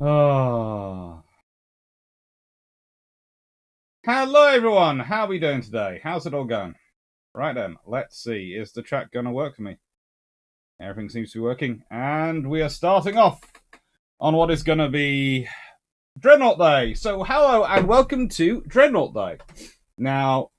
Ah. Hello everyone, how are we doing today? How's it all going? Right then, let's see, is the chat gonna work for me? Everything seems to be working, and we are starting off on what is gonna be Dreadnought Day. So hello and welcome to Dreadnought Day. Now,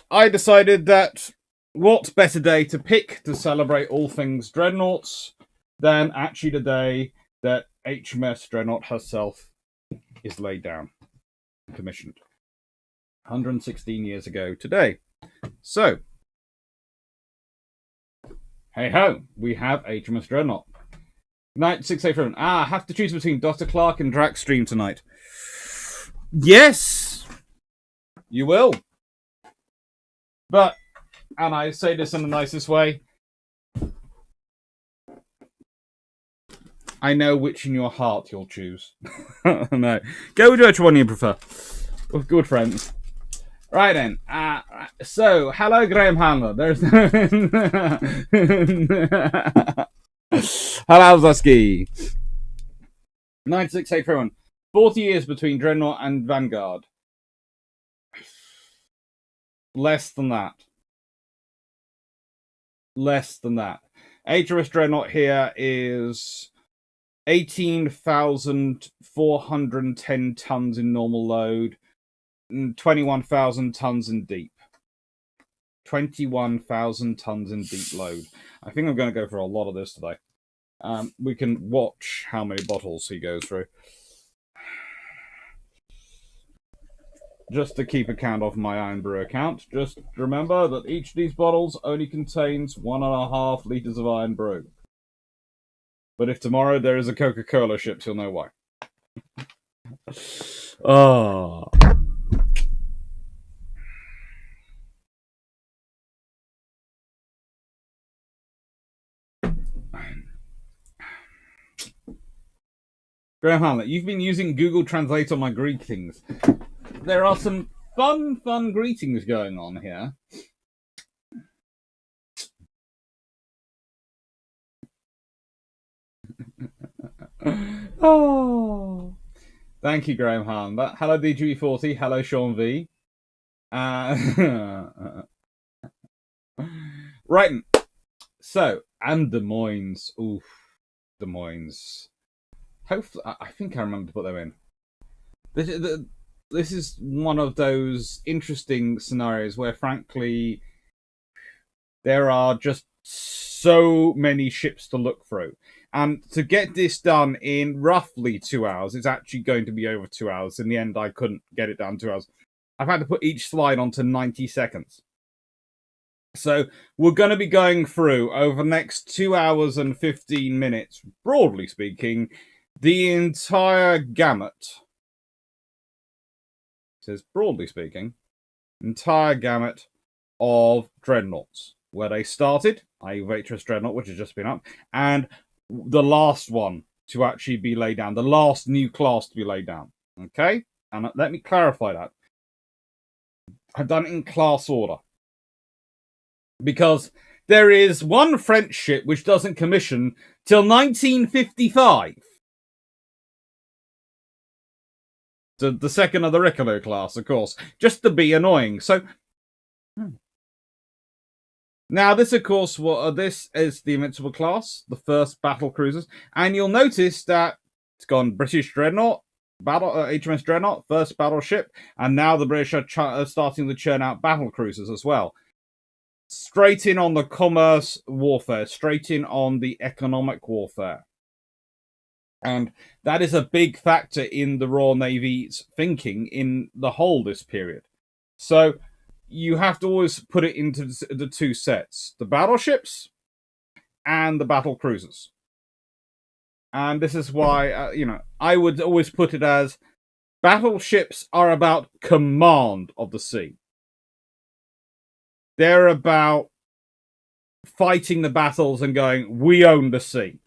I decided that what better day to pick to celebrate all things Dreadnoughts than actually the day that HMS Dreadnought herself is laid down. Commissioned 116 years ago today. So, hey ho, we have HMS Dreadnought. Night 687. I have to choose between Dr. Clarke and Drax stream tonight. Yes, you will. But, and I say this in the nicest way, I know which in your heart you'll choose. No, go with which one you prefer. We're good friends. Right then. So, hello, Graham Handler. There's hello, Zusky. 968 for everyone. 40 years between Dreadnought and Vanguard. Less than that. Less than that. HMS Dreadnought here is 18,410 tons in normal load, 21,000 tons in deep. 21,000 tons in deep load. I think I'm going to go for a lot of this today. We can watch how many bottles he goes through. Just to keep account of my Iron Brew account, just remember that each of these bottles only contains 1.5 litres of Iron Brew. But if tomorrow there is a Coca-Cola ship, you'll know why. Oh. Graham Hamlet, you've been using Google Translate on my Greek things. There are some fun greetings going on here. Oh, thank you, Graham Hahn. Hello, DG40. Hello, Sean V. Right. So, and Des Moines. Oof, Des Moines. Hopefully, I think I remember to put them in. This is one of those interesting scenarios where, frankly, there are just so many ships to look through. And to get this done in roughly 2 hours, it's actually going to be over 2 hours. In the end, I couldn't get it down 2 hours. I've had to put each slide onto 90 seconds. So we're going to be going through, over the next 2 hours and 15 minutes, broadly speaking, the entire gamut. It says, broadly speaking, entire gamut of Dreadnoughts. Where they started, i.e. HMS Dreadnought, which has just been up, and the last one to actually be laid down, the last new class to be laid down. Okay? And let me clarify that. I've done it in class order. Because there is one French ship which doesn't commission till 1955. So the second of the Riccolo class, of course, just to be annoying. So, now this, of course, this is the Invincible class, the first battle cruisers, and you'll notice that it's gone British Dreadnought, HMS Dreadnought, first battleship, and now the British are starting to churn out battle cruisers as well. Straight in on the commerce warfare, straight in on the economic warfare. And that is a big factor in the Royal Navy's thinking in the whole this period. So you have to always put it into the two sets, the battleships and the battle cruisers. And this is why, I would always put it as battleships are about command of the sea. They're about fighting the battles and going, we own the sea.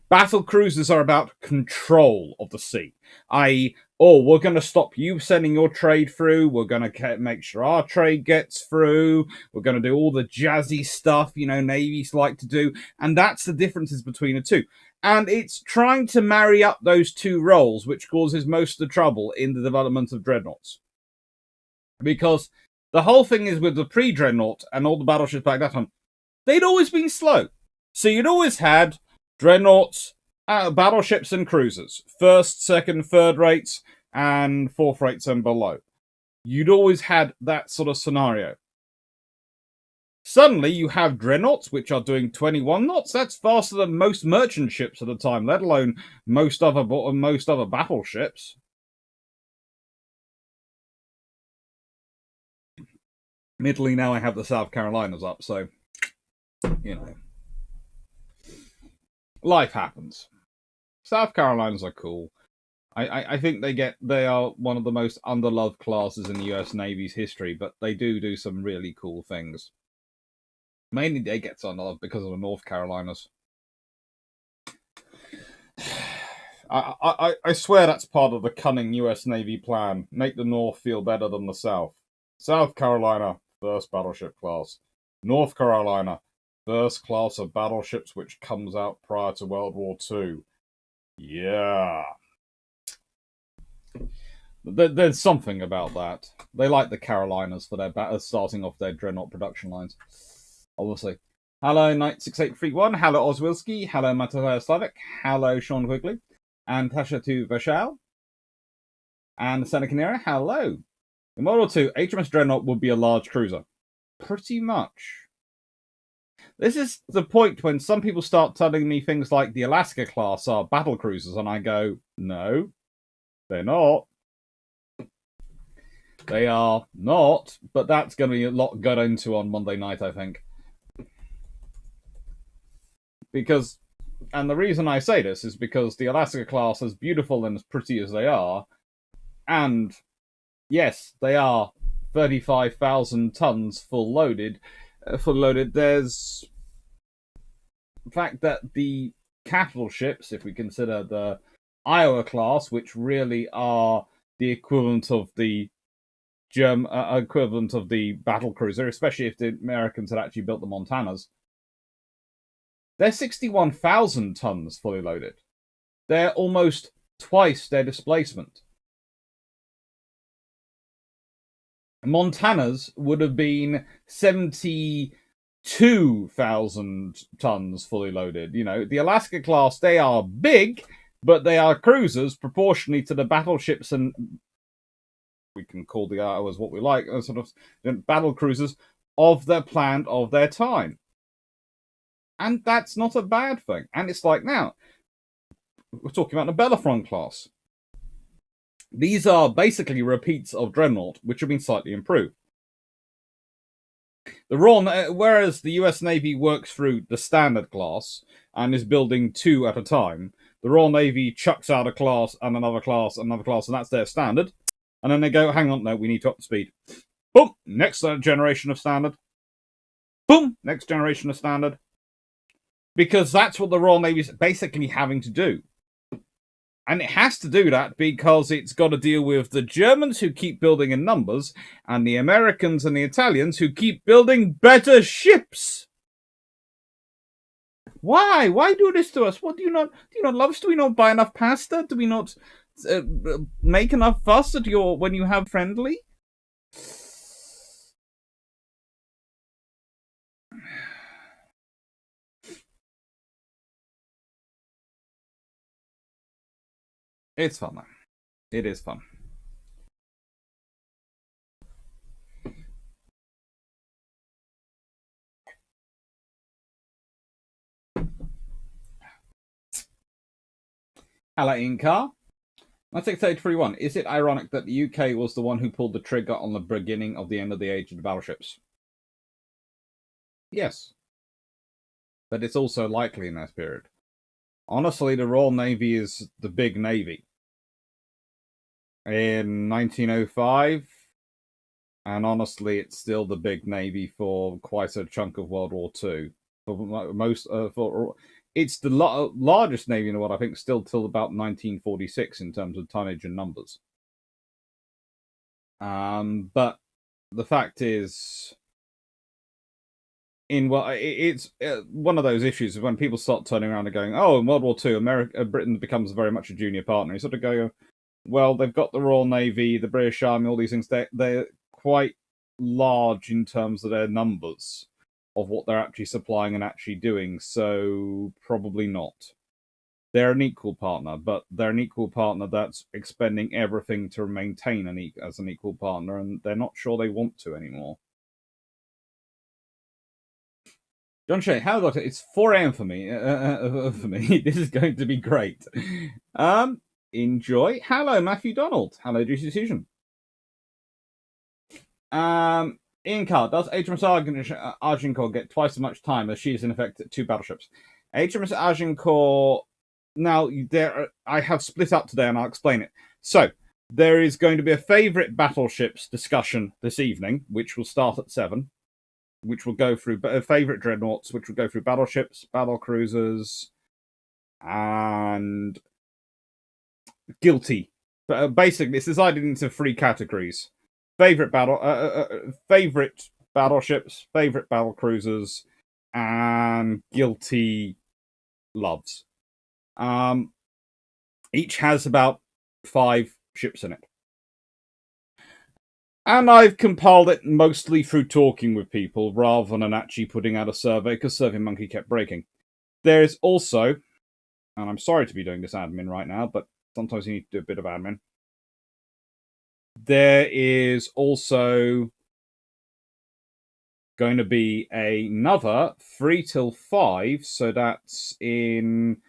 Battle cruisers are about control of the sea, i.e. oh, we're going to stop you sending your trade through. We're going to make sure our trade gets through. We're going to do all the jazzy stuff, navies like to do. And that's the differences between the two. And it's trying to marry up those two roles, which causes most of the trouble in the development of dreadnoughts. Because the whole thing is with the pre-dreadnought and all the battleships back that time, they'd always been slow. So you'd always had dreadnoughts, battleships and cruisers, first, second, third rates, and fourth rates and below. You'd always had that sort of scenario. Suddenly, you have dreadnoughts, which are doing 21 knots. That's faster than most merchant ships at the time, let alone most other battleships. Admittedly, now I have the South Carolinas up, so, life happens. South Carolinas are cool. I think they are one of the most underloved classes in the US Navy's history, but they do some really cool things. Mainly they get underloved because of the North Carolinas. I swear that's part of the cunning US Navy plan. Make the North feel better than the South. South Carolina, first battleship class. North Carolina, first class of battleships which comes out prior to World War II. Yeah. There's something about that. They like the Carolinas for their starting off their dreadnought production lines. Obviously. Hello, Knight6831. Hello, Oswilski. Hello, Mateo Slavic. Hello, Sean Quigley. And Tasha to Vashal. And Senecanera. Hello. In World War II, HMS Dreadnought would be a large cruiser. Pretty much. This is the point when some people start telling me things like the Alaska class are battle cruisers, and I go, no, they're not. They are not, but that's going to be a lot got into on Monday night, I think. Because, and the reason I say this is because the Alaska class, as beautiful and as pretty as they are, and yes, they are 35,000 tons full loaded. There's the fact that the capital ships, if we consider the Iowa class, which really are the equivalent of the equivalent of the battle cruiser, especially if the Americans had actually built the Montanas, they're 61,000 tons fully loaded. They're almost twice their displacement. Montanas would have been 72,000 tons fully loaded. The Alaska class, they are big, but they are cruisers proportionally to the battleships, and we can call the Iowas what we like, sort of battle cruisers of their time. And that's not a bad thing. And it's like now, we're talking about the Bellerophon class. These are basically repeats of Dreadnought, which have been slightly improved. Whereas the US Navy works through the standard class and is building two at a time, the Royal Navy chucks out a class and another class and another class, and that's their standard. And then they go, hang on, no, we need to up the speed. Boom, next generation of standard. Boom, next generation of standard. Because that's what the Royal Navy is basically having to do. And it has to do that because it's got to deal with the Germans who keep building in numbers and the Americans and the Italians who keep building better ships. Why? Why do this to us? What do you not love us? Do we not buy enough pasta? Do we not make enough fuss at when you have friendly? It's fun, though. It is fun. Hello, Inkar. 16831. Is it ironic that the UK was the one who pulled the trigger on the beginning of the end of the age of the battleships? Yes. But it's also likely in that period. Honestly, the Royal Navy is the big navy. In 1905, and honestly, it's still the big navy for quite a chunk of World War II. For most, It's the largest navy in the world, I think, still till about 1946 in terms of tonnage and numbers. But the fact is, it's one of those issues when people start turning around and going, "Oh, in World War II, Britain becomes very much a junior partner." You sort of go, "Well, they've got the Royal Navy, the British Army, all these things. They're quite large in terms of their numbers of what they're actually supplying and actually doing. So probably not. They're an equal partner, but they're an equal partner that's expending everything to maintain as an equal partner, and they're not sure they want to anymore." John Shea, how Doctor? It's 4 a.m. for me. For me, this is going to be great. Enjoy. Hello, Matthew Donald. Hello, Juicy Decision. Ian Carr, does HMS Agincourt get twice as much time as she is in effect at 2 battleships? HMS Agincourt. Now, I have split up today, and I'll explain it. So, there is going to be a favourite battleships discussion this evening, which will start at 7. Which will go through favourite dreadnoughts, which will go through battleships, battle cruisers, and guilty. But basically, it's divided into 3 categories: favourite battleships, favourite battle cruisers, and guilty loves. Each has about 5 ships in it. And I've compiled it mostly through talking with people rather than actually putting out a survey, because SurveyMonkey kept breaking. There is also, and I'm sorry to be doing this admin right now, but sometimes you need to do a bit of admin. There is also going to be another 3 till 5, so that's in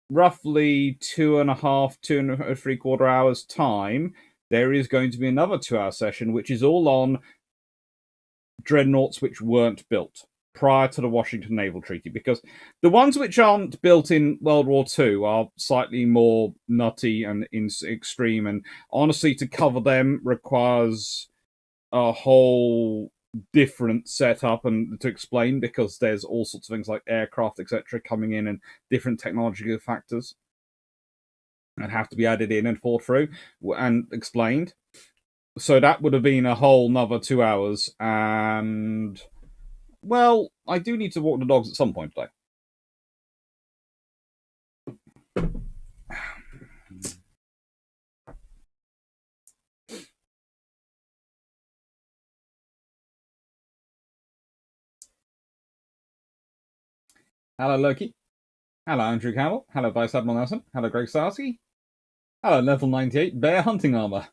roughly 2.5 hours time. There is going to be another 2-hour session, which is all on dreadnoughts which weren't built prior to the Washington Naval Treaty, because the ones which aren't built in World War II are slightly more nutty and extreme, and honestly, to cover them requires a whole different setup and to explain, because there's all sorts of things like aircraft, etc., coming in and different technological factors and have to be added in and thought through and explained. So that would have been a whole nother 2 hours. And, well, I do need to walk the dogs at some point today. Hello, Loki. Hello, Andrew Campbell. Hello, Vice Admiral Nelson. Hello, Greg Starsky. Hello, level 98, Bear Hunting Armor.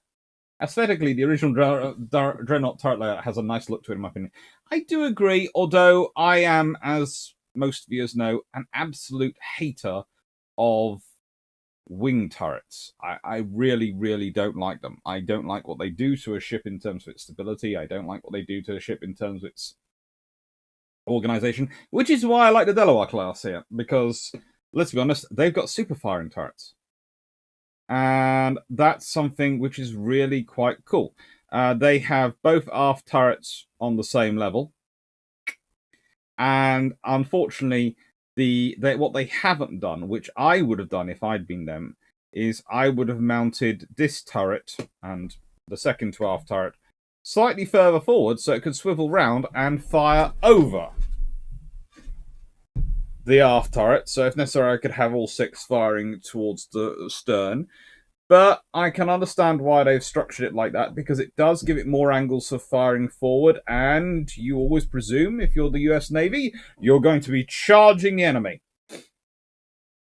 Aesthetically, the original Dreadnought turret layout has a nice look to it, in my opinion. I do agree, although I am, as most viewers know, an absolute hater of wing turrets. I really, really don't like them. I don't like what they do to a ship in terms of its stability. I don't like what they do to a ship in terms of its organization, which is why I like the Delaware class here, because, let's be honest, they've got super firing turrets. And that's something which is really quite cool. They have both aft turrets on the same level. And unfortunately, what they haven't done, which I would have done if I'd been them, is I would have mounted this turret and the second to aft turret slightly further forward so it could swivel round and fire over the aft turret. So if necessary, I could have all 6 firing towards the stern. But I can understand why they've structured it like that, because it does give it more angles for firing forward, and you always presume, if you're the US Navy, you're going to be charging the enemy.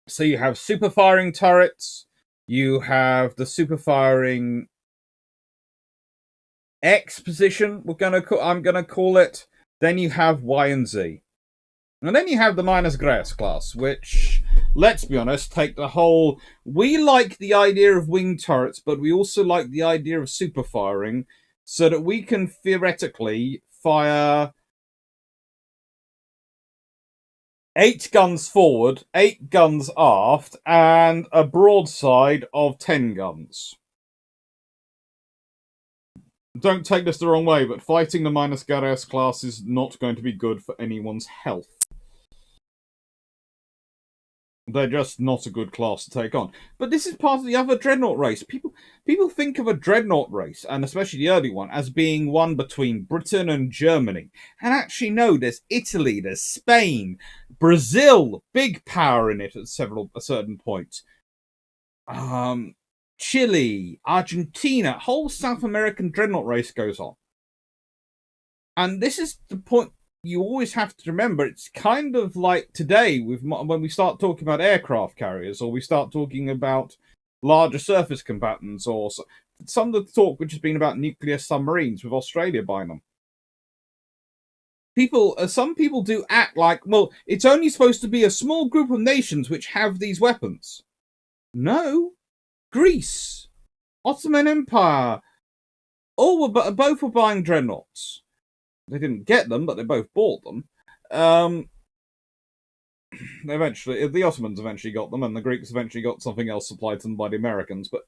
So you have super firing turrets, you have the super firing X position, I'm going to call it, then you have Y and Z. And then you have the Minus Grace class, which, let's be honest, take the whole... We like the idea of wing turrets, but we also like the idea of super firing, so that we can theoretically fire 8 guns forward, 8 guns aft, and a broadside of 10 guns. Don't take this the wrong way, but fighting the Minus Grace class is not going to be good for anyone's health. They're just not a good class to take on. But this is part of the other Dreadnought race. People think of a Dreadnought race, and especially the early one, as being one between Britain and Germany. And actually, no, there's Italy, there's Spain, Brazil, big power in it at a certain point. Chile, Argentina, whole South American Dreadnought race goes on. And this is the point you always have to remember. It's kind of like today when we start talking about aircraft carriers, or we start talking about larger surface combatants, or some of the talk which has been about nuclear submarines with Australia buying them. Some people do act like, well, it's only supposed to be a small group of nations which have these weapons. No, Greece, Ottoman Empire, both were buying dreadnoughts. They didn't get them, but they both bought them. Eventually, the Ottomans eventually got them, and the Greeks eventually got something else supplied to them by the Americans. But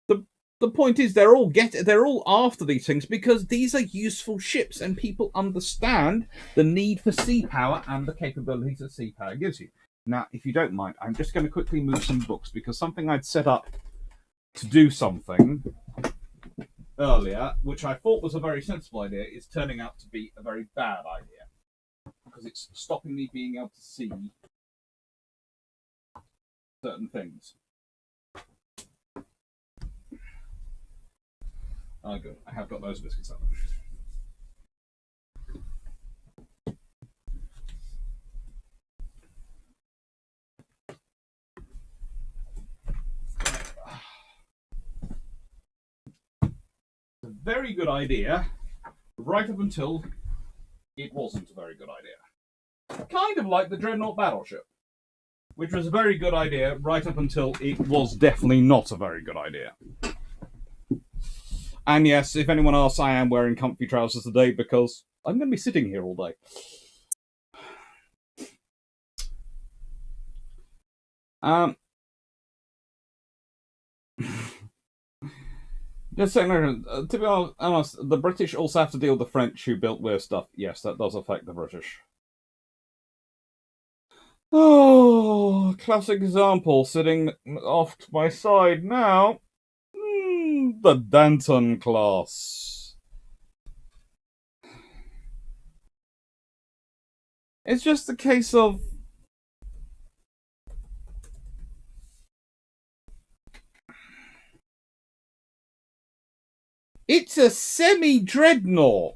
the point is, they're all after these things because these are useful ships, and people understand the need for sea power and the capabilities that sea power gives you. Now, if you don't mind, I'm just going to quickly move some books because something I'd set up to do something earlier, which I thought was a very sensible idea, is turning out to be a very bad idea because it's stopping me being able to see certain things. Oh, good. I have got those biscuits up. A very good idea, right up until it wasn't a very good idea. Kind of like the Dreadnought battleship, which was a very good idea right up until it was definitely not a very good idea. And yes, if anyone asks, I am wearing comfy trousers today because I'm going to be sitting here all day. Just saying, to be honest, the British also have to deal with the French who built weird stuff. Yes, that does affect the British. Oh, classic example sitting off to my side now. The Danton class. It's just a case of it's a semi-dreadnought.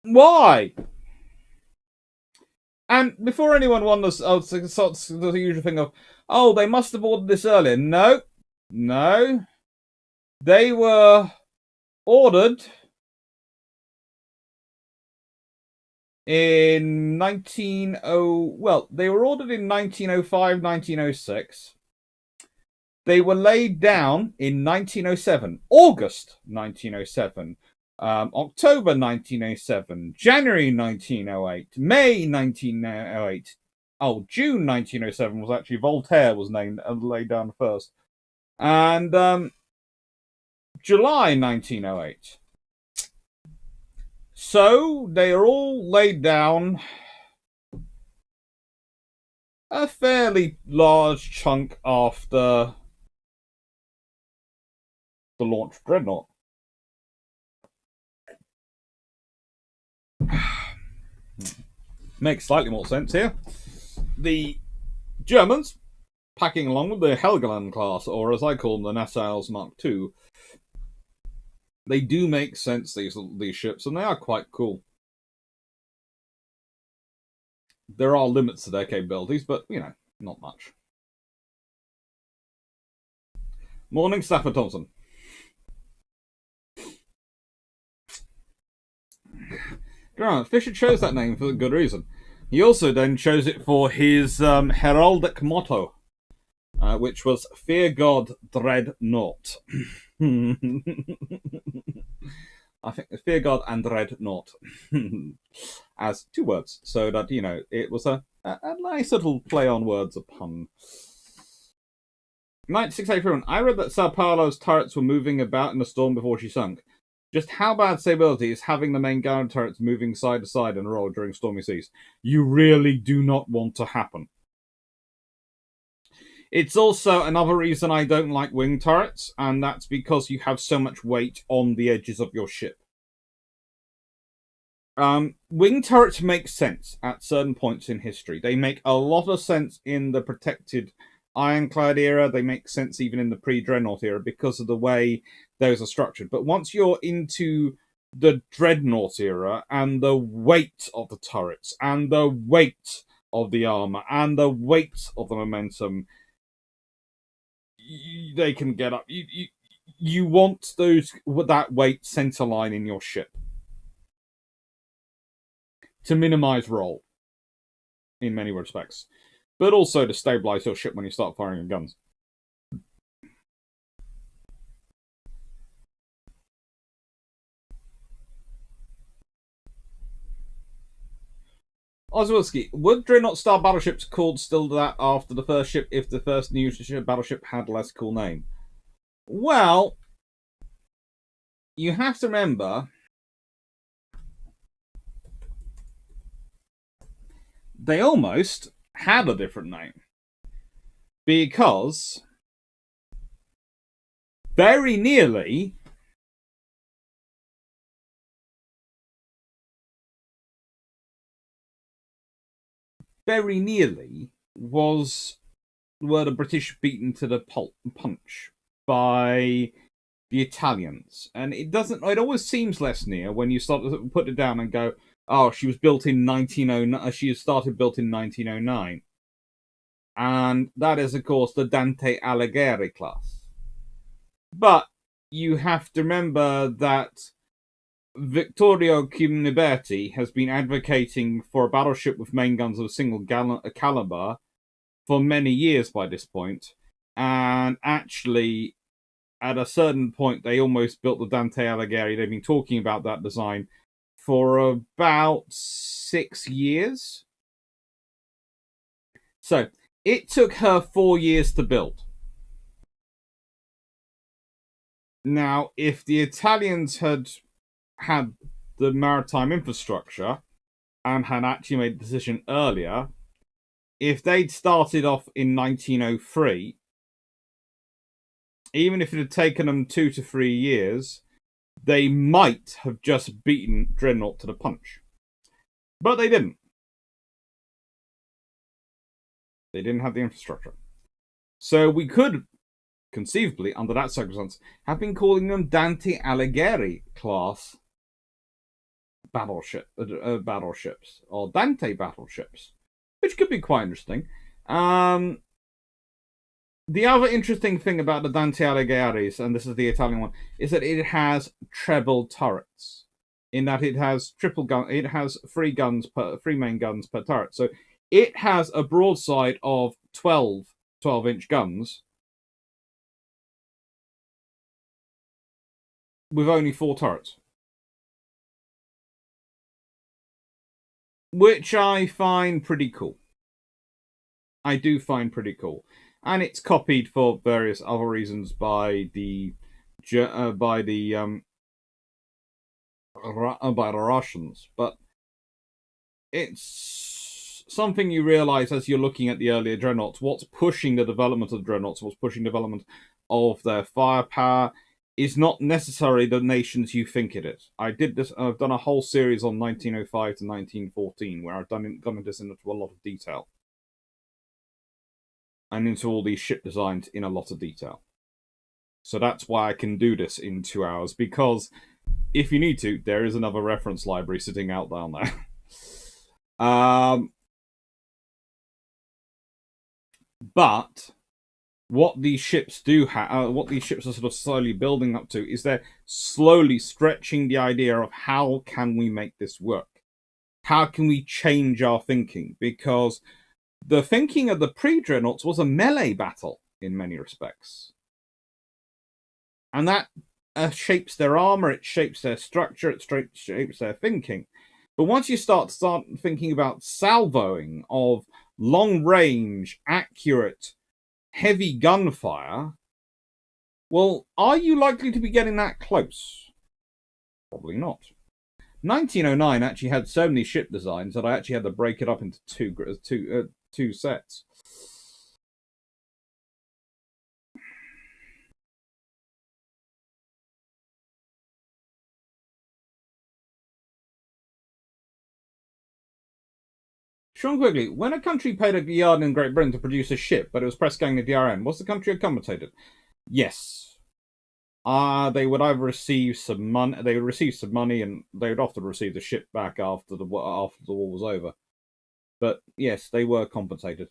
Why? And before anyone wonders, the usual thing of, oh, they must have ordered this earlier. No. They were ordered in they were ordered in 1905, 1906. They were laid down in 1907, August 1907. October 1907, January 1908, May 1908. Oh, June 1907 was actually Voltaire was named and laid down first. And July 1908. So they are all laid down a fairly large chunk after the launch of Dreadnought. Makes slightly more sense here. The Germans, packing along with the Helgoland class, or as I call them, the Nassau's Mark II, they do make sense, these ships, and they are quite cool. There are limits to their capabilities, but, not much. Morning, Stafford Thompson. Fisher chose that name for a good reason. He also then chose it for his heraldic motto, which was "Fear God, Dread Naught." I think "Fear God" and "Dread Naught" as two words, so that it was a nice little play on words, a pun. 96 April. I read that Sao Paulo's turrets were moving about in the storm before she sunk. Just how bad stability is having the main gun turrets moving side to side in a row during stormy seas? You really do not want to happen. It's also another reason I don't like wing turrets, and that's because you have so much weight on the edges of your ship. Wing turrets make sense at certain points in history. They make a lot of sense in the protected Ironclad era. They make sense even in the pre-Dreadnought era because of the way those are structured. But once you're into the Dreadnought era and the weight of the turrets and the weight of the armor and the weight of the momentum, they can get up. You want that weight centerline in your ship to minimize roll in many respects, but also to stabilize your ship when you start firing your guns. Oswalski, would Dreadnought style battleships called still that after the first ship if the first new battleship had a less cool name? Well, you have to remember they almost had a different name. Because very nearly were the British beaten to the punch by the Italians, and it always seems less near when you start to put it down and go, oh, she was built in 1909. She started built in 1909, and that is of course the Dante Alighieri class. But you have to remember that Vittorio Ciminiberti has been advocating for a battleship with main guns of a single caliber for many years by this point, and actually at a certain point they almost built the Dante Alighieri. They've been talking about that design for about 6 years. So it took her 4 years to build. Now, if the Italians had the maritime infrastructure and had actually made the decision earlier, if they'd started off in 1903, even if it had taken them 2 to 3 years, they might have just beaten Dreadnought to the punch. But they didn't. They didn't have the infrastructure. So we could, conceivably, under that circumstance, have been calling them Dante Alighieri class battleships, or Dante battleships, which could be quite interesting. The other interesting thing about the Dante Alighieri's, and this is the Italian one, is that it has treble turrets. In that it has it has three main guns per turret. So it has a broadside of 12-inch guns with only 4 turrets, which I find pretty cool. I do find pretty cool. And it's copied for various other reasons by the Russians, but it's something you realize as you're looking at the earlier Dreadnoughts. What's pushing the development of the Dreadnoughts, what's pushing development of their firepower, is not necessarily the nations you think it is. I've done a whole series on 1905 to 1914 where I've gone into this into a lot of detail. And into all these ship designs in a lot of detail. So that's why I can do this in 2 hours, because if you need to, there is another reference library sitting out down there. But what these ships what these ships are sort of slowly building up to, is they're slowly stretching the idea of how can we make this work? How can we change our thinking? Because the thinking of the pre-Dreadnoughts was a melee battle in many respects. And that shapes their armor, it shapes their structure, it shapes their thinking. But once you start thinking about salvoing of long-range, accurate, heavy gunfire, well, are you likely to be getting that close? Probably not. 1909 actually had so many ship designs that I actually had to break it up into two sets. Sean Quigley, when a country paid a yard in Great Britain to produce a ship, but it was press gang the DRM, was the country accommodated? Yes. They would either receive some money. They would receive some money, and they would often receive the ship back after the war was over. But yes, they were compensated.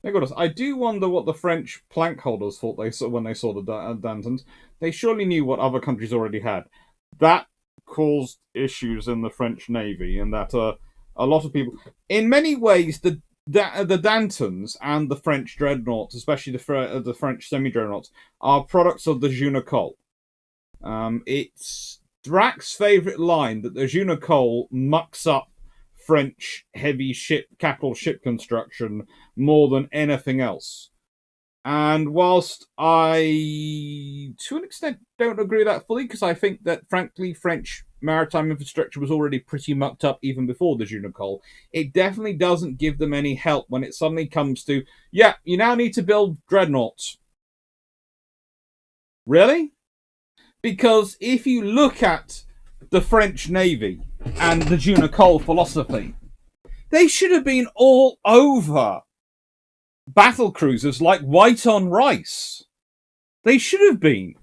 Nicholas, I do wonder what the French plank holders thought they saw when they saw the Dantons. They surely knew what other countries already had. That caused issues in the French Navy, and that a lot of people, in many ways, the Dantons and the French dreadnoughts, especially the French semi-dreadnoughts, are products of the Junocole. It's Drac's favourite line that the Junocole mucks up French heavy capital ship construction more than anything else. And whilst I, to an extent, don't agree with that fully, because I think that, frankly, French maritime infrastructure was already pretty mucked up even before the Junocole, it definitely doesn't give them any help when it suddenly comes to, yeah, you now need to build dreadnoughts. Really? Because if you look at the French Navy and the Junocole philosophy, they should have been all over battle cruisers like white on rice. They should have been.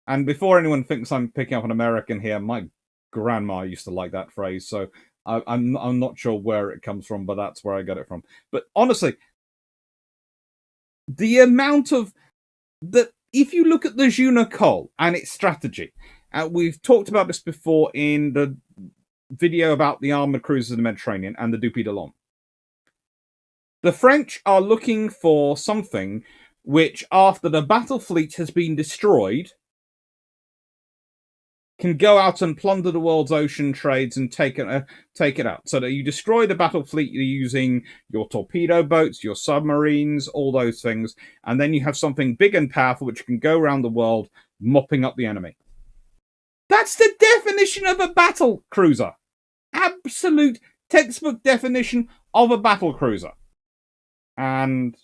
And before anyone thinks I'm picking up an American here, my grandma used to like that phrase, so I'm not sure where it comes from, but that's where I got it from. But honestly, the amount of that, if you look at the Junocole and its strategy, we've talked about this before in the video about the armored cruisers in the Mediterranean and the Dupuy de Lome. The French are looking for something which, after the battle fleet has been destroyed, can go out and plunder the world's ocean trades and take it out. So that you destroy the battle fleet using your torpedo boats, your submarines, all those things, and then you have something big and powerful which can go around the world mopping up the enemy. That's the definition of a battle cruiser. Absolute textbook definition of a battle cruiser. And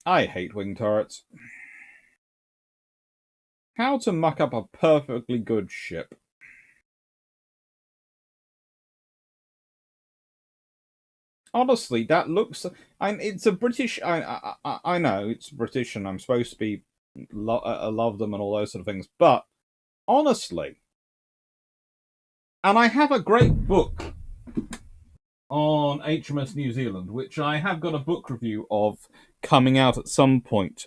I hate wing turrets. How to muck up a perfectly good ship. Honestly, that looks. It's a British. I know it's British, and I'm supposed to be love them and all those sort of things. But honestly, and I have a great book on HMS New Zealand, which I have got a book review of coming out at some point.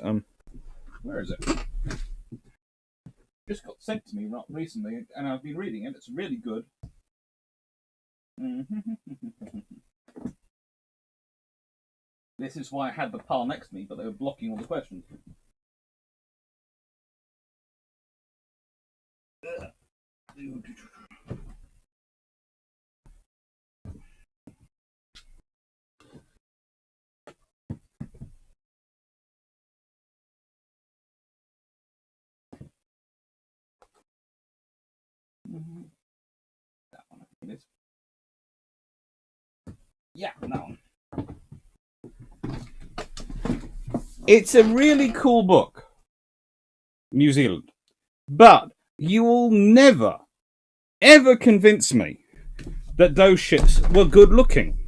Where is it? Just got sent to me not recently, and I've been reading it. It's really good. This is why I had the pile next to me, but they were blocking all the questions. That one, I think it is. Yeah, that one. It's a really cool book, New Zealand. But you will never, ever convince me that those ships were good looking.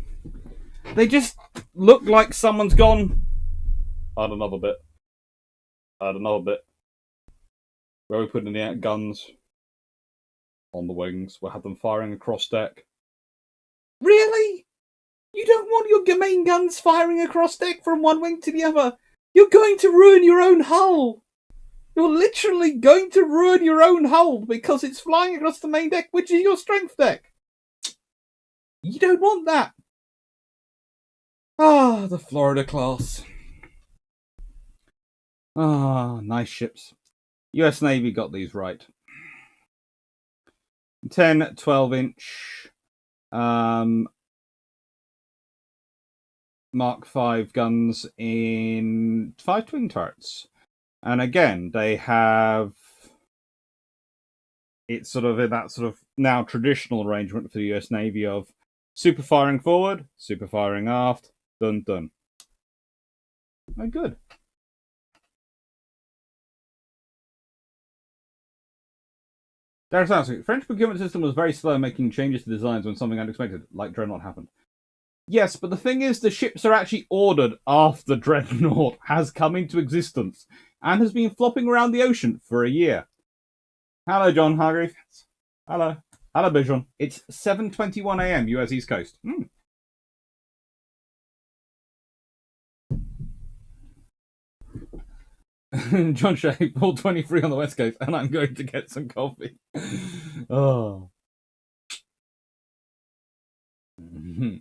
They just look like someone's gone, add another bit. Add another bit. Where we put in the guns on the wings. We'll have them firing across deck. Really? You don't want your main guns firing across deck from one wing to the other? You're going to ruin your own hull. You're literally going to ruin your own hull because it's flying across the main deck, which is your strength deck. You don't want that. Ah, the Florida class. Ah, nice ships. US Navy got these right. 10, 12-inch Mark 5 guns in 5 twin turrets. And again, they have it's sort of in that sort of now traditional arrangement for the US Navy of super firing forward, super firing aft, dun dun. Oh, good. There's asking, French procurement system was very slow making changes to designs when something unexpected, like Dreadnought, happened. Yes, but the thing is, the ships are actually ordered after Dreadnought has come into existence and has been flopping around the ocean for a year. Hello, John Hargreave. Hello. Hello, Bijon. It's 7:21 a.m. US East Coast. John Shea, ball 23 on the West Coast, and I'm going to get some coffee. Oh. You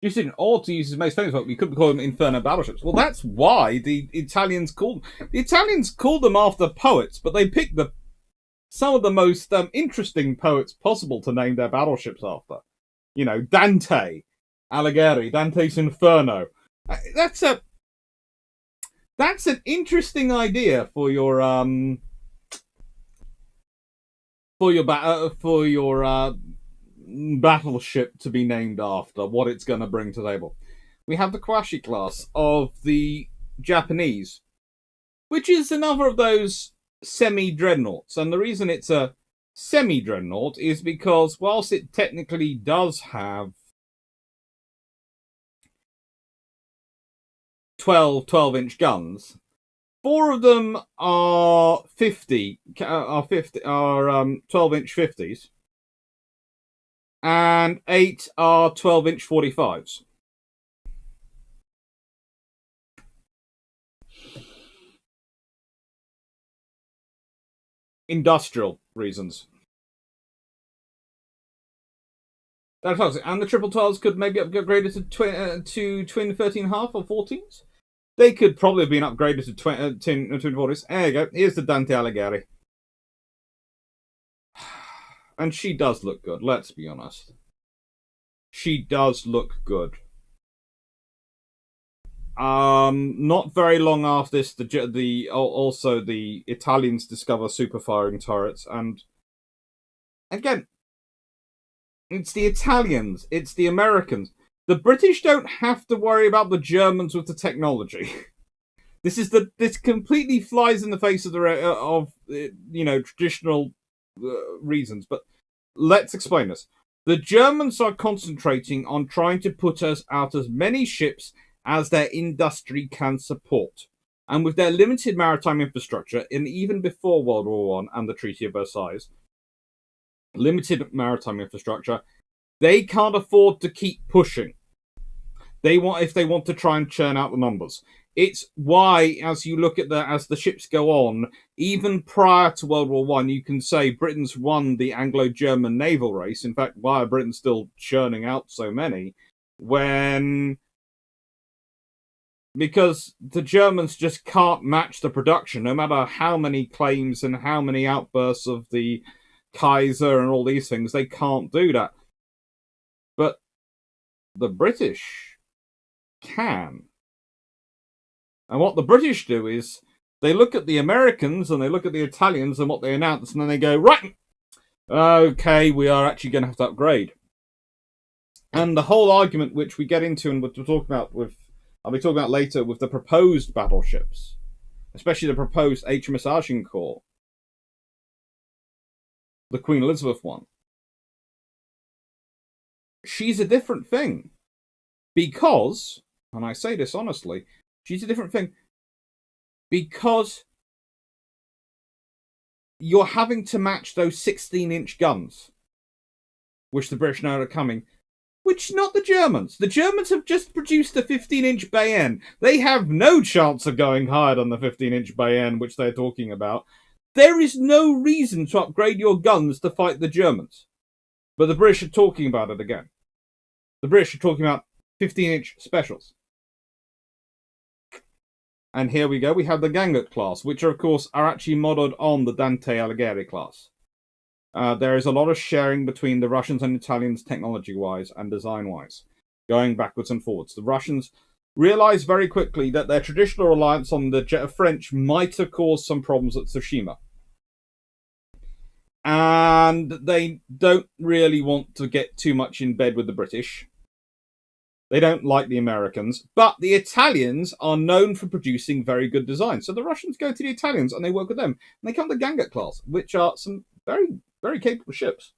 said, or to use his most famous one, we could call them Inferno battleships. Well, that's why the Italians called them after poets, but they picked some of the most interesting poets possible to name their battleships after. You know, Dante Alighieri, Dante's Inferno. That's an interesting idea for your battleship to be named after, what it's going to bring to the table. We have the Kawashi class of the Japanese, which is another of those semi-dreadnoughts. And the reason it's a semi-dreadnought is because whilst it technically does have 12-inch guns, 4 of them are 12-inch 50s, and 8 are 12-inch 45s. Industrial reasons. That's awesome. And the triple 12s could maybe upgrade to twin 13.5 or 14s. They could probably have been upgraded to twin 40s. There you go. Here's the Dante Alighieri. And she does look good, let's be honest. She does look good. Not very long after this, also the Italians discover super firing turrets, and again, it's the Italians, it's the Americans. The British don't have to worry about the Germans with the technology. This completely flies in the face of traditional reasons. But let's explain this. The Germans are concentrating on trying to put us out as many ships as their industry can support. And with their limited maritime infrastructure, and even before World War I and the Treaty of Versailles, limited maritime infrastructure, they can't afford to keep pushing. If they want to try and churn out the numbers. It's why, as you look at as the ships go on, even prior to World War I, you can say Britain's won the Anglo-German naval race. In fact, why are Britain still churning out so many? Because the Germans just can't match the production, no matter how many claims and how many outbursts of the Kaiser and all these things, they can't do that. But the British can. And what the British do is they look at the Americans and they look at the Italians and what they announce, and then they go, right, okay, we are actually going to have to upgrade. And the whole argument which we get into and I'll be talking about later with the proposed battleships, especially the proposed HMS Agincourt, the Queen Elizabeth one. She's a different thing. Because, and I say this honestly, she's a different thing. Because you're having to match those 16-inch guns, which the British know are coming, which not the Germans. The Germans have just produced a 15-inch Bayern. They have no chance of going higher than the 15-inch Bayern, which they're talking about. There is no reason to upgrade your guns to fight the Germans. But the British are talking about it again. The British are talking about 15-inch specials. And here we go. We have the Gangot class, which, of course, are actually modeled on the Dante Alighieri class. There is a lot of sharing between the Russians and Italians technology-wise and design-wise, going backwards and forwards. The Russians realized very quickly that their traditional reliance on the French might have caused some problems at Tsushima. And they don't really want to get too much in bed with the British. They don't like the Americans, but the Italians are known for producing very good designs. So the Russians go to the Italians and they work with them. And they come to Gangot class, which are some very, very capable ships.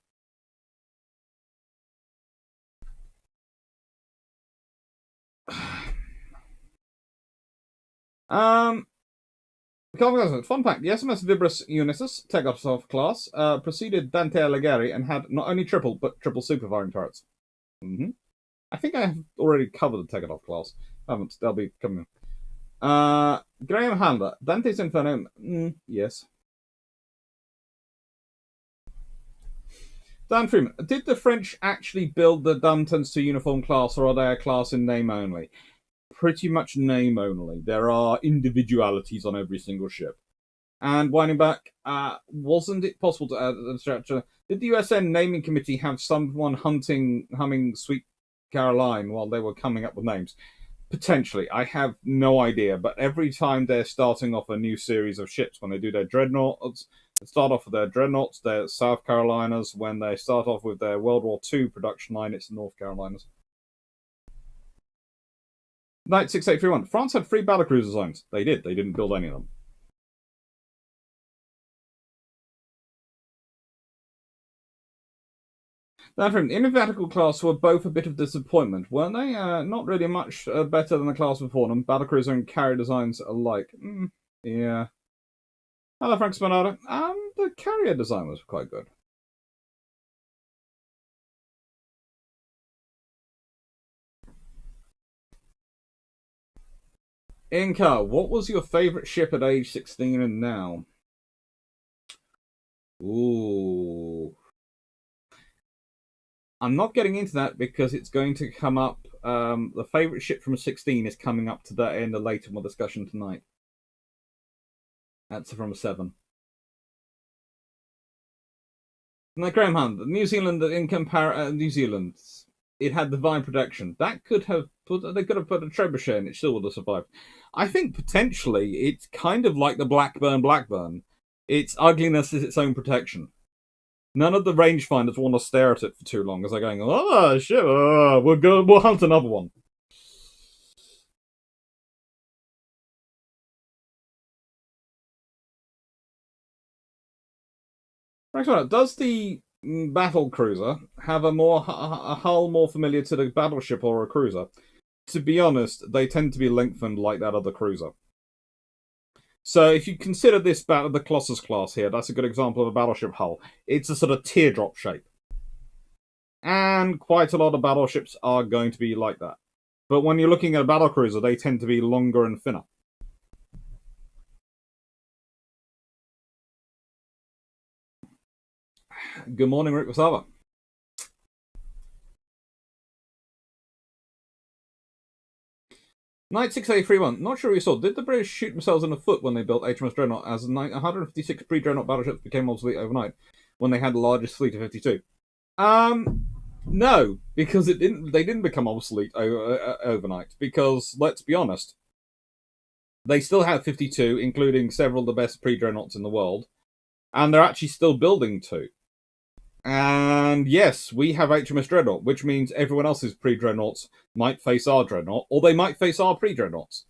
Fun fact, the SMS Vibris Unisys, Tegosov class, preceded Dante Alighieri and had not only triple, but triple super firing turrets. I think I have already covered the Teganov class. I haven't. They'll be coming. Graham Handler, Dante's Inferno. Yes. Dan Freeman, did the French actually build the Dantons to uniform class, or are they a class in name only? Pretty much name only. There are individualities on every single ship. And winding back, wasn't it possible to add the structure? Did the USN naming committee have someone humming Sweet Caroline while they were coming up with names? Potentially. I have no idea. But every time they're starting off a new series of ships, when they do their Dreadnoughts, they start off with their Dreadnoughts, their South Carolinas. When they start off with their World War II production line, it's North Carolinas. Knight 6831. France had 3 battlecruiser designs. They did. They didn't build any of them. The Innovatical class were both a bit of disappointment, weren't they? Not really much better than the class before them. Battlecruiser and carrier designs alike. Yeah. Hello, Frank Spanada. The carrier design was quite good. Inca, what was your favourite ship at age 16 and now? Ooh. I'm not getting into that because it's going to come up. The favourite ship from 16 is coming up to that in the later discussion tonight. That's from 7. Now, Graham Hunt, New Zealand, in comparison, New Zealand, it had divine protection. That could have they could have put a trebuchet in, it still would have survived. I think potentially it's kind of like the Blackburn. Its ugliness is its own protection. None of the rangefinders want to stare at it for too long as they're going, oh shit, we'll hunt another one. Does the battle cruiser have a hull more familiar to the battleship or a cruiser? To be honest, they tend to be lengthened like that of the cruiser. So if you consider this the Colossus class here, that's a good example of a battleship hull. It's a sort of teardrop shape. And quite a lot of battleships are going to be like that. But when you're looking at a battlecruiser, they tend to be longer and thinner. Good morning, Rick Wasava. Knight 6831. Not sure you saw. Did the British shoot themselves in the foot when they built HMS Dreadnought, as 156 pre-Dreadnought battleships became obsolete overnight when they had the largest fleet of 52? No, because they didn't become obsolete overnight. Because let's be honest, they still have 52, including several of the best pre-Dreadnoughts in the world, and they're actually still building 2. And yes, we have HMS Dreadnought, which means everyone else's pre-Dreadnoughts might face our Dreadnought, or they might face our pre-Dreadnoughts.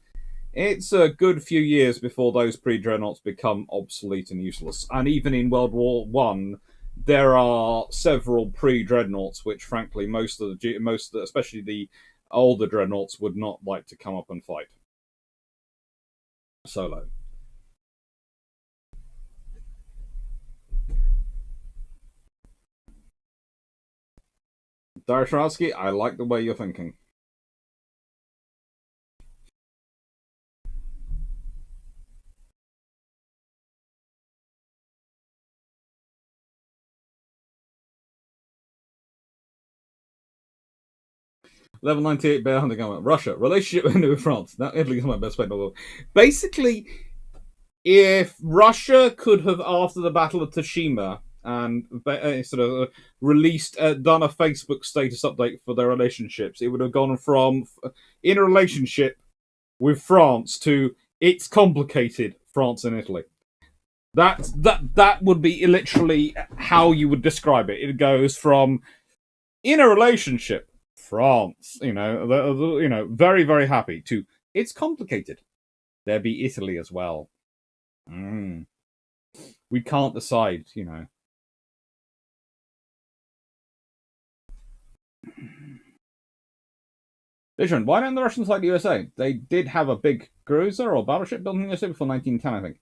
It's a good few years before those pre-Dreadnoughts become obsolete and useless. And even in World War One, there are several pre-Dreadnoughts which, frankly, especially the older Dreadnoughts, would not like to come up and fight solo. Darashratsky, I like the way you're thinking. Level 98 bear hunting government. Russia. Relationship with France. Now Italy is my best friend. Basically, if Russia could have, after the Battle of Tsushima, and sort of released, done a Facebook status update for their relationships, it would have gone from in a relationship with France to it's complicated France and Italy. That would be literally how you would describe it. It goes from in a relationship, France, very very happy, to it's complicated. There be Italy as well. We can't decide, Vision, why don't the Russians like the USA? They did have a big cruiser or battleship built in the USA before 1910, I think.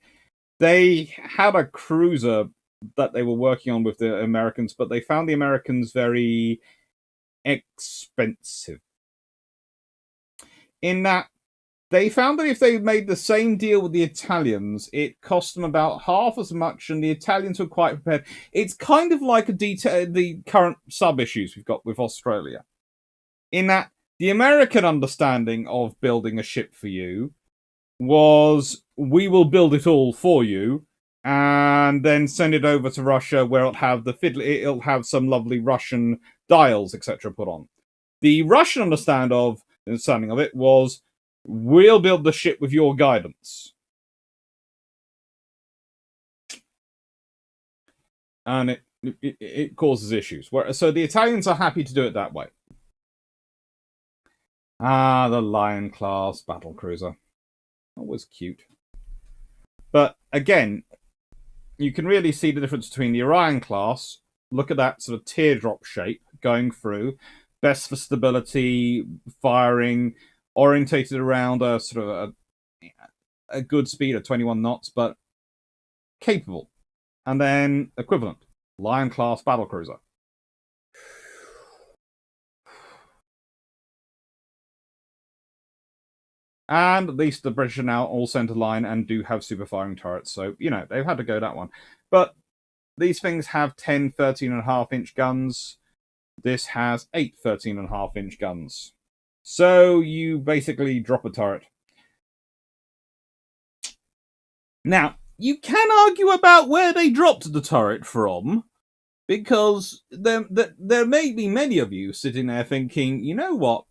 They had a cruiser that they were working on with the Americans, but they found the Americans very expensive. In that they found that if they made the same deal with the Italians, it cost them about half as much, and the Italians were quite prepared. It's kind of like the current sub-issues we've got with Australia. In that the American understanding of building a ship for you was, we will build it all for you, and then send it over to Russia, where it'll have some lovely Russian dials, etc. put on. The Russian understanding of it was, we'll build the ship with your guidance. And it causes issues. So the Italians are happy to do it that way. The Lion class battle cruiser. Always cute. But again, you can really see the difference between the Orion class. Look at that sort of teardrop shape going through. Best for stability, firing, orientated around a sort of a good speed of 21 knots, but capable. And then equivalent, Lion class battlecruiser. And at least the British are now all centre line and do have super firing turrets, so they've had to go that one. But these things have 10 13.5-inch guns. This has 8 13.5-inch guns. So you basically drop a turret. Now, you can argue about where they dropped the turret from, because there may be many of you sitting there thinking, you know what?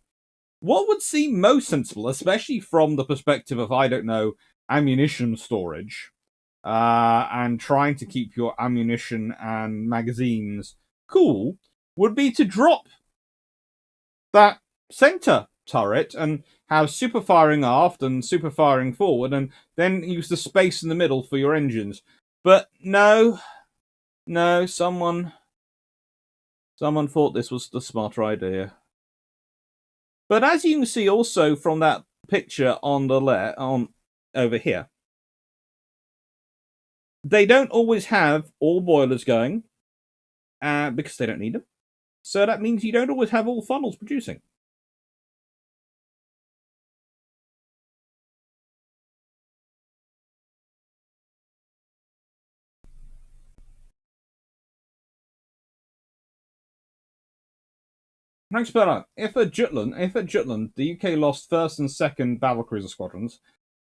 What would seem most sensible, especially from the perspective of, I don't know, ammunition storage, and trying to keep your ammunition and magazines cool, would be to drop that center turret and have super firing aft and super firing forward, and then use the space in the middle for your engines. But no, someone thought this was the smarter idea. But as you can see also from that picture on the left, over here, they don't always have all boilers going, because they don't need them. So that means you don't always have all funnels producing. Thanks, Bella. If at Jutland, the UK lost 1st and 2nd battlecruiser squadrons,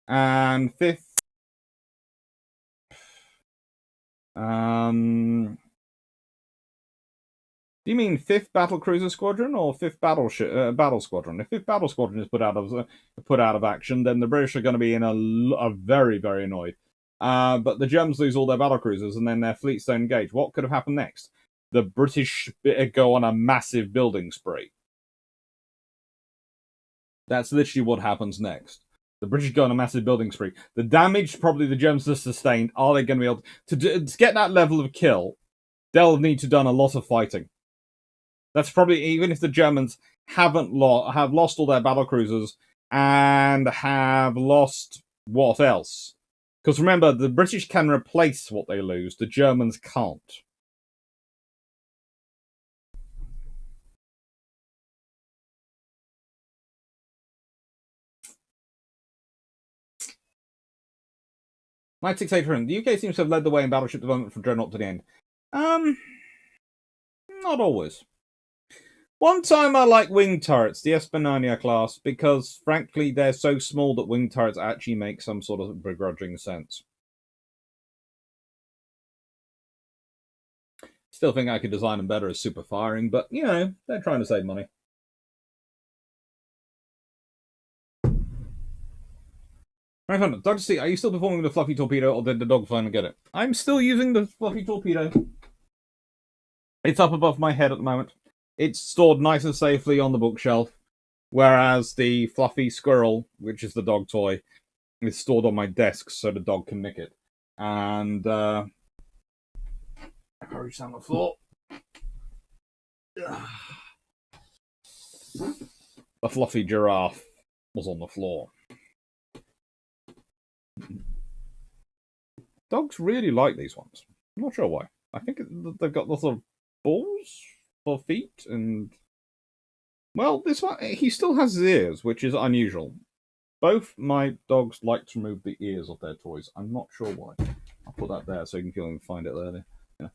and 5th. Do you mean 5th battlecruiser squadron or 5th battle squadron? If 5th battle squadron is put out of action, then the British are going to be in a very very annoyed. But the Germans lose all their battlecruisers, and then their fleets don't engage. What could have happened next? The British go on a massive building spree. That's literally what happens next. The British go on a massive building spree. The damage probably the Germans have sustained, are they going to be able to get that level of kill? They'll need to have done a lot of fighting. That's probably, even if the Germans have lost all their battlecruisers and have lost what else? Because remember, the British can replace what they lose. The Germans can't. Knight 681. The UK seems to have led the way in battleship development from Dreadnought to the end. Not always. One time I like wing turrets, the Espinonia class, because frankly they're so small that wing turrets actually make some sort of begrudging sense. Still think I could design them better as super firing, but you know, they're trying to save money. Right, fun. Dr. C, are you still performing the fluffy torpedo, or did the dog finally get it? I'm still using the fluffy torpedo. It's up above my head at the moment. It's stored nice and safely on the bookshelf, whereas the fluffy squirrel, which is the dog toy, is stored on my desk so the dog can nick it. And reach down the floor. The fluffy giraffe was on the floor. Dogs really like these ones. I'm not sure why. I think they've got lots of balls for feet, and well, this one he still has his ears, which is unusual. Both my dogs like to remove the ears of their toys. I'm not sure why. I'll put that there so you can find it later. Yeah.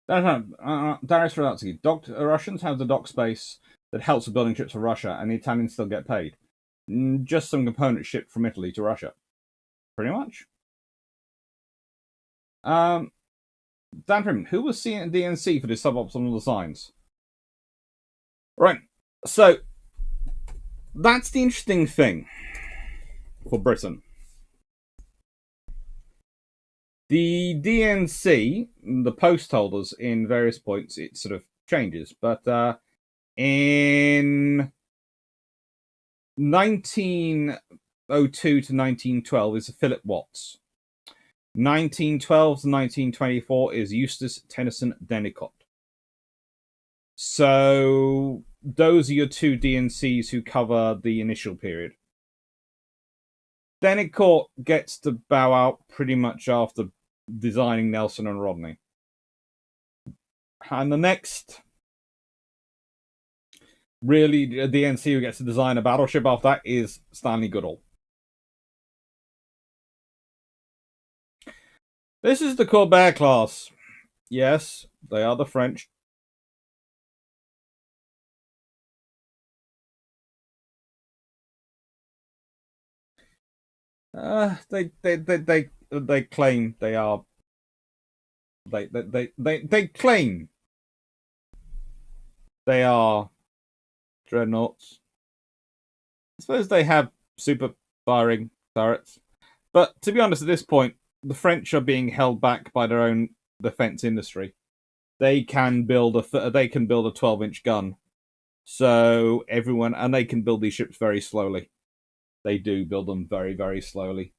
Darius Rodatsky. Russians have the dock space that helps with building ships for Russia, and the Italians still get paid. Just some components shipped from Italy to Russia. Pretty much. Dan, who was seeing DNC for the suboptimal designs? Right. So that's the interesting thing for Britain. The DNC, the post holders in various points, it sort of changes. But in 1902 to 1912 is Philip Watts. 1912 to 1924 is Eustace Tennyson Dennicott. So those are your two DNCs who cover the initial period. Dennicott gets to bow out pretty much after designing Nelson and Rodney. And the next really DNC who gets to design a battleship after that is Stanley Goodall. This is the Corsair class. Yes, they are the French. They claim they are. They claim they are dreadnoughts. I suppose they have super firing turrets, but to be honest, at this point, the French are being held back by their own defense industry. They can build a 12-inch gun, so everyone, and they can build these ships very slowly. They do build them very, very slowly.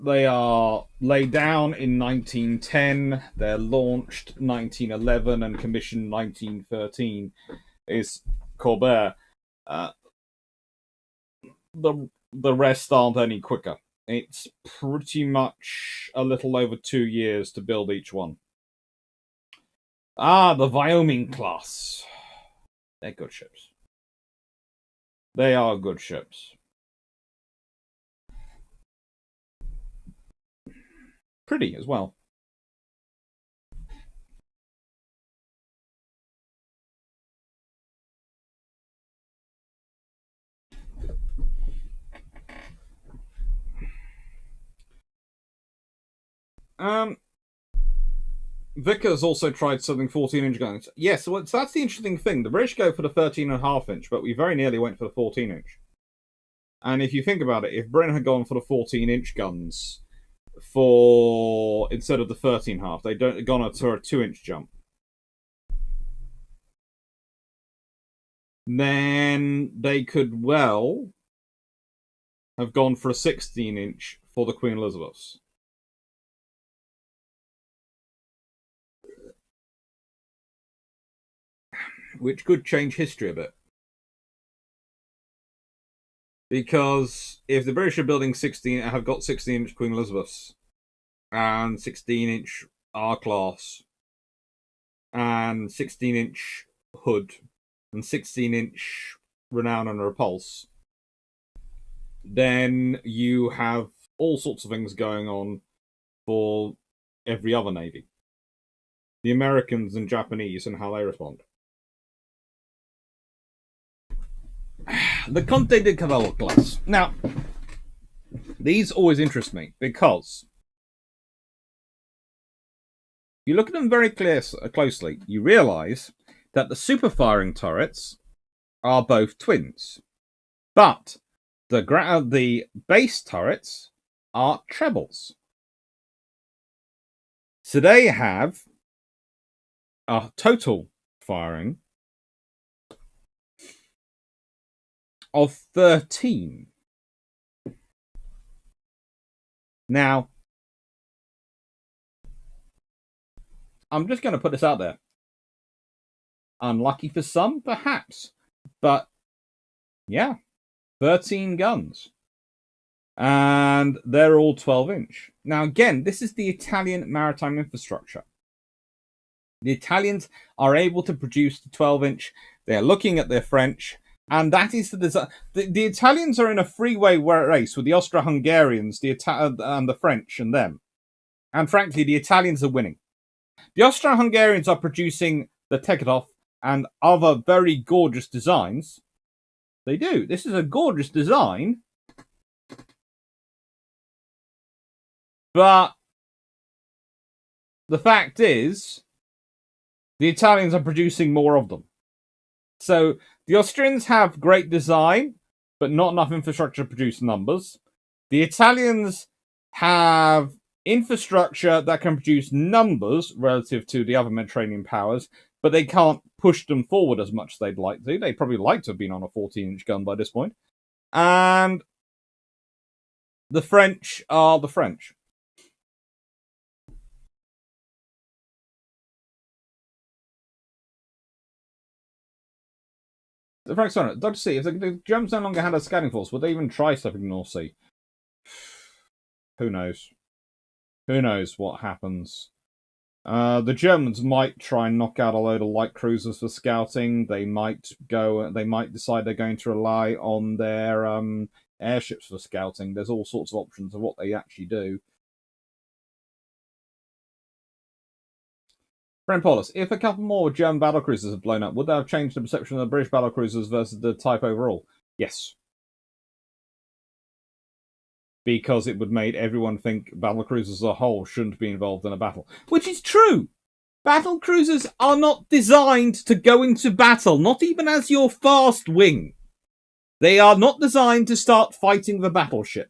They are laid down in 1910. They're launched 1911 and commissioned 1913. Is Corsair. The rest aren't any quicker. It's pretty much a little over 2 years to build each one. The Wyoming class. They're good ships. They are good ships. Pretty as well. Vickers also tried something 14-inch guns. Yes, so that's the interesting thing. The British go for the 13.5-inch, but we very nearly went for the 14-inch. And if you think about it, if Britain had gone for the 14-inch guns instead of the 13.5, they'd gone a 2-inch jump. Then they could well have gone for a 16-inch for the Queen Elizabeths. Which could change history a bit. Because if the British are building 16, have got 16-inch Queen Elizabeths and 16-inch R class, and 16-inch Hood and 16-inch Renown and Repulse, then you have all sorts of things going on for every other navy. The Americans and Japanese and how they respond. The Conte de Cavallo class. Now, these always interest me because you look at them very closely, you realise that the super firing turrets are both twins, but the base turrets are trebles. So they have a total firing of 13. Now, I'm just going to put this out there. Unlucky for some, perhaps. But, yeah, 13 guns. And they're all 12-inch. Now, again, this is the Italian maritime infrastructure. The Italians are able to produce the 12-inch. They're looking at their French. And that is the design. The Italians are in a freeway race with the Austro-Hungarians, and the French and them. And frankly, the Italians are winning. The Austro-Hungarians are producing the Tegetthoff and other very gorgeous designs. They do. This is a gorgeous design. But the fact is, the Italians are producing more of them. So the Austrians have great design, but not enough infrastructure to produce numbers. The Italians have infrastructure that can produce numbers relative to the other Mediterranean powers, but they can't push them forward as much as they'd like to. They'd probably like to have been on a 14-inch gun by this point. And the French are the French. Frank Sonner, Dr. C, if the Germans no longer had a scouting force, would they even try stepping the North Sea? Who knows? Who knows what happens? The Germans might try and knock out a load of light cruisers for scouting. They might decide they're going to rely on their airships for scouting. There's all sorts of options of what they actually do. Brent Paulus, if a couple more German battlecruisers have blown up, would that have changed the perception of the British battlecruisers versus the type overall? Yes. Because it would make everyone think battlecruisers as a whole shouldn't be involved in a battle. Which is true! Battlecruisers are not designed to go into battle, not even as your fast wing. They are not designed to start fighting the battleship.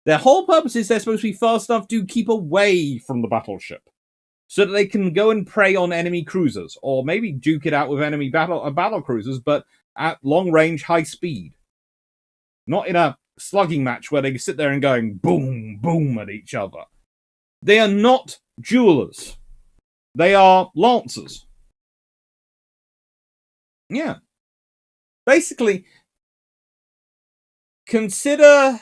Their whole purpose is they're supposed to be fast enough to keep away from the battleship, so that they can go and prey on enemy cruisers, or maybe duke it out with enemy battle cruisers, but at long range, high speed. Not in a slugging match where they sit there and going boom, boom at each other. They are not duelers. They are lancers. Yeah. Basically, consider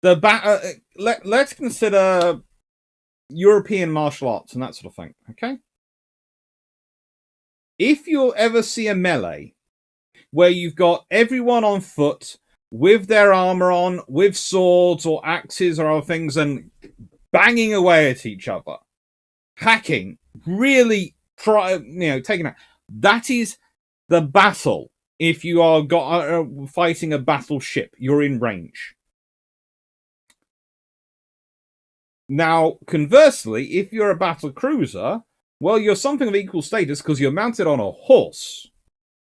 the let's consider European martial arts and that sort of thing, okay? If you ever see a melee where you've got everyone on foot with their armor on, with swords or axes or other things, and banging away at each other, hacking, really taking out, that is the battle. If you are fighting a battleship, you're in range. Now, conversely, if you're a battle cruiser, well, you're something of equal status because you're mounted on a horse.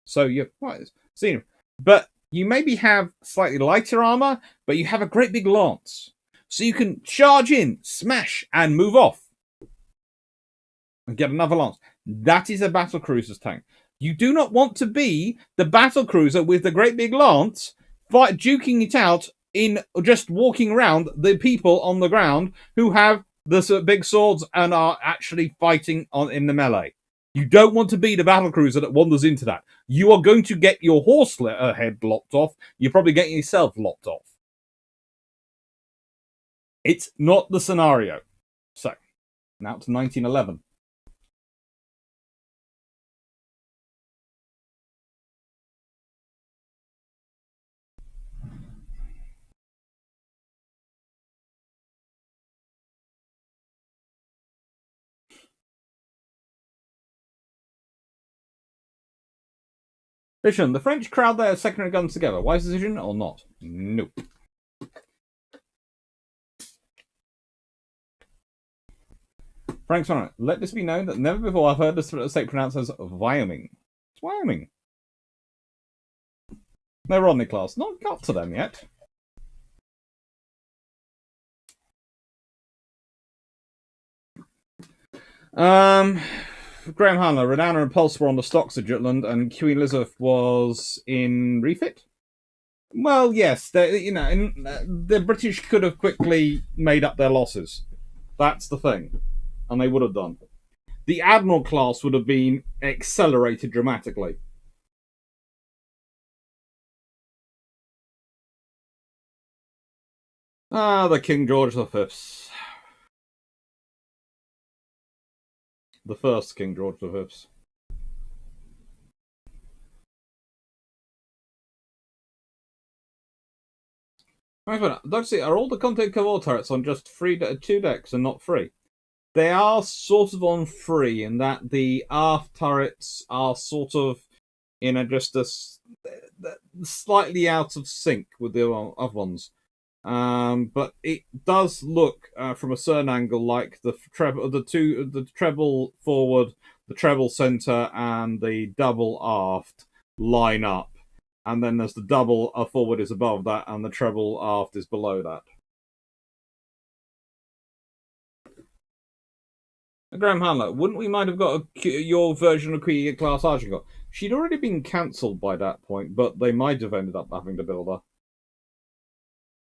So you're quite seen. But you maybe have slightly lighter armor, but you have a great big lance. So you can charge in, smash, and move off. And get another lance. That is a battle cruiser's tank. You do not want to be the battle cruiser with the great big lance, duking it out in just walking around the people on the ground who have the big swords and are actually fighting in the melee. You don't want to be the battlecruiser that wanders into that. You are going to get your horse head lopped off. You're probably getting yourself lopped off. It's not the scenario. So, now to 1911. Vision, the French crowd their secondary guns together. Wise decision or not? Nope. Frank's on it. Let this be known that never before I've heard this state pronounced as Wyoming. It's Wyoming. No Rodney class. Not got to them yet. Graham Hanler, Renana and Pulse were on the stocks of Jutland, and Queen Elizabeth was in refit. Well, yes, the British could have quickly made up their losses. That's the thing, and they would have done. The Admiral class would have been accelerated dramatically. The King George V. The first King George V. Don't see, are all the Conte Cavall turrets on just 2 decks and not 3? They are sort of on 3 in that the aft turrets are sort of just slightly out of sync with the other ones. But it does look from a certain angle like the treble forward, the treble center, and the double aft line up, and then there's the double forward is above that, and the treble aft is below that. Graham Handler, wouldn't we might have got your version of Queen Class Argent? She'd already been cancelled by that point, but they might have ended up having to build her.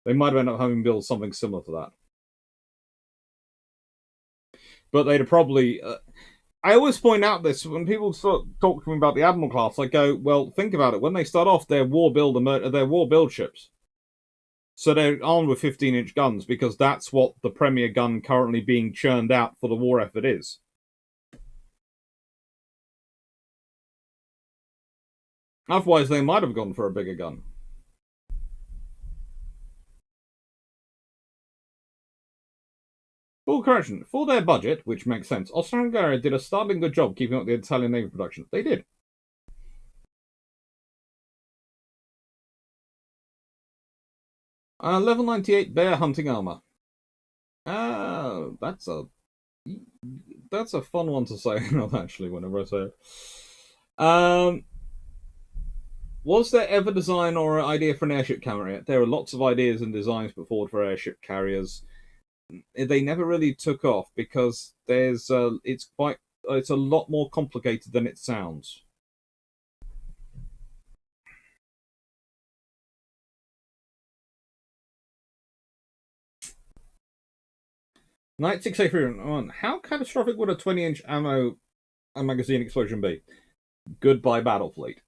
They might have ended up having to build something similar to that. But they'd have probably... I always point out this, when people talk to me about the Admiral class, I go, well, think about it. When they start off, they're war build ships. So they're armed with 15-inch guns, because that's what the premier gun currently being churned out for the war effort is. Otherwise, they might have gone for a bigger gun. Full correction. For their budget, which makes sense, Austria-Hungary did a startling good job keeping up the Italian Navy production. They did. Level 98 bear hunting armor. That's a fun one to say. Not actually, whenever I say it. Was there ever design or an idea for an airship carrier? There are lots of ideas and designs put forward for airship carriers. They never really took off because it's a lot more complicated than it sounds. Knight 683. How catastrophic would a 20-inch ammo and magazine explosion be? Goodbye, battle fleet.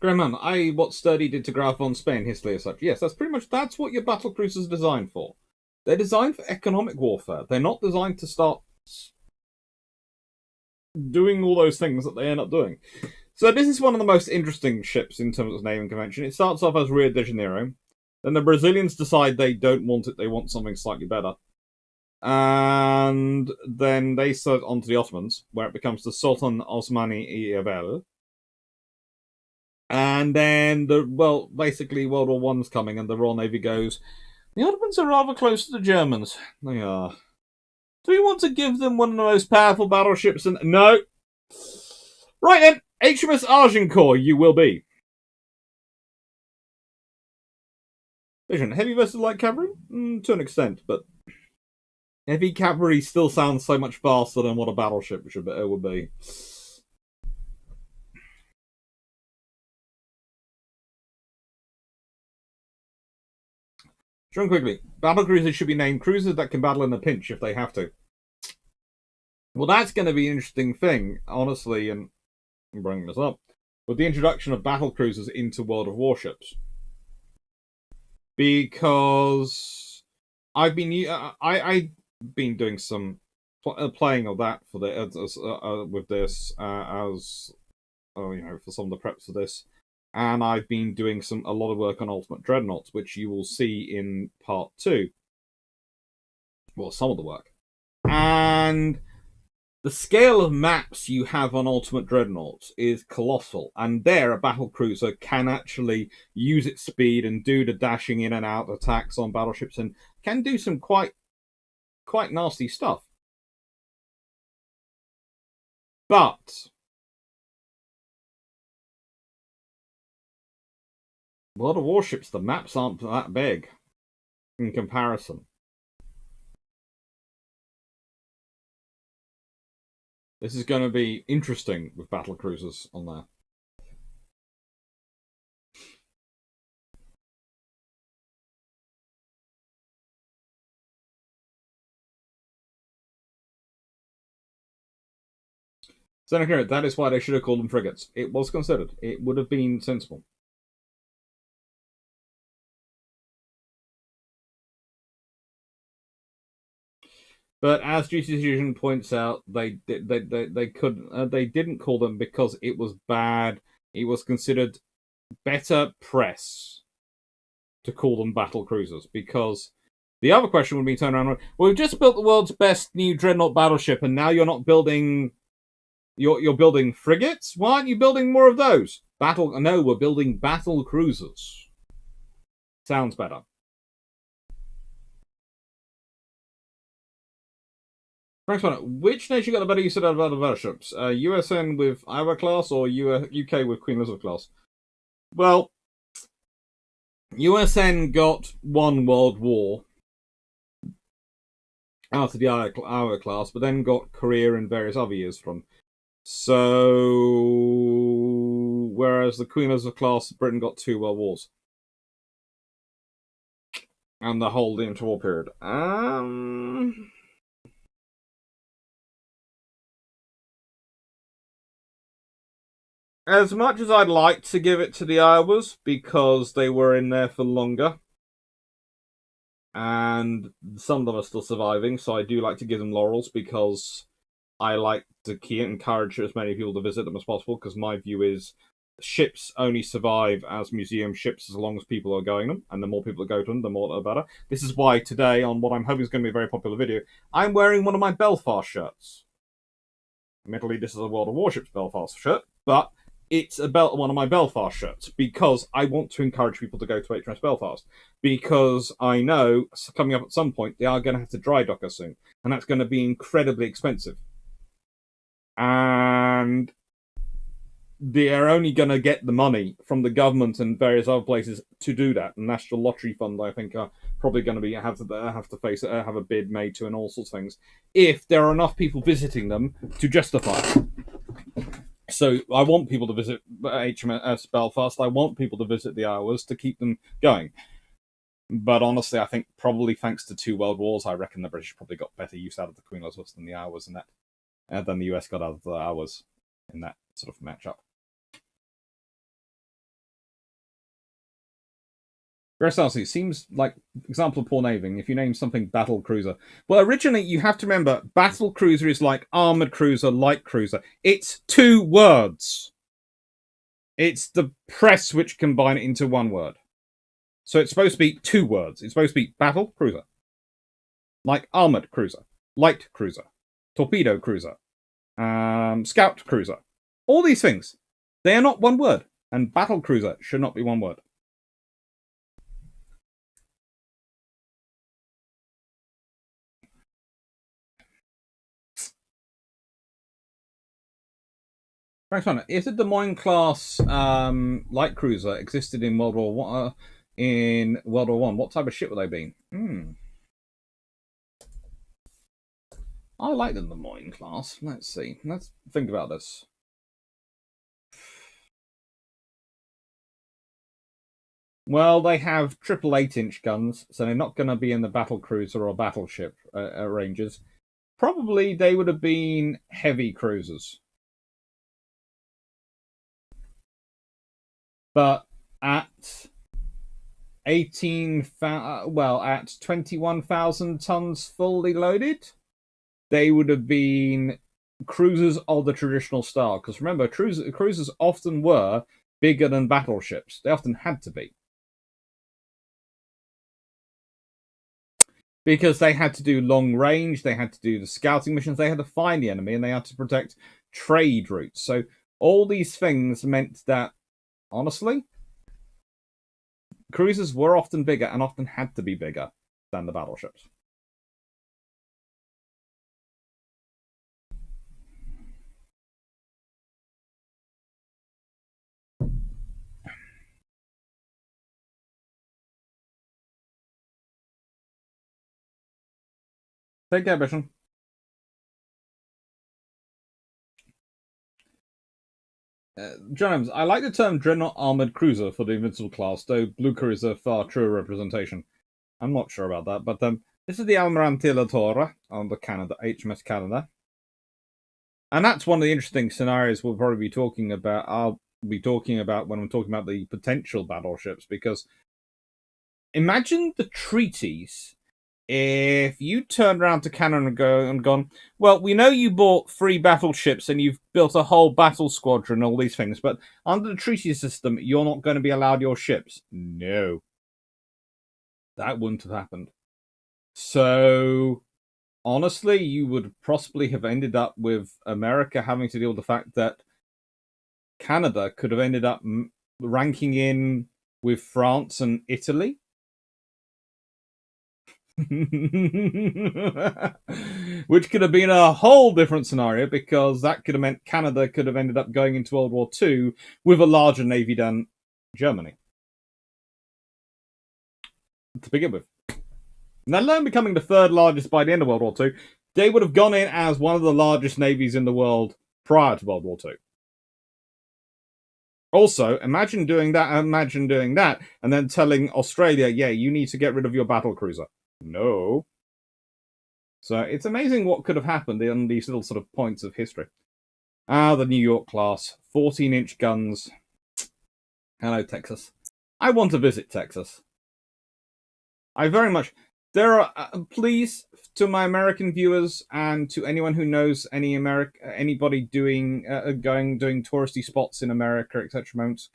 Graham, what Sturdy did to Graf von Spain history as such. Yes, that's what your battle cruisers are designed for. They're designed for economic warfare. They're not designed to start doing all those things that they end up doing. So this is one of the most interesting ships in terms of naming convention. It starts off as Rio de Janeiro. Then the Brazilians decide they don't want it. They want something slightly better. And then they set onto the Ottomans, where it becomes the Sultan Osmani Evel. And then basically World War One's coming, and the Royal Navy goes, the Ottomans are rather close to the Germans. They are. Do we want to give them one of the most powerful battleships? No. Right then, HMS Agincourt, you will be. Vision, heavy versus light cavalry? To an extent, but heavy cavalry still sounds so much faster than what a battleship would be. John quickly. Battle cruisers should be named cruisers that can battle in a pinch if they have to. Well, that's going to be an interesting thing, honestly, and I'm bringing this up, with the introduction of battle cruisers into World of Warships. Because I've been doing some playing of that for with this as for some of the preps for this, and I've been doing a lot of work on Ultimate Dreadnoughts, which you will see in part 2. Well, some of the work, and the scale of maps you have on Ultimate Dreadnoughts is colossal, and there a battle cruiser can actually use its speed and do the dashing in and out attacks on battleships, and can do some quite nasty stuff. But a lot of warships, the maps aren't that big in comparison. This is going to be interesting with battle cruisers on there. Senator, that is why they should have called them frigates. It was considered. It would have been sensible. But as Juicy Fusion points out, they couldn't. They didn't call them because it was bad. It was considered better press to call them battle cruisers, because the other question would be turned around. Well, we've just built the world's best new dreadnought battleship, and now you're not building. You're building frigates. Why aren't you building more of those? No, we're building battle cruisers. Sounds better. Next one. Which nation got the better use out of other battleships? USN with Iowa class or UK with Queen Elizabeth class? Well, USN got one World War out of the Iowa class, but then got Korea and various other years from. So, whereas the Queen Elizabeth class, Britain got 2 World Wars. And the whole interwar period. As much as I'd like to give it to the Iowas because they were in there for longer, and some of them are still surviving, so I do like to give them laurels because I like to encourage as many people to visit them as possible, because my view is ships only survive as museum ships as long as people are going them, and the more people that go to them, the more the better. This is why today, on what I'm hoping is going to be a very popular video, I'm wearing one of my Belfast shirts. Admittedly, this is a World of Warships Belfast shirt, but it's one of my Belfast shirts because I want to encourage people to go to HMS Belfast, because I know coming up at some point they are going to have to dry dock us soon, and that's going to be incredibly expensive. And they are only going to get the money from the government and various other places to do that. The National Lottery Fund, I think, are probably going to have a bid made to, and all sorts of things, if there are enough people visiting them to justify it. So I want people to visit HMS Belfast. I want people to visit the Iowas to keep them going. But honestly, I think probably thanks to 2 World Wars, I reckon the British probably got better use out of the Queen Elizabeth than the Iowas in that, than the US got out of the Iowas in that sort of matchup. Very honestly, seems like example of poor naming. If you name something battle cruiser, well, originally you have to remember battle cruiser is like armored cruiser, light cruiser. It's 2 words. It's the press which combine it into 1 word. So it's supposed to be 2 words. It's supposed to be battle cruiser, like armored cruiser, light cruiser, torpedo cruiser, scout cruiser. All these things, they are not 1 word, and battle cruiser should not be 1 word. Thanks, man. If the Des Moines class light cruiser existed in World War One, what type of ship would they be? I like the Des Moines class. Let's see. Let's think about this. Well, they have 8.8-inch guns, so they're not going to be in the battle cruiser or battleship ranges. Probably they would have been heavy cruisers. But at 21,000 tons fully loaded, they would have been cruisers of the traditional style. Because remember, cruisers often were bigger than battleships. They often had to be. Because they had to do long range, they had to do the scouting missions, they had to find the enemy, and they had to protect trade routes. So all these things meant that, honestly, cruisers were often bigger and often had to be bigger than the battleships. Take care, Bishon. John Evans, I like the term Dreadnought Armored Cruiser for the Invincible class, though Blue Cruiser a far truer representation. I'm not sure about that, but this is the Almirante La Torre on the Canada, HMS Canada. And that's one of the interesting scenarios we'll probably be talking about. I'll be talking about when I'm talking about the potential battleships, because imagine the treaties if you turned around to Canada and gone, well, we know you bought 3 battleships and you've built a whole battle squadron and all these things, but under the treaty system, you're not going to be allowed your ships. No. That wouldn't have happened. So, honestly, you would possibly have ended up with America having to deal with the fact that Canada could have ended up ranking in with France and Italy. Which could have been a whole different scenario, because that could have meant Canada could have ended up going into World War II with a larger navy than Germany to begin with. Let alone becoming the 3rd largest by the end of World War II, they would have gone in as one of the largest navies in the world prior to World War II. Also, imagine doing that, and then telling Australia, yeah, you need to get rid of your battle cruiser. No. So it's amazing what could have happened in these little sort of points of history. The New York class, 14-inch guns. Hello, Texas. I want to visit Texas. I very much. There are please, to my American viewers and to anyone who knows anybody doing touristy spots in America, etc. Moments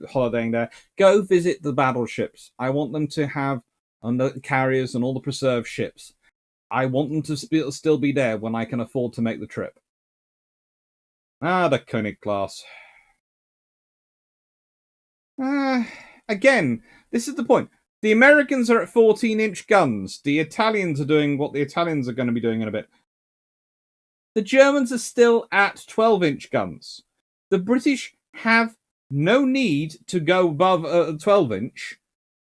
holidaying there, go visit the battleships. I want them to have the carriers and all the preserved ships. I want them to still be there when I can afford to make the trip. The Koenig class. Again, this is the point. The Americans are at 14-inch guns. The Italians are doing what the Italians are going to be doing in a bit. The Germans are still at 12-inch guns. The British have no need to go above 12-inch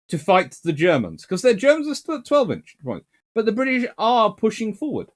to fight the Germans, because their Germans are still at 12-inch point. But the British are pushing forward.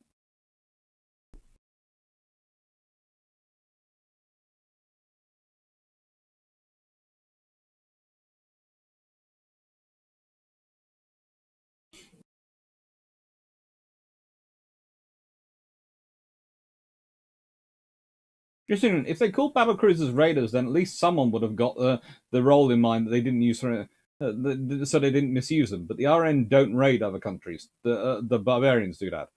If they called battle cruisers raiders, then at least someone would have got the role in mind that they didn't use so they didn't misuse them. But the RN don't raid other countries. The barbarians do that.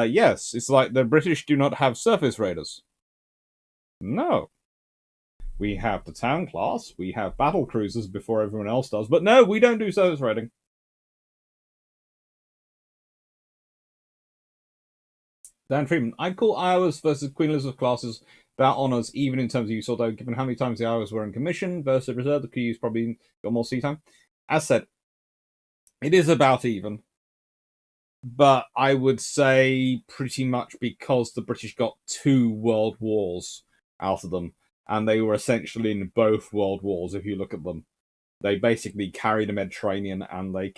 Yes, it's like the British do not have surface raiders. No. We have the town class. We have battle cruisers before everyone else does. But no, we don't do surface raiding. Dan Freeman, I'd call Iowa's versus Queen Elizabeth classes about honours, even in terms of use, although given how many times the Iowas were in commission versus reserve, the QU's probably got more sea time. As said, it is about even. But I would say pretty much because the British got 2 world wars out of them, and they were essentially in both world wars if you look at them. They basically carry the Mediterranean, and they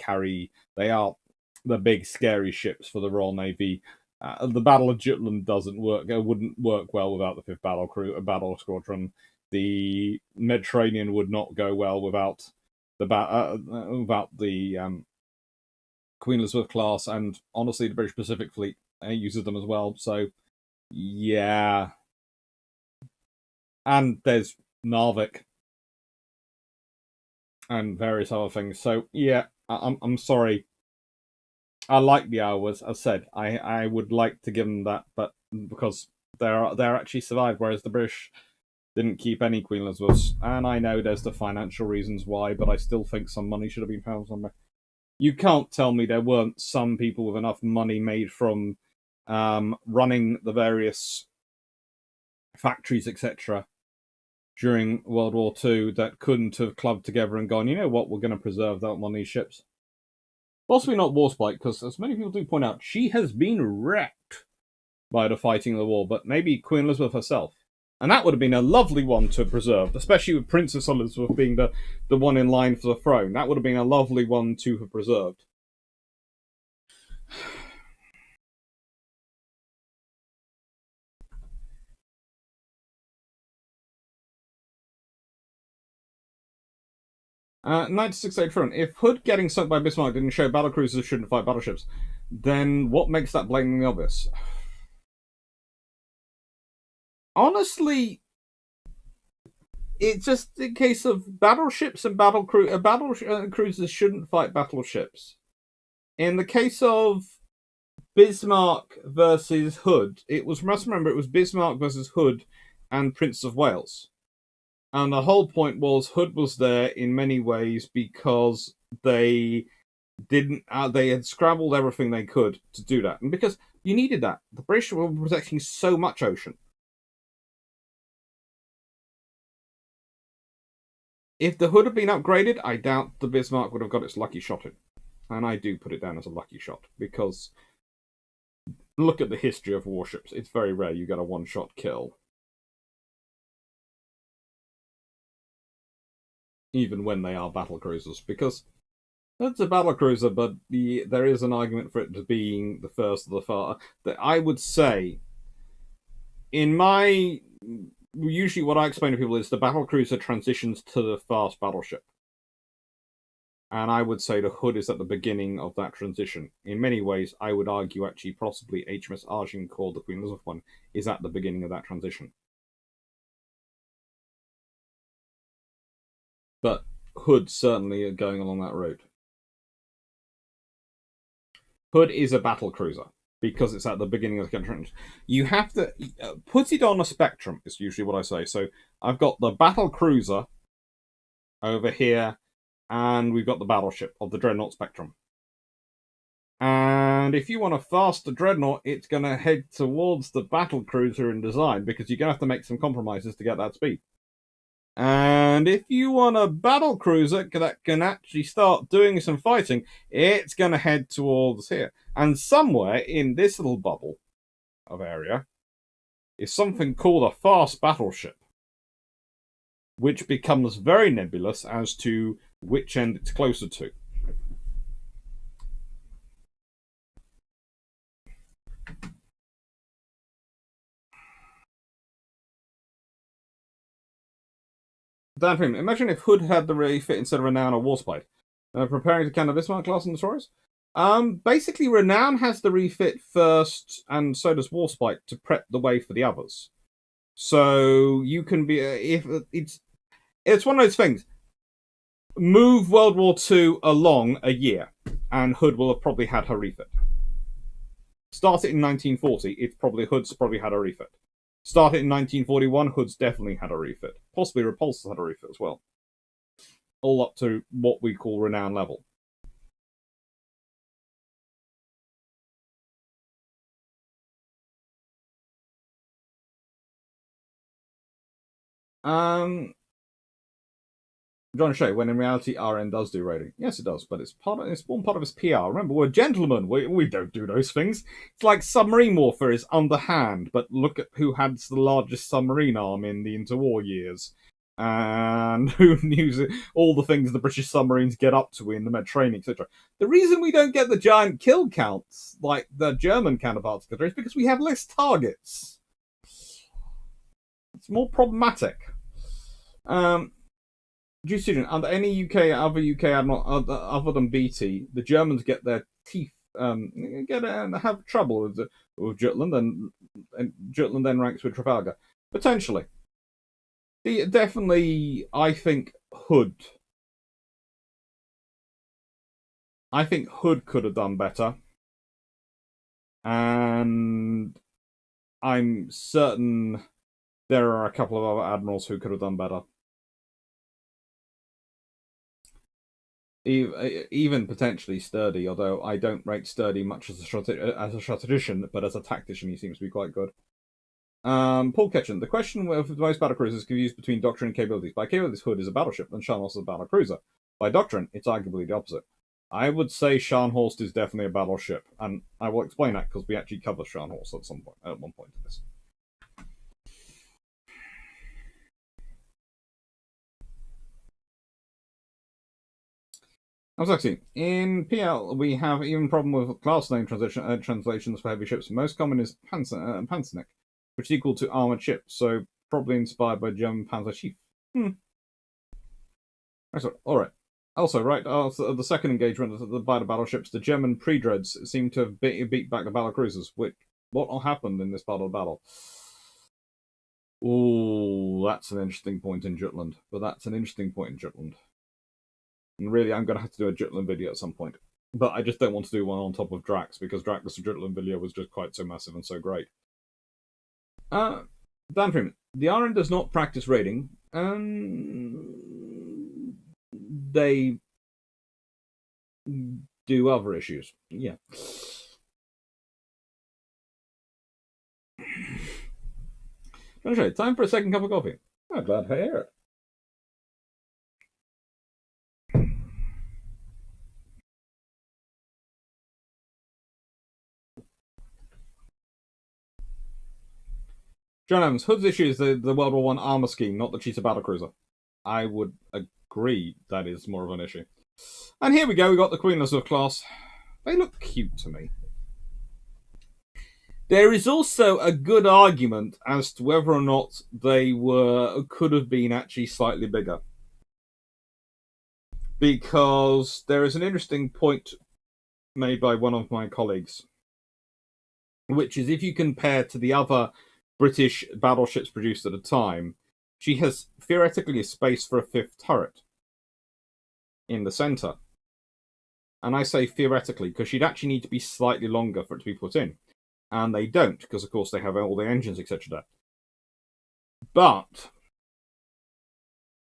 are the big scary ships for the Royal Navy. The Battle of Jutland doesn't work. It wouldn't work well without the 5th Battle Squadron. The Mediterranean would not go well without the Queen Elizabeth class, and honestly, the British Pacific Fleet uses them as well. So, yeah. And there's Narvik and various other things. So, yeah, I'm sorry. I like the hours. As I said, I would like to give them that, but because they're actually survived, whereas the British didn't keep any Queen Elizabeths. And I know there's the financial reasons why, but I still think some money should have been found somewhere. You can't tell me there weren't some people with enough money made from running the various factories, etc., during World War II that couldn't have clubbed together and gone, you know what, we're going to preserve that on these ships. Possibly not Warspite, because as many people do point out, she has been wrecked by the fighting of the war, but maybe Queen Elizabeth herself. And that would have been a lovely one to preserve, especially with Princess Elizabeth being the one in line for the throne. That would have been a lovely one to have preserved. 96 front. If Hood getting sunk by Bismarck didn't show battlecruisers shouldn't fight battleships, then what makes that blatantly obvious? Honestly, it's just a case of battleships and cruisers shouldn't fight battleships. In the case of Bismarck versus Hood, must remember it was Bismarck versus Hood and Prince of Wales. And the whole point was Hood was there in many ways because they didn't they had scrambled everything they could to do that, and because you needed that. The British were protecting so much ocean. If the Hood had been upgraded, I doubt the Bismarck would have got its lucky shot in. And I do put it down as a lucky shot because look at the history of warships. It's very rare you get a one-shot kill, even when they are battle cruisers, because it's a battle cruiser, but there is an argument for it being the first of the far. That I would say, in my usually what I explain to people is the battle cruiser transitions to the fast battleship, and I would say the Hood is at the beginning of that transition. In many ways, I would argue actually possibly HMS Agincourt, the Queen Elizabeth one, is at the beginning of that transition. But Hood certainly are going along that road. Hood is a battle cruiser because it's at the beginning of the country. You have to put it on a spectrum, is usually what I say. So I've got the battle cruiser over here, and we've got the battleship of the Dreadnought spectrum. And if you want a faster Dreadnought, it's going to head towards the battle cruiser in design because you're going to have to make some compromises to get that speed. And if you want a battle cruiser that can actually start doing some fighting, it's going to head towards here. And somewhere in this little bubble of area is something called a fast battleship, which becomes very nebulous as to which end it's closer to. Dan Freeman, imagine if Hood had the refit instead of Renown or Warspite. Preparing to counter Bismarck class and destroyers? Basically, Renown has the refit first, and so does Warspite to prep the way for the others. So you can be if it's one of those things. Move World War II along a year, and Hood will have probably had her refit. Start it in 1940, Hood's probably had a refit. Start it in 1941, Hood's definitely had a refit. Possibly Repulsor's had a refit as well. All up to what we call Renown level. John Shea, when in reality RN does do raiding. Yes, it does, but it's one part of his PR. Remember, we're gentlemen. We don't do those things. It's like submarine warfare is underhand, but look at who had the largest submarine arm in the interwar years. And who knew all the things the British submarines get up to in the Mediterranean, etc. The reason we don't get the giant kill counts like the German counterparts is because we have less targets. It's more problematic. Student, under any other UK admiral other than BT, the Germans get their teeth have trouble with Jutland, and Jutland then ranks with Trafalgar. Potentially. Definitely, I think Hood could have done better. And I'm certain there are a couple of other admirals who could have done better. Even potentially Sturdy, although I don't rate Sturdy much as a strategician, but as a tactician, he seems to be quite good. Paul Ketchen, the question of most battlecruisers confused between doctrine and capabilities. By capabilities, Hood is a battleship and Scharnhorst is a battlecruiser. By doctrine, it's arguably the opposite. I would say Scharnhorst is definitely a battleship, and I will explain that because we actually cover Scharnhorst at one point in this. I was actually in PL. We have even problem with class name translations for heavy ships. Most common is Panzernik, which is equal to armored ship, so probably inspired by German Panzer Chief. All right. Also, right after the second engagement by the battleships, the German pre-dreads seem to have beat back the battle cruisers. What happened in this battle? Oh, that's an interesting point in Jutland. And really, I'm going to have to do a Jutland video at some point. But I just don't want to do one on top of Drax, because Drax's Jutland video was just quite so massive and so great. Dan Freeman, the RN does not practice raiding. They do other issues. Yeah. Time for a second cup of coffee. I'm glad to hear it. John Evans, Hood's issue is the World War One armor scheme, not the Cheetah battlecruiser. I would agree that is more of an issue. And here we go. We got the Queen Elizabeth class. They look cute to me. There is also a good argument as to whether or not they could have been actually slightly bigger, because there is an interesting point made by one of my colleagues, which is if you compare to the other British battleships produced at the time, she has theoretically a space for a fifth turret in the centre. And I say theoretically because she'd actually need to be slightly longer for it to be put in. And they don't, because of course they have all the engines, etc. there. But,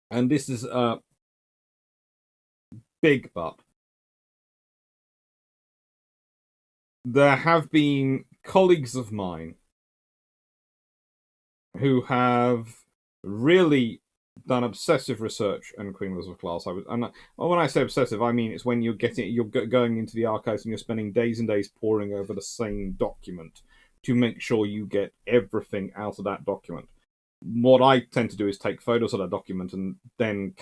and this is a big but, there have been colleagues of mine who have really done obsessive research in Queen Elizabeth class. And when I say obsessive, I mean it's when you're going into the archives and you're spending days and days poring over the same document to make sure you get everything out of that document. What I tend to do is take photos of that document and then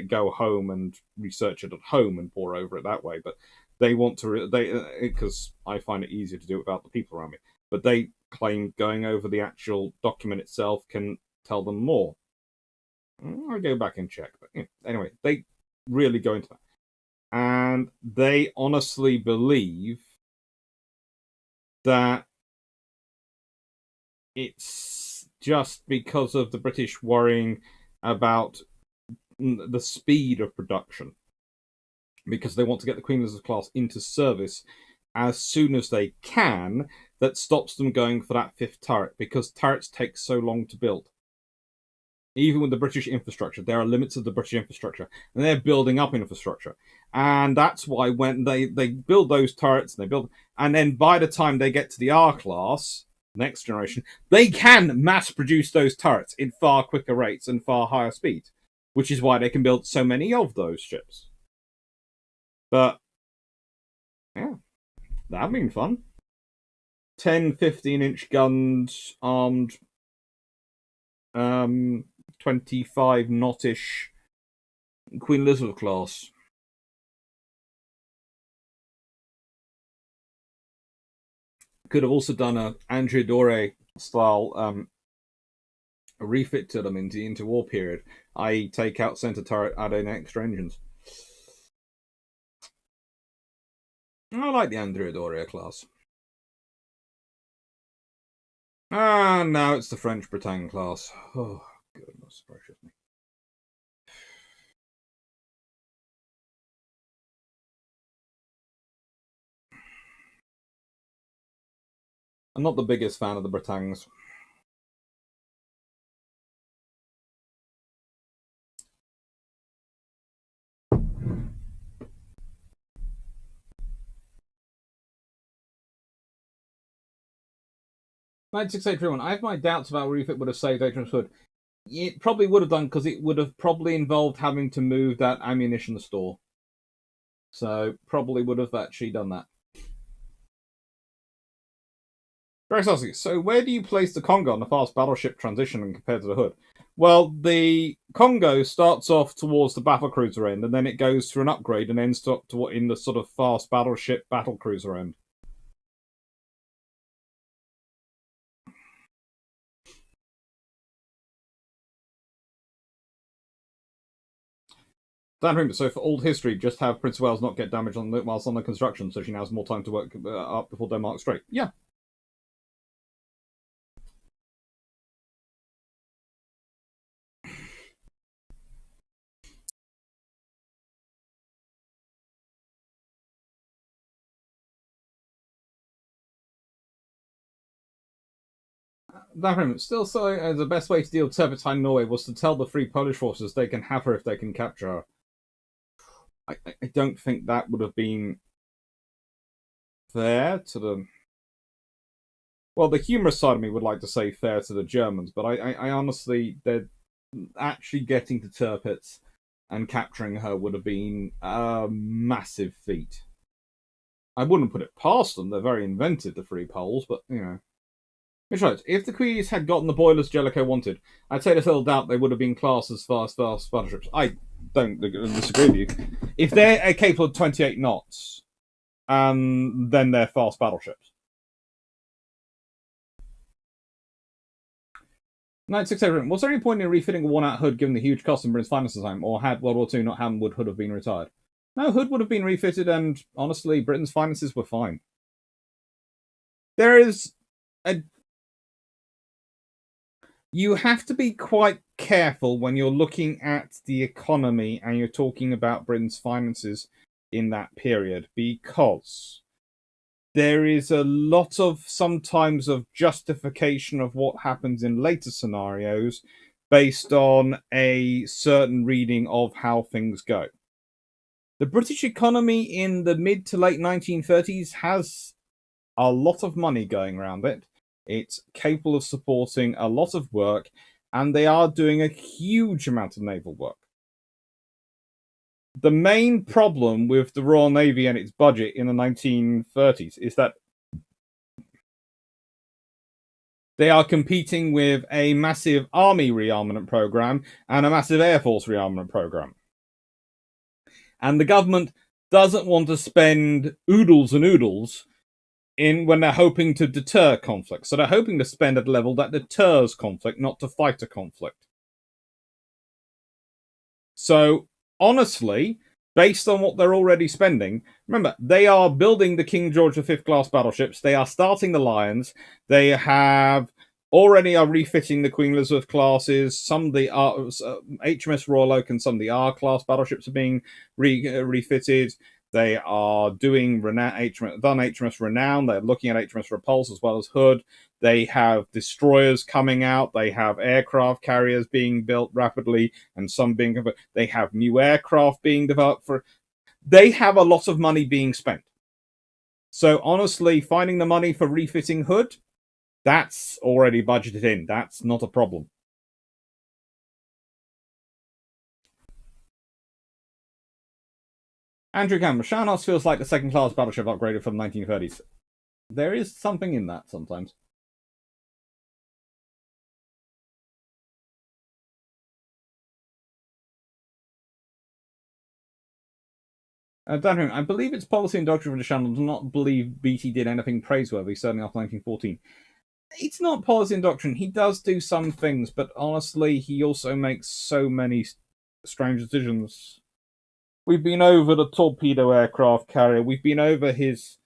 go home and research it at home and pore over it that way. But they want to because I find it easier to do it without the people around me. But they claim going over the actual document itself can tell them more. I'll go back and check. But anyway, they really go into that. And they honestly believe that it's just because of the British worrying about the speed of production, because they want to get the Queen Elizabeth class into service as soon as they can, that stops them going for that fifth turret, because turrets take so long to build. Even with the British infrastructure, there are limits of the British infrastructure, and they're building up infrastructure. And that's why when they build those turrets, and then by the time they get to the R class, next generation, they can mass produce those turrets in far quicker rates and far higher speeds, which is why they can build so many of those ships. But yeah, that'd been fun. 10, 15-inch guns, armed, 25 knot-ish Queen Elizabeth class. Could have also done a Andrea Dore style refit to them into war period, i.e. take out center turret, add in extra engines. I like the Andrea Doria class. Now it's the French Bretagne class. Oh, goodness gracious me. I'm not the biggest fan of the Britangs. Knight 681. I have my doubts about if it would have saved HMS Hood. It probably would have done because it would have probably involved having to move that ammunition store. So probably would have actually done that. Very saucy. So where do you place the Congo on the fast battleship transition compared to the Hood? Well, the Congo starts off towards the battlecruiser end, and then it goes through an upgrade and ends up to in the sort of fast battleship battlecruiser end. So for old history, just have Prince of Wales not get damaged whilst on the construction, so she now has more time to work up before Denmark Strait. Yeah. Still, so the best way to deal with Turpentine Norway was to tell the Free Polish forces they can have her if they can capture her. I don't think that would have been fair to the. Well, the humorous side of me would like to say fair to the Germans, but I honestly, they're actually getting to Tirpitz and capturing her would have been a massive feat. I wouldn't put it past them; they're very inventive, the Free Poles, but you know. Which right, if the Quees had gotten the boilers Jellicoe wanted, I'd say there's little doubt they would have been classed as fast battleships. I don't disagree with you. If they're capable of 28 knots, then they're fast battleships. 968. Was there any point in refitting a worn-out Hood given the huge cost in Britain's finances time, or had World War II not happened, would Hood have been retired? No, Hood would have been refitted, and honestly, Britain's finances were fine. There is a. You have to be quite careful when you're looking at the economy and you're talking about Britain's finances in that period, because there is a lot of sometimes of justification of what happens in later scenarios based on a certain reading of how things go. The British economy in the mid to late 1930s has a lot of money going around it. It's capable of supporting a lot of work, and they are doing a huge amount of naval work. The main problem with the Royal Navy and its budget in the 1930s is that they are competing with a massive army rearmament program and a massive air force rearmament program. And the government doesn't want to spend oodles and oodles when they're hoping to deter conflict. So they're hoping to spend at a level that deters conflict, not to fight a conflict. So honestly, based on what they're already spending, remember, they are building the King George V class battleships. They are starting the Lions. They have already are refitting the Queen Elizabeth classes. Some of the HMS Royal Oak and some of the R class battleships are being refitted. They are doing HMS Renown. They're looking at HMS Repulse as well as Hood. They have destroyers coming out. They have aircraft carriers being built rapidly, and some being. They have new aircraft being developed for. They have a lot of money being spent. So honestly, finding the money for refitting Hood, that's already budgeted in. That's not a problem. Andrew Cameron, Shannos feels like the second-class battleship upgraded from the 1930s. There is something in that sometimes. Dan, I believe it's policy and doctrine of the channel to not believe BT did anything praiseworthy, certainly after 1914. It's not policy and doctrine. He does do some things, but honestly, he also makes so many strange decisions. We've been over the torpedo aircraft carrier. We've been over his.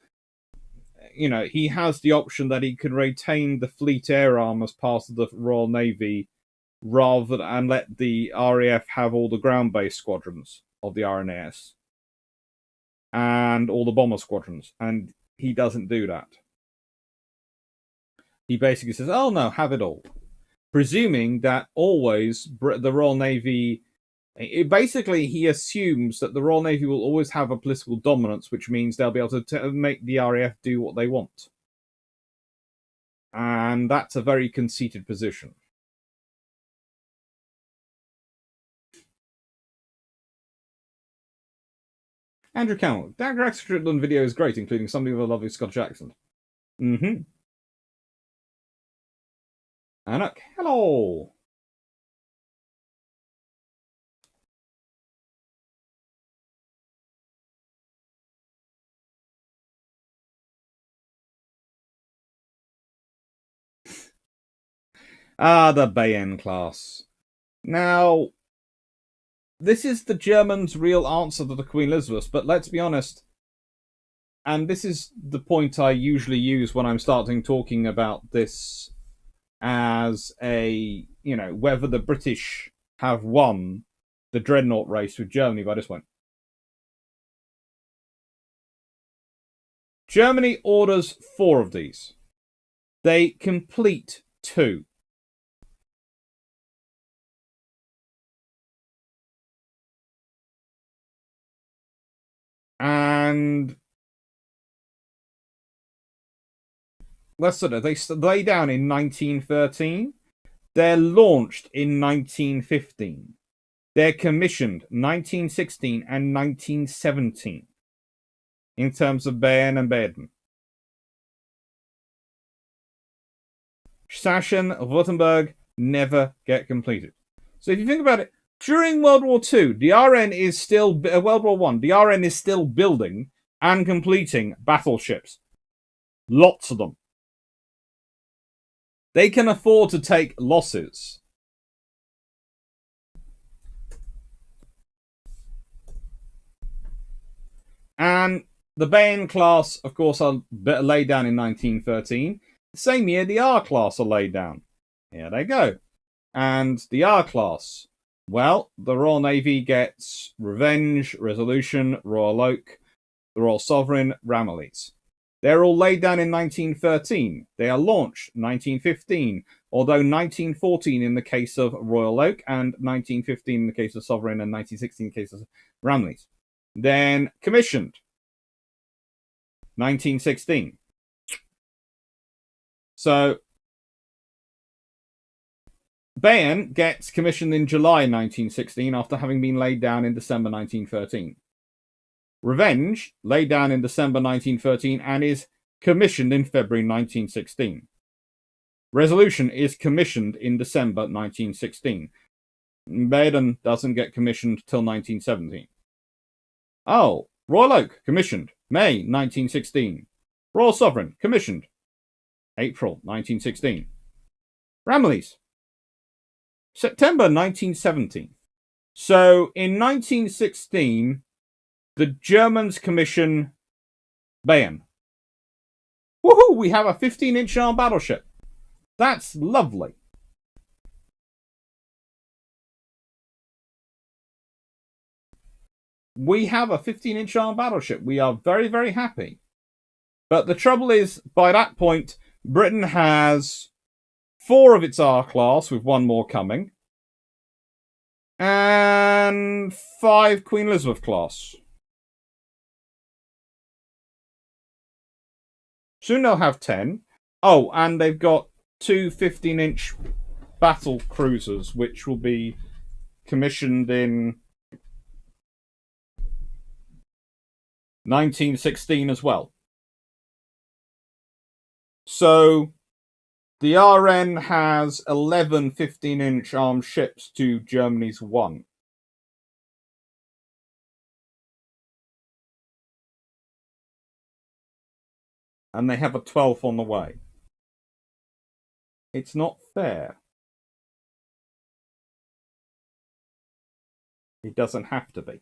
He has the option that he can retain the fleet air arm as part of the Royal Navy and let the RAF have all the ground-based squadrons of the RNAS and all the bomber squadrons, and he doesn't do that. He basically says, "Oh no, have it all," presuming that always the Royal Navy. Basically, he assumes that the Royal Navy will always have a political dominance, which means they'll be able to make the RAF do what they want. And that's a very conceited position. Andrew Campbell, that Strickland video is great, including somebody with a lovely Scottish accent. Mm-hmm. Anak, hello. The Bayern class. Now, this is the Germans' real answer to the Queen Elizabeth, but let's be honest, and this is the point I usually use when I'm starting talking about this as whether the British have won the Dreadnought race with Germany by this point. Germany orders 4 of these. They complete 2. And let's sort of, they lay down in 1913. They're launched in 1915. They're commissioned 1916 and 1917 in terms of Bayern and Baden. Sachsen, Württemberg never get completed. So if you think about it, during World War II, the RN is still World War I. The RN is still building and completing battleships. Lots of them. They can afford to take losses. And the Bayern class, of course, are laid down in 1913. The same year, the R class are laid down. Here they go. And the R class, well, the Royal Navy gets Revenge, Resolution, Royal Oak, the Royal Sovereign, Ramillies. They're all laid down in 1913. They are launched 1915, although 1914 in the case of Royal Oak and 1915 in the case of Sovereign and 1916 in the case of Ramillies. Then commissioned 1916. So Bayern gets commissioned in July 1916 after having been laid down in December 1913. Revenge, laid down in December 1913 and is commissioned in February 1916. Resolution is commissioned in December 1916. Baden doesn't get commissioned till 1917. Oh, Royal Oak, commissioned May 1916. Royal Sovereign, commissioned April 1916. Ramillies, September 1917. So in 1916, the Germans commission Bayern. Woohoo! We have a 15-inch armed battleship. That's lovely. We have a 15-inch armed battleship. We are very, very happy. But the trouble is, by that point, Britain has 4 of its R class, with 1 more coming, and 5 Queen Elizabeth class. Soon they'll have 10. Oh, and they've got 2 15-inch battle cruisers, which will be commissioned in 1916 as well. So the RN has 11 15-inch armed ships to Germany's 1. And they have a 12th on the way. It's not fair. It doesn't have to be.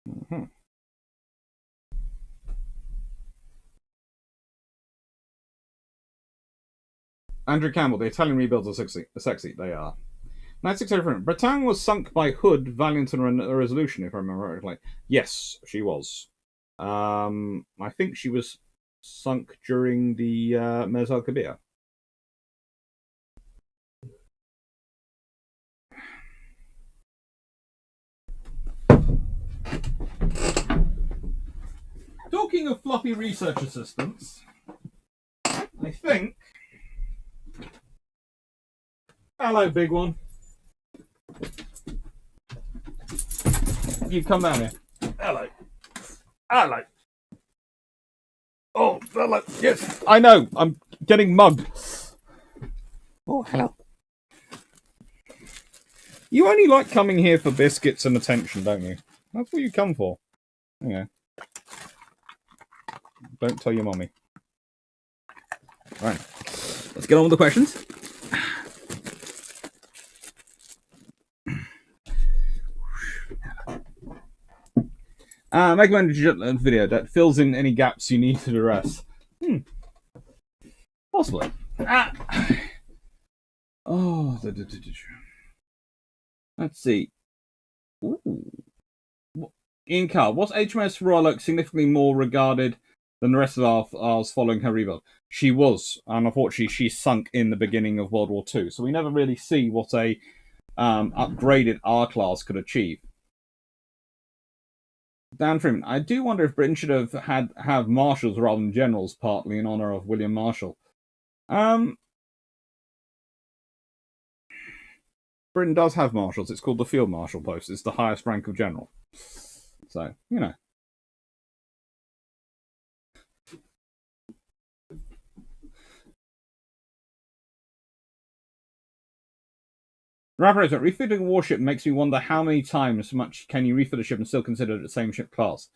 Mm-hmm. Andrew Campbell, the Italian rebuilds are sexy. They are. 96 Bretagne was sunk by Hood, Valiant, and Resolution, if I remember correctly. Yes, she was. I think she was sunk during the Mez Al Kabir. Talking of floppy research assistants, I think. Hello, big one. You come down here. Hello. Hello. Oh, hello. Yes, I know. I'm getting mugged. Oh, hello. You only like coming here for biscuits and attention, don't you? That's what you come for. Yeah. Don't tell your mommy. Right. Let's get on with the questions. Make a video that fills in any gaps you need to address. Possibly. Oh, let's see. Ooh. Ian Carr, was HMS Royal Oak significantly more regarded than the rest of ours following her rebuild? She was, and unfortunately, she sunk in the beginning of World War II. So we never really see what a upgraded R class could achieve. Dan Freeman, I do wonder if Britain should have marshals rather than generals, partly in honor of William Marshall. Britain does have marshals. It's called the Field Marshal post. It's the highest rank of general. So, you know. Rapper, refitting a warship makes me wonder how many times much can you refit a ship and still consider it the same ship class.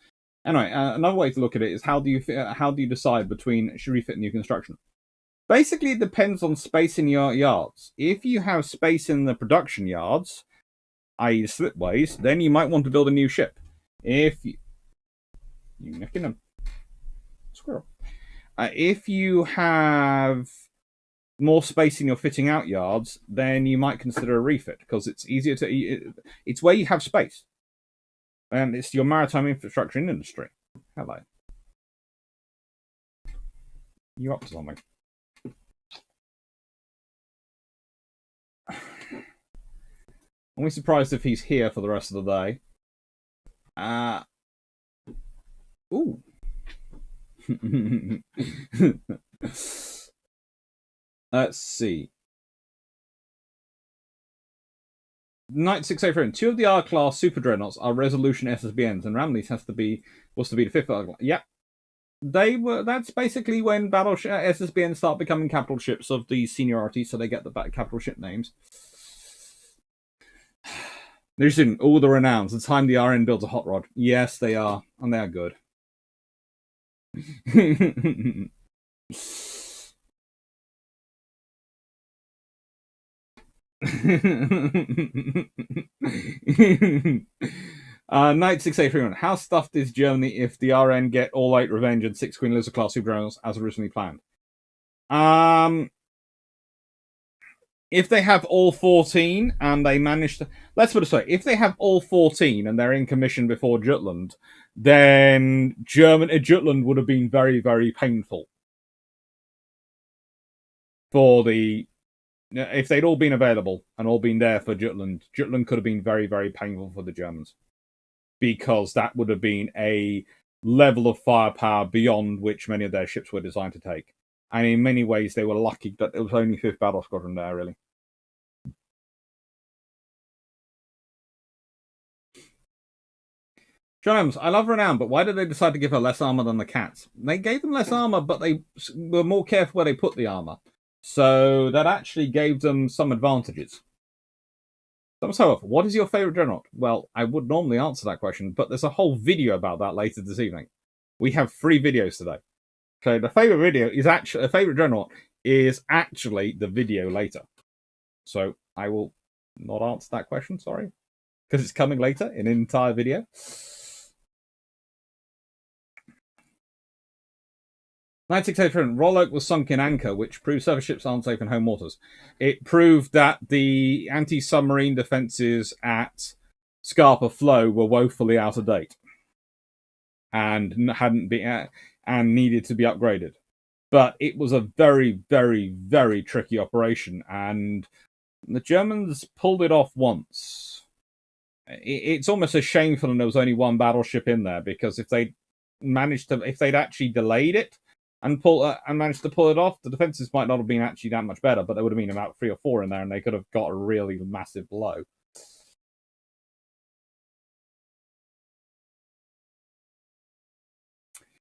Anyway, another way to look at it is how do you decide between should refit and new construction? Basically, it depends on space in your yards. If you have space in the production yards, i.e. the slipways, then you might want to build a new ship. If you nicking them, squirrel. If you have more space in your fitting out yards, then you might consider a refit because it's easier to. It's where you have space, and it's your maritime infrastructure and industry. Hello, you up to something? I'm be surprised if he's here for the rest of the day. Ooh. Let's see. Knight 603. Two of the R class super dreadnoughts are resolution SSBNs, and Ramley's was to be the fifth R class. Yep. They were. That's basically when battleship SSBNs start becoming capital ships of the seniority, so they get the capital ship names. They're just in all the renowns. The time the RN builds a hot rod. Yes, they are, and they are good. Knight 683. How stuffed is Germany if the RN get all 8 Revenge and 6 Queen Elizabeth class super drones as originally planned? If they have all 14 and they manage to, let's put it this way, if they have all 14 and they're in commission before Jutland, then Jutland would have been very, very painful for the. If they'd all been available and all been there for Jutland could have been very, very painful for the Germans. Because that would have been a level of firepower beyond which many of their ships were designed to take. And in many ways, they were lucky that it was only 5th Battle Squadron there, really. John Adams, I love Renown, but why did they decide to give her less armor than the Cats? They gave them less armor, but they were more careful where they put the armor. So that actually gave them some advantages. So, what is your favorite dreadnought? Well, I would normally answer that question, but there's a whole video about that later this evening. We have 3 videos today. So the favorite video is actually a favorite dreadnought is actually the video later. So I will not answer that question, sorry, because it's coming later in an entire video. 1967, Royal Oak was sunk in anchor, which proved surface ships aren't safe in home waters. It proved that the anti-submarine defences at Scarpa Flow were woefully out of date and hadn't been and needed to be upgraded. But it was a very, very, very tricky operation, and the Germans pulled it off once. It's almost a shame for them there was only one battleship in there, because if they'd actually delayed it and managed to pull it off, the defenses might not have been actually that much better, but there would have been about 3 or 4 in there, and they could have got a really massive blow.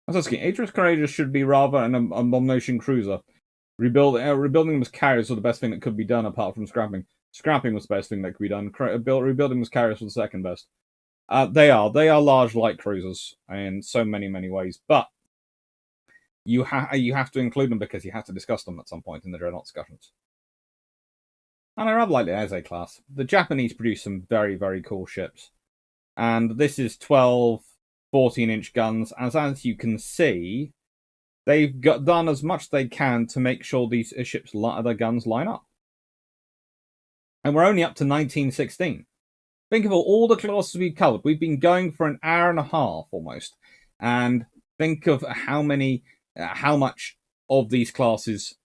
I was asking, HMS Courageous should be rather an abomination cruiser. Rebuilding them as carriers was the best thing that could be done, apart from scrapping. Scrapping was the best thing that could be done. Rebuilding them as carriers was the second best. They are large light cruisers in so many ways, but you have to include them because you have to discuss them at some point in the Dreadnought discussions. And I rather like the Eze class. The Japanese produce some very, very cool ships, and this is 12 14-inch guns. As you can see, they've done as much as they can to make sure these ships, their guns line up. And we're only up to 1916. Think of all the classes we've covered. We've been going for an hour and a half almost. And think of how much of these classes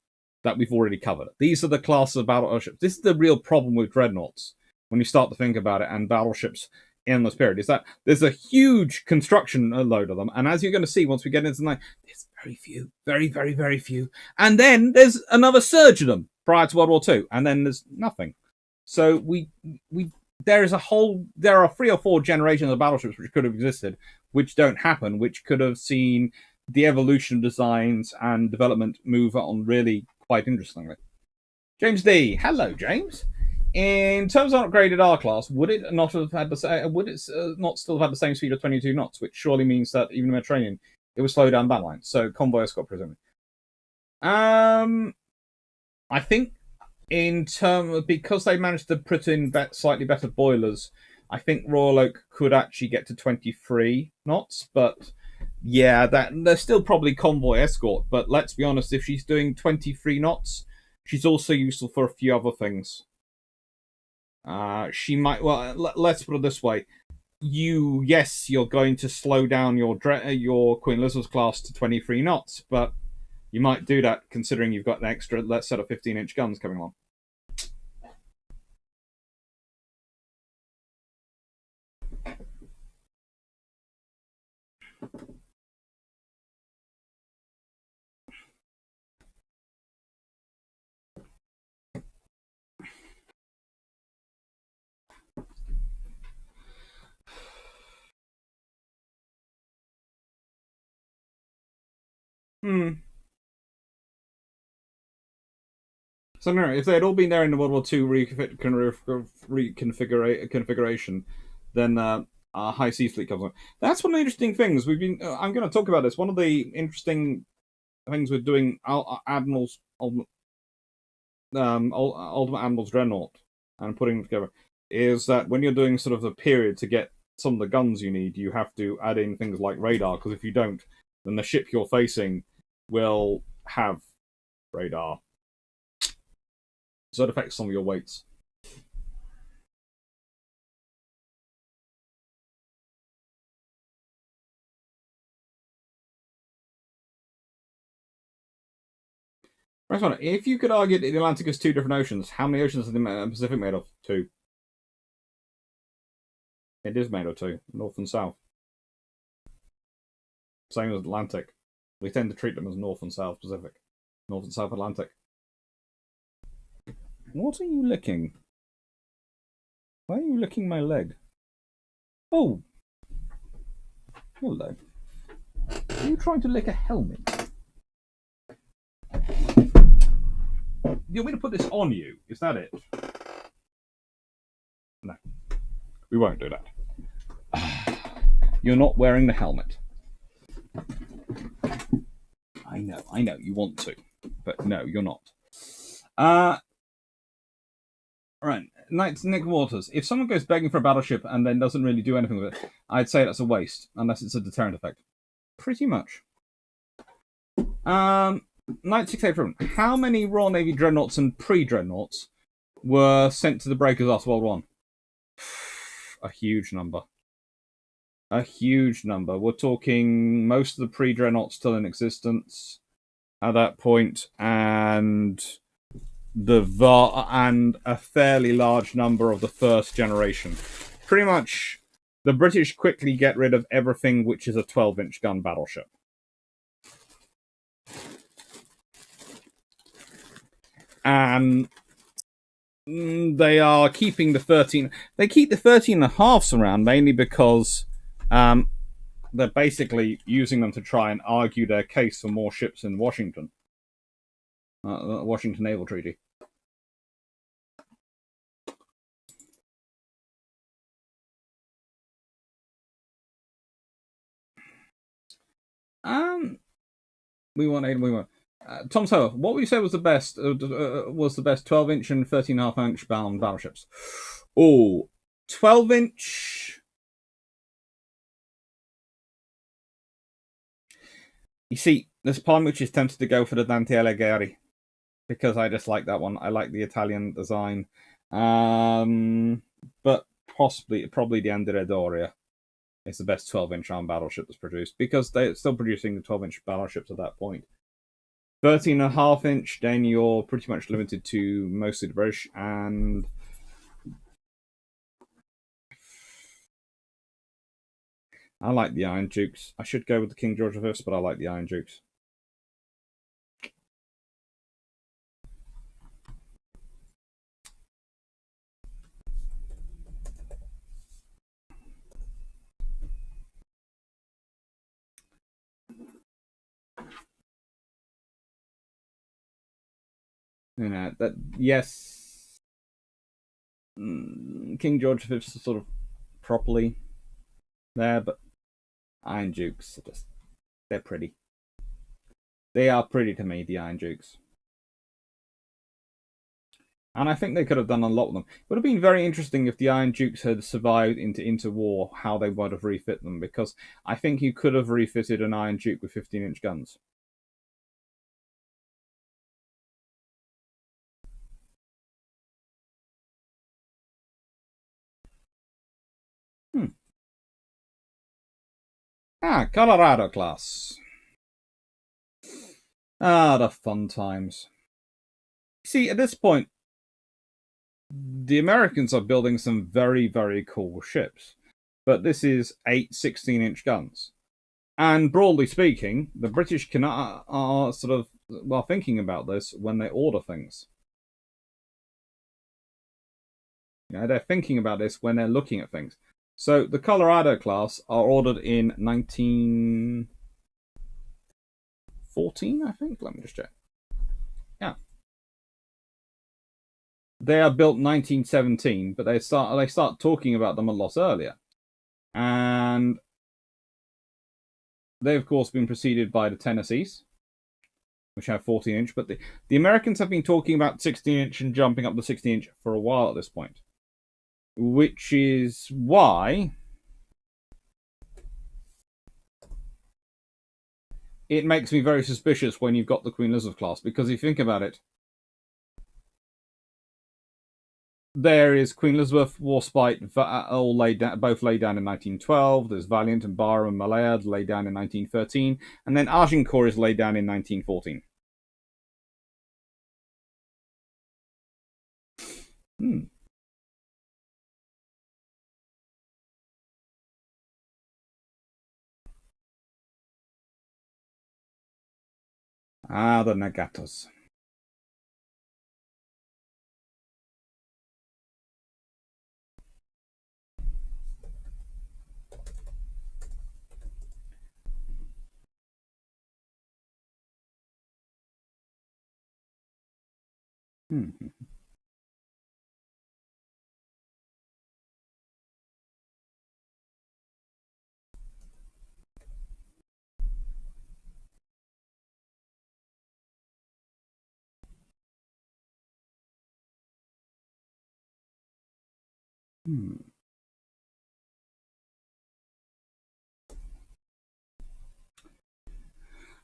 that we've already covered. These are the classes of battleships. This is the real problem with dreadnoughts when you start to think about it, and battleships in this period, is that there's a huge construction load of them. And as you're going to see once we get into the night, there's very few, very, very, very few. And then there's another surge of them prior to World War II. And then there's nothing. So there are 3 or 4 generations of battleships which could have existed, which don't happen, which could have seen the evolution of designs and development move on really quite interestingly. James D. Hello, James. In terms of upgraded R class, would it not still have had the same speed of 22 knots, which surely means that even in the Mediterranean, it would slow down battle lines? So convoy escort, presumably. I think because they managed to put in slightly better boilers, I think Royal Oak could actually get to 23 knots. But yeah, they're still probably convoy escort. But let's be honest, if she's doing 23 knots, she's also useful for a few other things. She might. Well, let's put it this way: you're going to slow down your Queen Elizabeth class to 23 knots, but you might do that considering you've got an extra set of 15-inch guns coming along. So no, if they had all been there in the World War II reconfiguration, then High Seas Fleet comes on. That's one of the interesting things we've been. I'm going to talk about this. One of the interesting things with doing Ultimate Admiral's Dreadnought and putting them together is that when you're doing sort of a period to get some of the guns you need, you have to add in things like radar, because if you don't, then the ship you're facing will have radar. So it affects some of your weights. If you could argue that the Atlantic is 2 different oceans, how many oceans is the Pacific made of? 2. It is made of 2, north and south. Same as Atlantic. We tend to treat them as North and South Pacific. North and South Atlantic. What are you licking? Why are you licking my leg? Oh! Hello. Are you trying to lick a helmet? You want me to put this on you? Is that it? No. We won't do that. You're not wearing the helmet. I know, you want to. But no, you're not. Right, Nick Waters. If someone goes begging for a battleship and then doesn't really do anything with it, I'd say that's a waste, unless it's a deterrent effect. Pretty much. Knight 687. How many Royal Navy dreadnoughts and pre-dreadnoughts were sent to the breakers after World War One? A huge number. A huge number. We're talking most of the pre-dreadnoughts still in existence at that point, and and a fairly large number of the first generation. Pretty much, the British quickly get rid of everything which is a 12-inch gun battleship. And they are keeping the 13. They keep the 13.5s around mainly because they're basically using them to try and argue their case for more ships in Washington. Washington Naval Treaty. We want. Tom Sawyer, what would you say was the best? Was the best 12-inch and 13.5-inch bound battleships? Oh, 12-inch. You see, there's part which is tempted to go for the Dante Alighieri because I just like that one. I like the Italian design, but probably the Andrea Doria is the best 12-inch armed battleship that's produced because they're still producing the 12-inch battleships at that point. 13.5-inch, then you're pretty much limited to mostly the British, and I like the Iron Dukes. I should go with the King George V, but I like the Iron Dukes. You know that yes, King George V is sort of properly there, but Iron Dukes are just they're pretty. They are pretty to me, the Iron Dukes. And I think they could have done a lot with them. It would have been very interesting if the Iron Dukes had survived into interwar, how they would have refit them, because I think you could have refitted an Iron Duke with 15-inch guns. Colorado class. The fun times. See, at this point, the Americans are building some very, very cool ships. But this is 8 16-inch guns. And broadly speaking, the British are sort of thinking about this when they order things. They're thinking about this when they're looking at things. So the Colorado class are ordered in 1914, I think. Let me just check. Yeah. They are built 1917, but they start talking about them a lot earlier. And they've, of course, been preceded by the Tennessees, which have 14-inch. But the Americans have been talking about 16-inch and jumping up to 16-inch for a while at this point. Which is why it makes me very suspicious when you've got the Queen Elizabeth class, because if you think about it, there is Queen Elizabeth, Warspite, both laid down in 1912. There's Valiant and Barham and Malaya laid down in 1913, and then Agincourt is laid down in 1914. The Nagatos.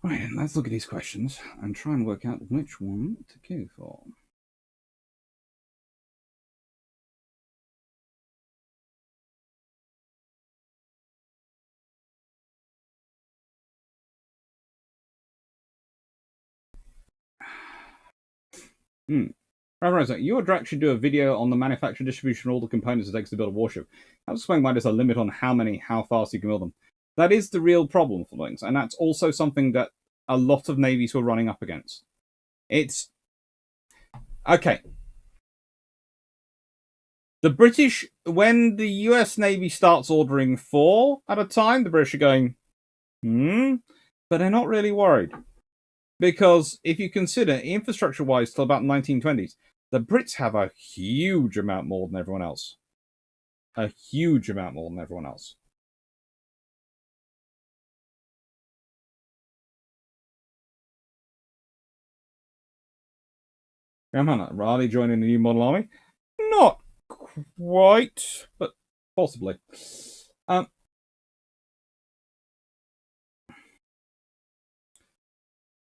Right, and let's look at these questions and try and work out which one to go for. Right, you or Drax should do a video on the manufacture, distribution, all the components it takes to build a warship. I was explaining why there's a limit on how fast you can build them. That is the real problem for things, and that's also something that a lot of navies were running up against. It's okay. The British, when the US Navy starts ordering 4 at a time, the British are going, but they're not really worried. Because if you consider, infrastructure-wise, till about the 1920s, the Brits have a huge amount more than everyone else. A huge amount more than everyone else. Raleigh joining the new model army? Not quite, but possibly.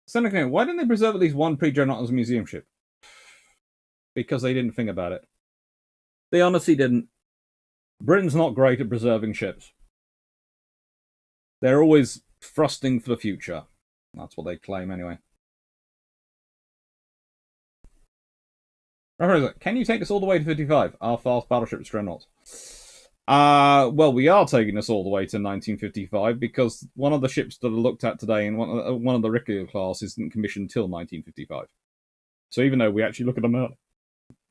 Seneca, why didn't they preserve at least one pre-Dreadnought as a museum ship? Because they didn't think about it. They honestly didn't. Britain's not great at preserving ships. They're always thrusting for the future. That's what they claim, anyway. Can you take us all the way to 55? Our fast battleships Dreadnought. Well, we are taking us all the way to 1955 because one of the ships that I looked at today in one of the Ricklier class isn't commissioned until 1955. So even though we actually look at them at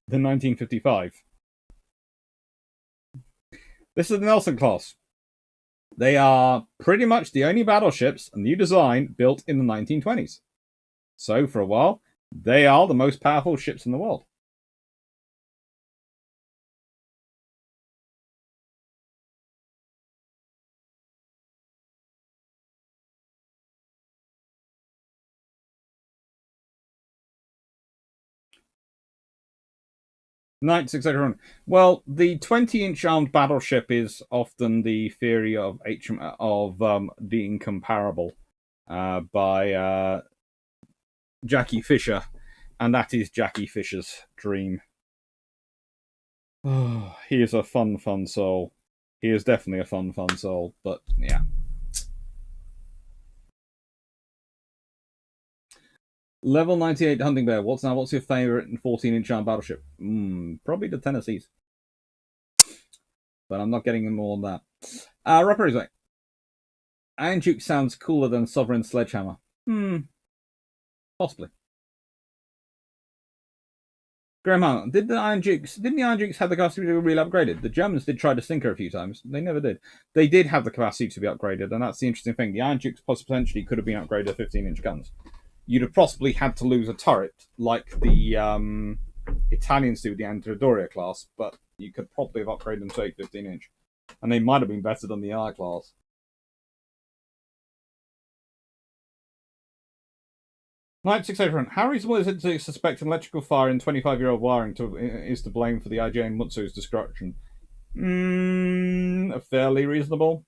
the 1955, this is the Nelson class. They are pretty much the only battleships, a new design, built in the 1920s. So for a while, they are the most powerful ships in the world. Knight 681. Well, the 20-inch armed battleship is often the theory of the incomparable by Jackie Fisher, and that is Jackie Fisher's dream. Oh, he is a fun soul. He is definitely a fun soul, but yeah. Level 98 Hunting Bear. What's your favorite 14-inch armed battleship? Probably the Tennessees. But I'm not getting more than that. Rapper is like, Iron Duke sounds cooler than Sovereign Sledgehammer. Possibly. Graham, didn't the Iron Dukes have the capacity to be really upgraded? The Germans did try to sink her a few times. They never did. They did have the capacity to be upgraded, and that's the interesting thing. The Iron Dukes potentially could have been upgraded to 15-inch guns. You'd have possibly had to lose a turret, like the Italians do with the Antidoria class, but you could probably have upgraded them to 15-inch. And they might have been better than the I class. Knight 681. How reasonable is it to suspect an electrical fire in 25-year-old wiring is to blame for the IJ and Mutsu's destruction? Fairly reasonable.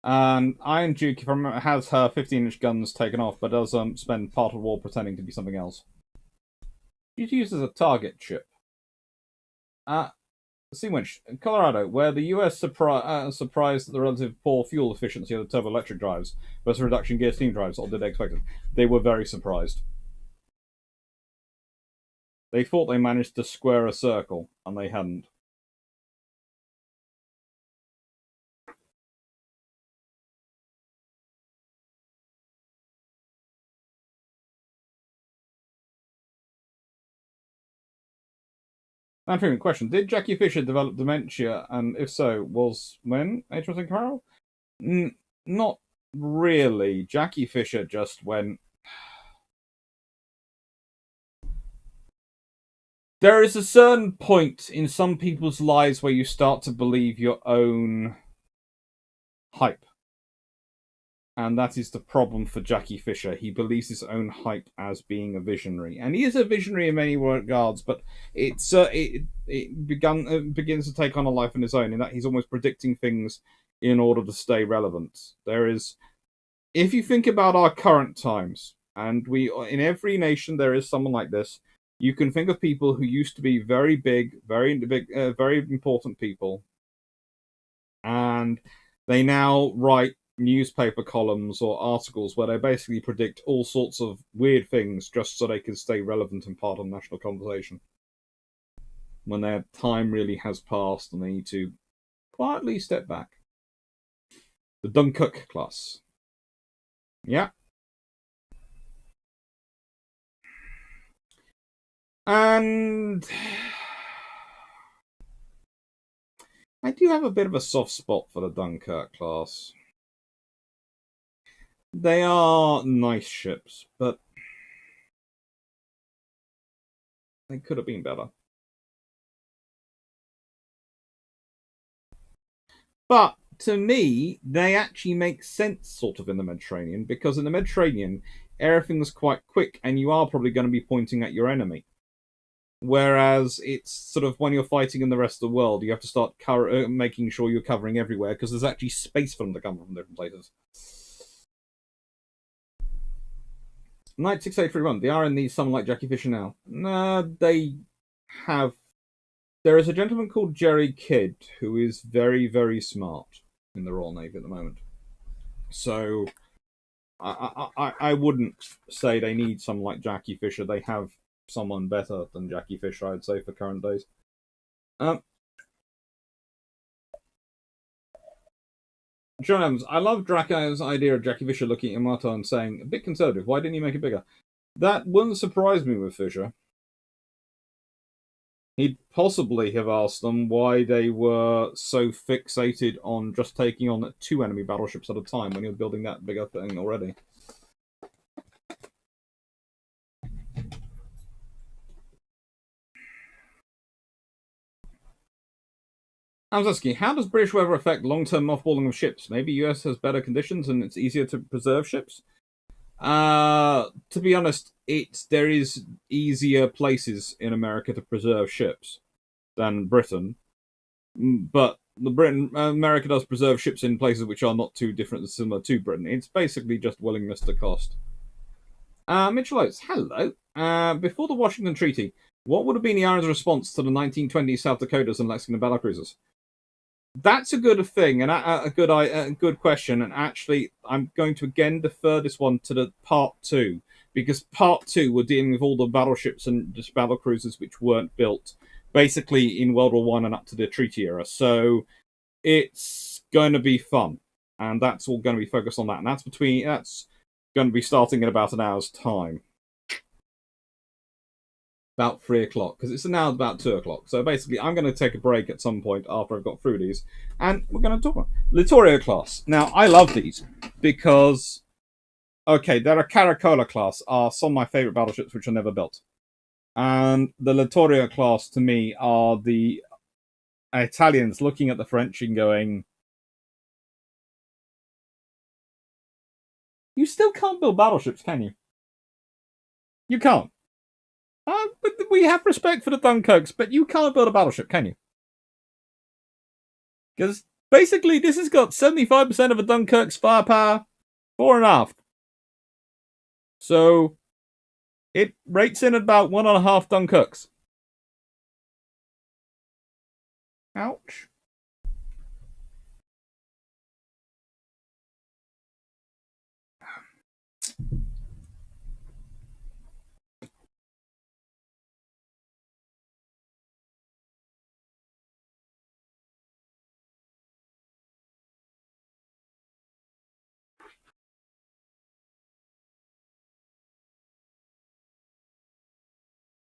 And Iron Duke, if I remember, has her 15-inch guns taken off, but does spend part of the war pretending to be something else. She's used as a target ship. Seawinch, in Colorado, where the US surprised at the relative poor fuel efficiency of the turboelectric drives versus reduction gear steam drives, or did they expect it? They were very surprised. They thought they managed to square a circle, and they hadn't. And question: did Jackie Fisher develop dementia, and if so, was when HMS incomparable? Not really. Jackie Fisher just went. There is a certain point in some people's lives where you start to believe your own hype. And that is the problem for Jackie Fisher. He believes his own hype as being a visionary, and he is a visionary in many regards. But begins to take on a life of its own in that he's almost predicting things in order to stay relevant. There is, if you think about our current times, and we in every nation there is someone like this. You can think of people who used to be very big, very important people, and they now write newspaper columns or articles where they basically predict all sorts of weird things just so they can stay relevant and part of the national conversation. When their time really has passed and they need to quietly step back. The Dunkirk class. Yeah. And I do have a bit of a soft spot for the Dunkirk class. They are nice ships, but they could have been better. But to me, they actually make sense sort of in the Mediterranean, because in the Mediterranean, everything's quite quick and you are probably going to be pointing at your enemy. Whereas it's sort of when you're fighting in the rest of the world, you have to start making sure you're covering everywhere because there's actually space for them to come from different places. Knight 6831, the RN needs someone like Jackie Fisher now. Nah, they have. There is a gentleman called Jerry Kidd who is very, very smart in the Royal Navy at the moment. So I wouldn't say they need someone like Jackie Fisher. They have someone better than Jackie Fisher, I'd say, for current days. John Evans, I love Draco's idea of Jackie Fisher looking at Yamato and saying, a bit conservative, why didn't you make it bigger? That wouldn't surprise me with Fisher. He'd possibly have asked them why they were so fixated on just taking on 2 enemy battleships at a time when you're building that bigger thing already. I was asking, how does British weather affect long-term mothballing of ships? Maybe US has better conditions and it's easier to preserve ships? To be honest, there is easier places in America to preserve ships than Britain. But America does preserve ships in places which are not too different and similar to Britain. It's basically just willingness to cost. Mitchell Oates, hello. Before the Washington Treaty, what would have been the Iran's response to the 1920 South Dakotas and Lexington battlecruisers? That's a good thing and a good question. And actually, I'm going to again defer this one to the part 2, because part 2 we're dealing with all the battleships and just battlecruisers which weren't built basically in World War One and up to the treaty era. So it's going to be fun, and that's all going to be focused on that. And that's going to be starting in about an hour's time. About 3 o'clock, because it's now about 2 o'clock. So basically, I'm going to take a break at some point after I've got through these, and we're going to talk about Littorio class. Now, I love these because, okay, their Caracola class are some of my favorite battleships which are never built. And the Littorio class, to me, are the Italians looking at the French and going, you still can't build battleships, can you? You can't. But we have respect for the Dunkirks, but you can't build a battleship, can you? Because basically, this has got 75% of a Dunkirk's firepower, fore and aft. So it rates in at about 1.5 Dunkirks. Ouch.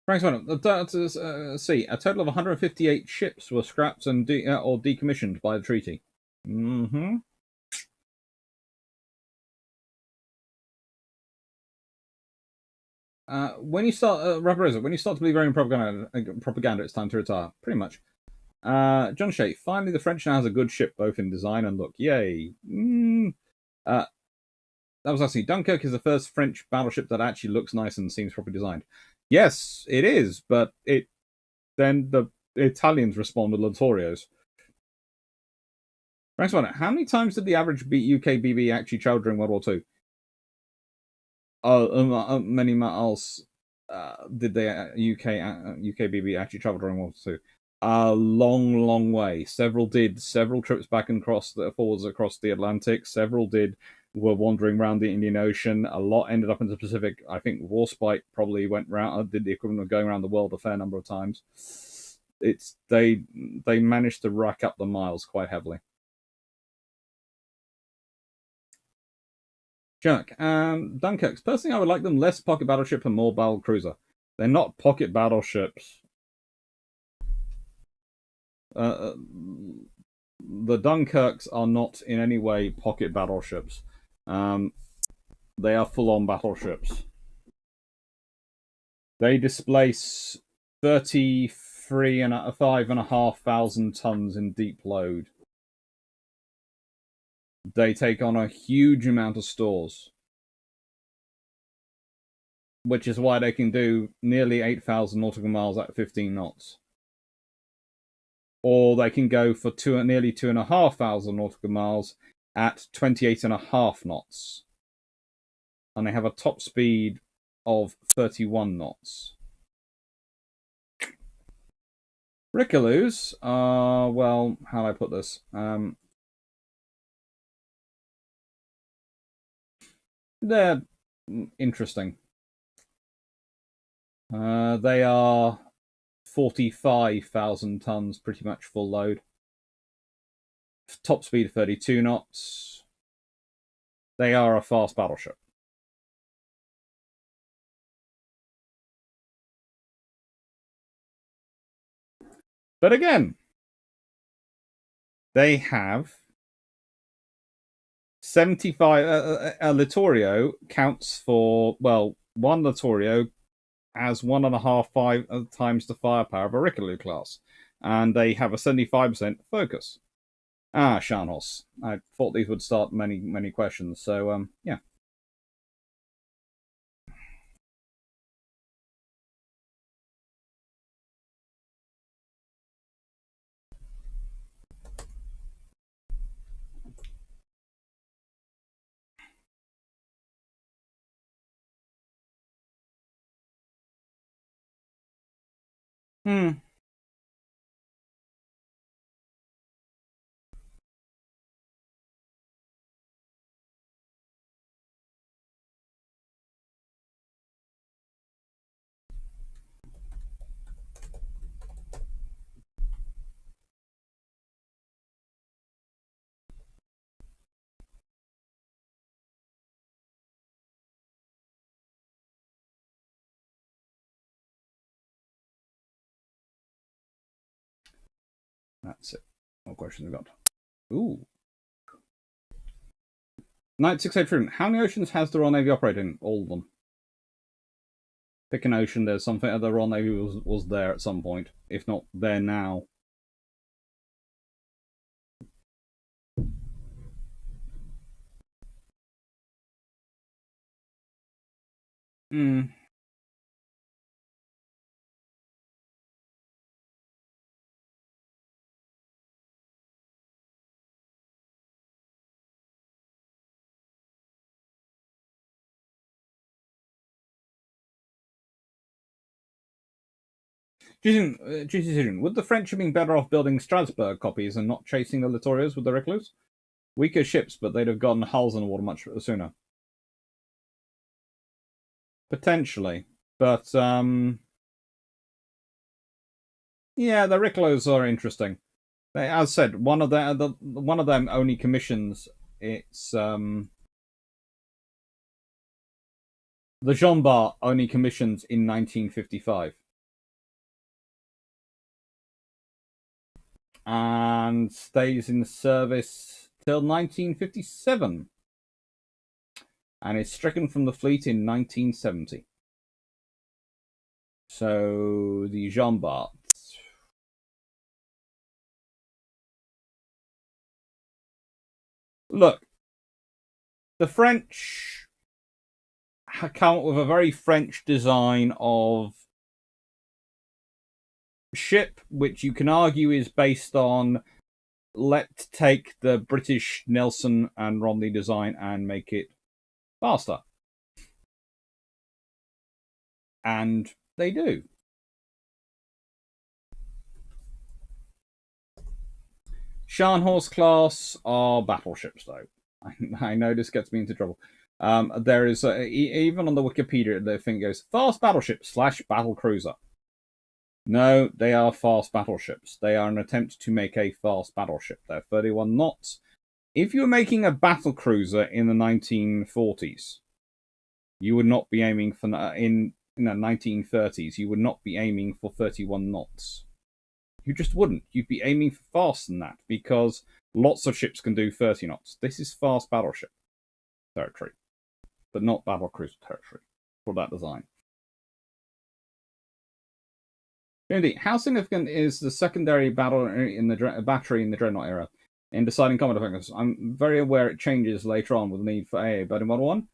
Thanks, madam. See, a total of 158 ships were scrapped and or decommissioned by the treaty. Mm-hmm. When you start, when you start to believe very in propaganda, it's time to retire. Pretty much. John Shea, finally the French now has a good ship, both in design and look. Yay. That was actually Dunkirk is the first French battleship that actually looks nice and seems properly designed. Yes, it is, but then the Italians respond with Littorios. Thanks for that. How many times did the average UK BB actually travel during World War Two? Many miles did the UK BB actually travel during World War Two? A long way. Several did several trips back and forwards across the Atlantic. Several were wandering around the Indian Ocean. A lot ended up in the Pacific. I think Warspite probably went round, did the equivalent of going around the world a fair number of times. They managed to rack up the miles quite heavily. Jack, Dunkirks. Personally, I would like them less pocket battleship and more battle cruiser. They're not pocket battleships. The Dunkirks are not in any way pocket battleships. They are full-on battleships. They displace 5,500 tons in deep load. They take on a huge amount of stores, which is why they can do nearly 8,000 nautical miles at 15 knots. Or they can go for nearly 2,500 nautical miles at 28.5 knots. And they have a top speed of 31 knots. Rickaloos are, well, how do I put this? They're interesting. They are 45,000 tons, pretty much full load. Top speed 32 knots. They are a fast battleship. But again, they have 75. A Littorio counts for, well, one Littorio has 1.5 times the firepower of a Rickaloo class, and they have a 75% focus. Sharnos. I thought these would start many questions, so yeah. Hmm. That's it. What questions we got? Ooh. Knight 683. How many oceans has the Royal Navy operating? All of them. Pick an ocean. There's something the Royal Navy was there at some point, if not there now. Hmm. Decision. Would the French have been better off building Strasbourg copies and not chasing the Littorios with the Recluse? Weaker ships, but they'd have gotten hulls in the water much sooner. Potentially. But, yeah, the Recluse are interesting. As said, one of them only commissions its, the Jean Bart only commissions in 1955. And stays in service till 1957. And is stricken from the fleet in 1970. So the Jean Bart. Look, The French come up with a very French design of ship, which you can argue is based on let's take the British Nelson and Romney design and make it faster. And they do. Scharnhorst class are battleships, though. I know this gets me into trouble. There is even on the Wikipedia, the thing goes fast battleship / battle cruiser. No, they are fast battleships. They are an attempt to make a fast battleship. They're 31 knots. If you were making a battle cruiser in the 1940s, you would not be aiming for in the 1930s. You would not be aiming for 31 knots. You just wouldn't. You'd be aiming for faster than that because lots of ships can do 30 knots. This is fast battleship territory, but not battle cruiser territory for that design. Indeed, how significant is the secondary battle in the battery in the Dreadnought era in deciding combat effectiveness? I'm very aware it changes later on with the need for AA, but in Model 1,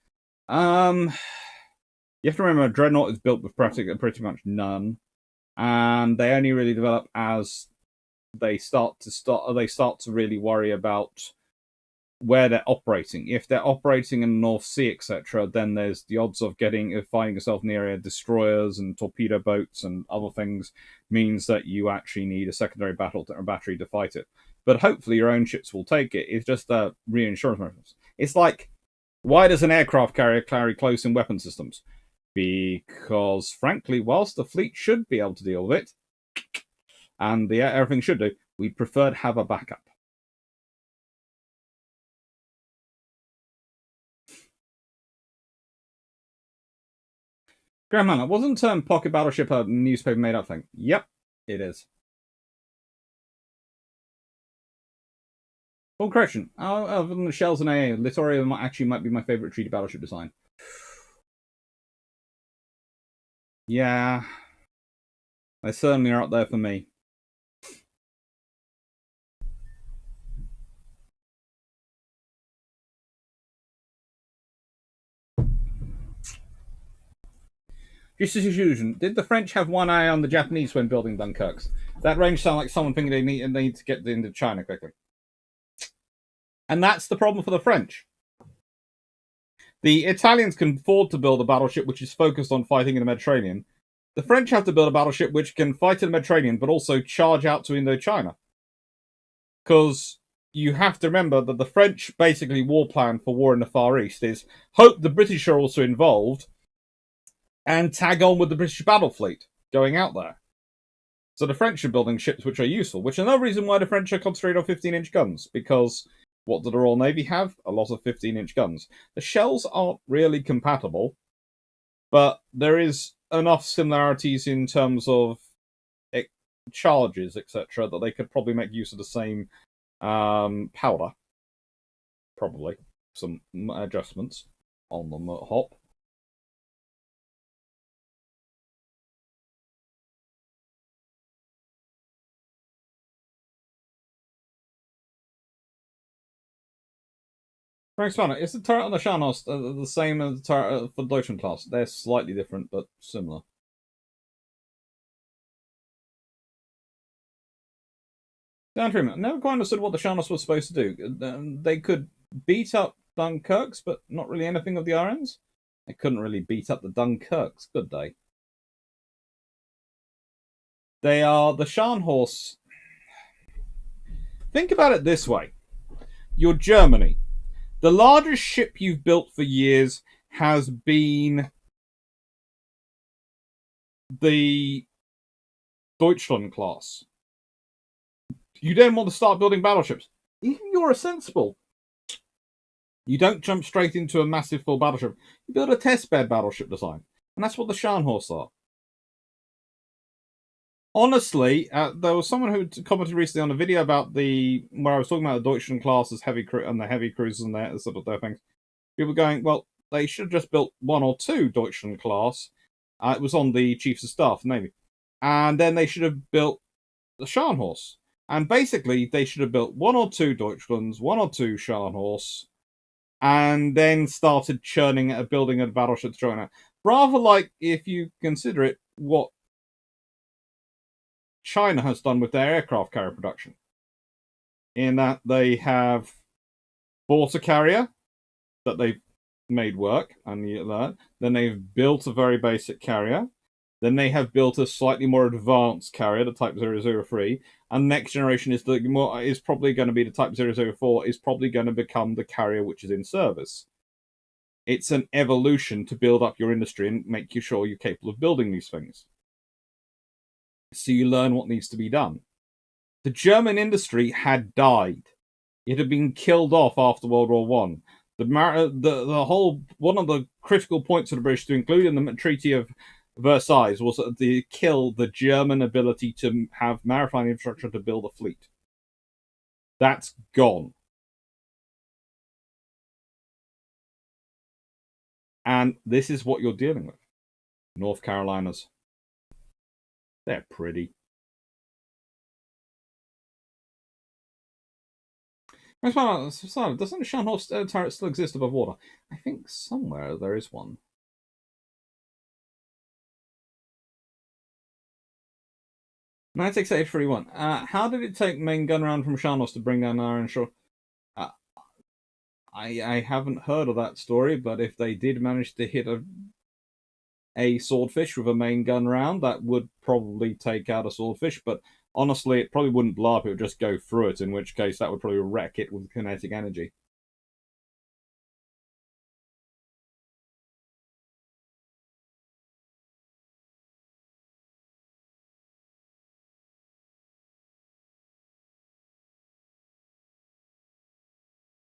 you have to remember Dreadnought is built with pretty much none, and they only really develop as they start to really worry about where they're operating. If they're operating in the North Sea, etc., then there's the odds of finding yourself near destroyers and torpedo boats and other things means that you actually need a secondary battery to fight it. But hopefully your own ships will take it. It's just a reinsurance mechanism. It's like, why does an aircraft carrier carry close-in weapon systems? Because, frankly, whilst the fleet should be able to deal with it, and everything should do, we prefer to have a backup. Graham Manor, wasn't the term pocket battleship a newspaper made up thing? Yep, it is. Full correction. Other than the shells and AA, Littorio might be my favorite treaty battleship design. Yeah, they certainly are up there for me. Just as illusion, did the French have one eye on the Japanese when building Dunkirks? That range sounds like someone thinking they need to get into China quickly. And that's the problem for the French. The Italians can afford to build a battleship which is focused on fighting in the Mediterranean. The French have to build a battleship which can fight in the Mediterranean, but also charge out to Indochina. Because you have to remember that the French basically war plan for war in the Far East is hope the British are also involved and tag on with the British battle fleet going out there. So the French are building ships which are useful, which is another reason why the French are concentrated on 15-inch guns, because what do the Royal Navy have? A lot of 15-inch guns. The shells aren't really compatible, but there is enough similarities in terms of charges, etc., that they could probably make use of the same powder. Probably. Some adjustments on them at hop. Frank Spanner, is the turret on the Scharnhorst the same as the turret for the Deutschland class? They're slightly different, but similar. Down to him. Never quite understood what the Scharnhorst was supposed to do. They could beat up Dunkirks, but not really anything of the RNs. They couldn't really beat up the Dunkirks, could they? They are the Scharnhorst. Think about it this way. You're Germany. The largest ship you've built for years has been the Deutschland class. You then want to start building battleships. Even you're a sensible. You don't jump straight into a massive full battleship. You build a testbed battleship design. And that's what the Scharnhorst are. Honestly, there was someone who commented recently on a video about where I was talking about the Deutschland class as heavy and the heavy cruisers and their sort of their things. People going, well, they should have just built one or two Deutschland class. It was on the Chiefs of Staff Navy, and then they should have built the Scharnhorst. And basically, they should have built one or two Deutschlands, one or two Scharnhorsts, and then started churning building a battleship to join it. Rather like, if you consider it, what China has done with their aircraft carrier production, in that they have bought a carrier that they've made work, and then they've built a very basic carrier, then they have built a slightly more advanced carrier, the Type 003, and next generation is probably going to be the Type 004, is probably going to become the carrier which is in service. It's an evolution to build up your industry and make you sure you're capable of building these things. So you learn what needs to be done. The German industry had died. It had been killed off after World War One. The whole one of the critical points of the British to include in the Treaty of Versailles was to kill the German ability to have maritime infrastructure to build a fleet. That's gone. And this is what you're dealing with. North Carolinas. They're pretty. Doesn't Scharnhorst turret still exist above water? I think somewhere there is one. Nine six eight three one. How did it take main gun round from Scharnhorst to bring down Iron Shore? I haven't heard of that story, but if they did manage to hit a swordfish with a main gun round, that would probably take out a swordfish. But honestly, it probably wouldn't blow up, it would just go through it, in which case that would probably wreck it with kinetic energy.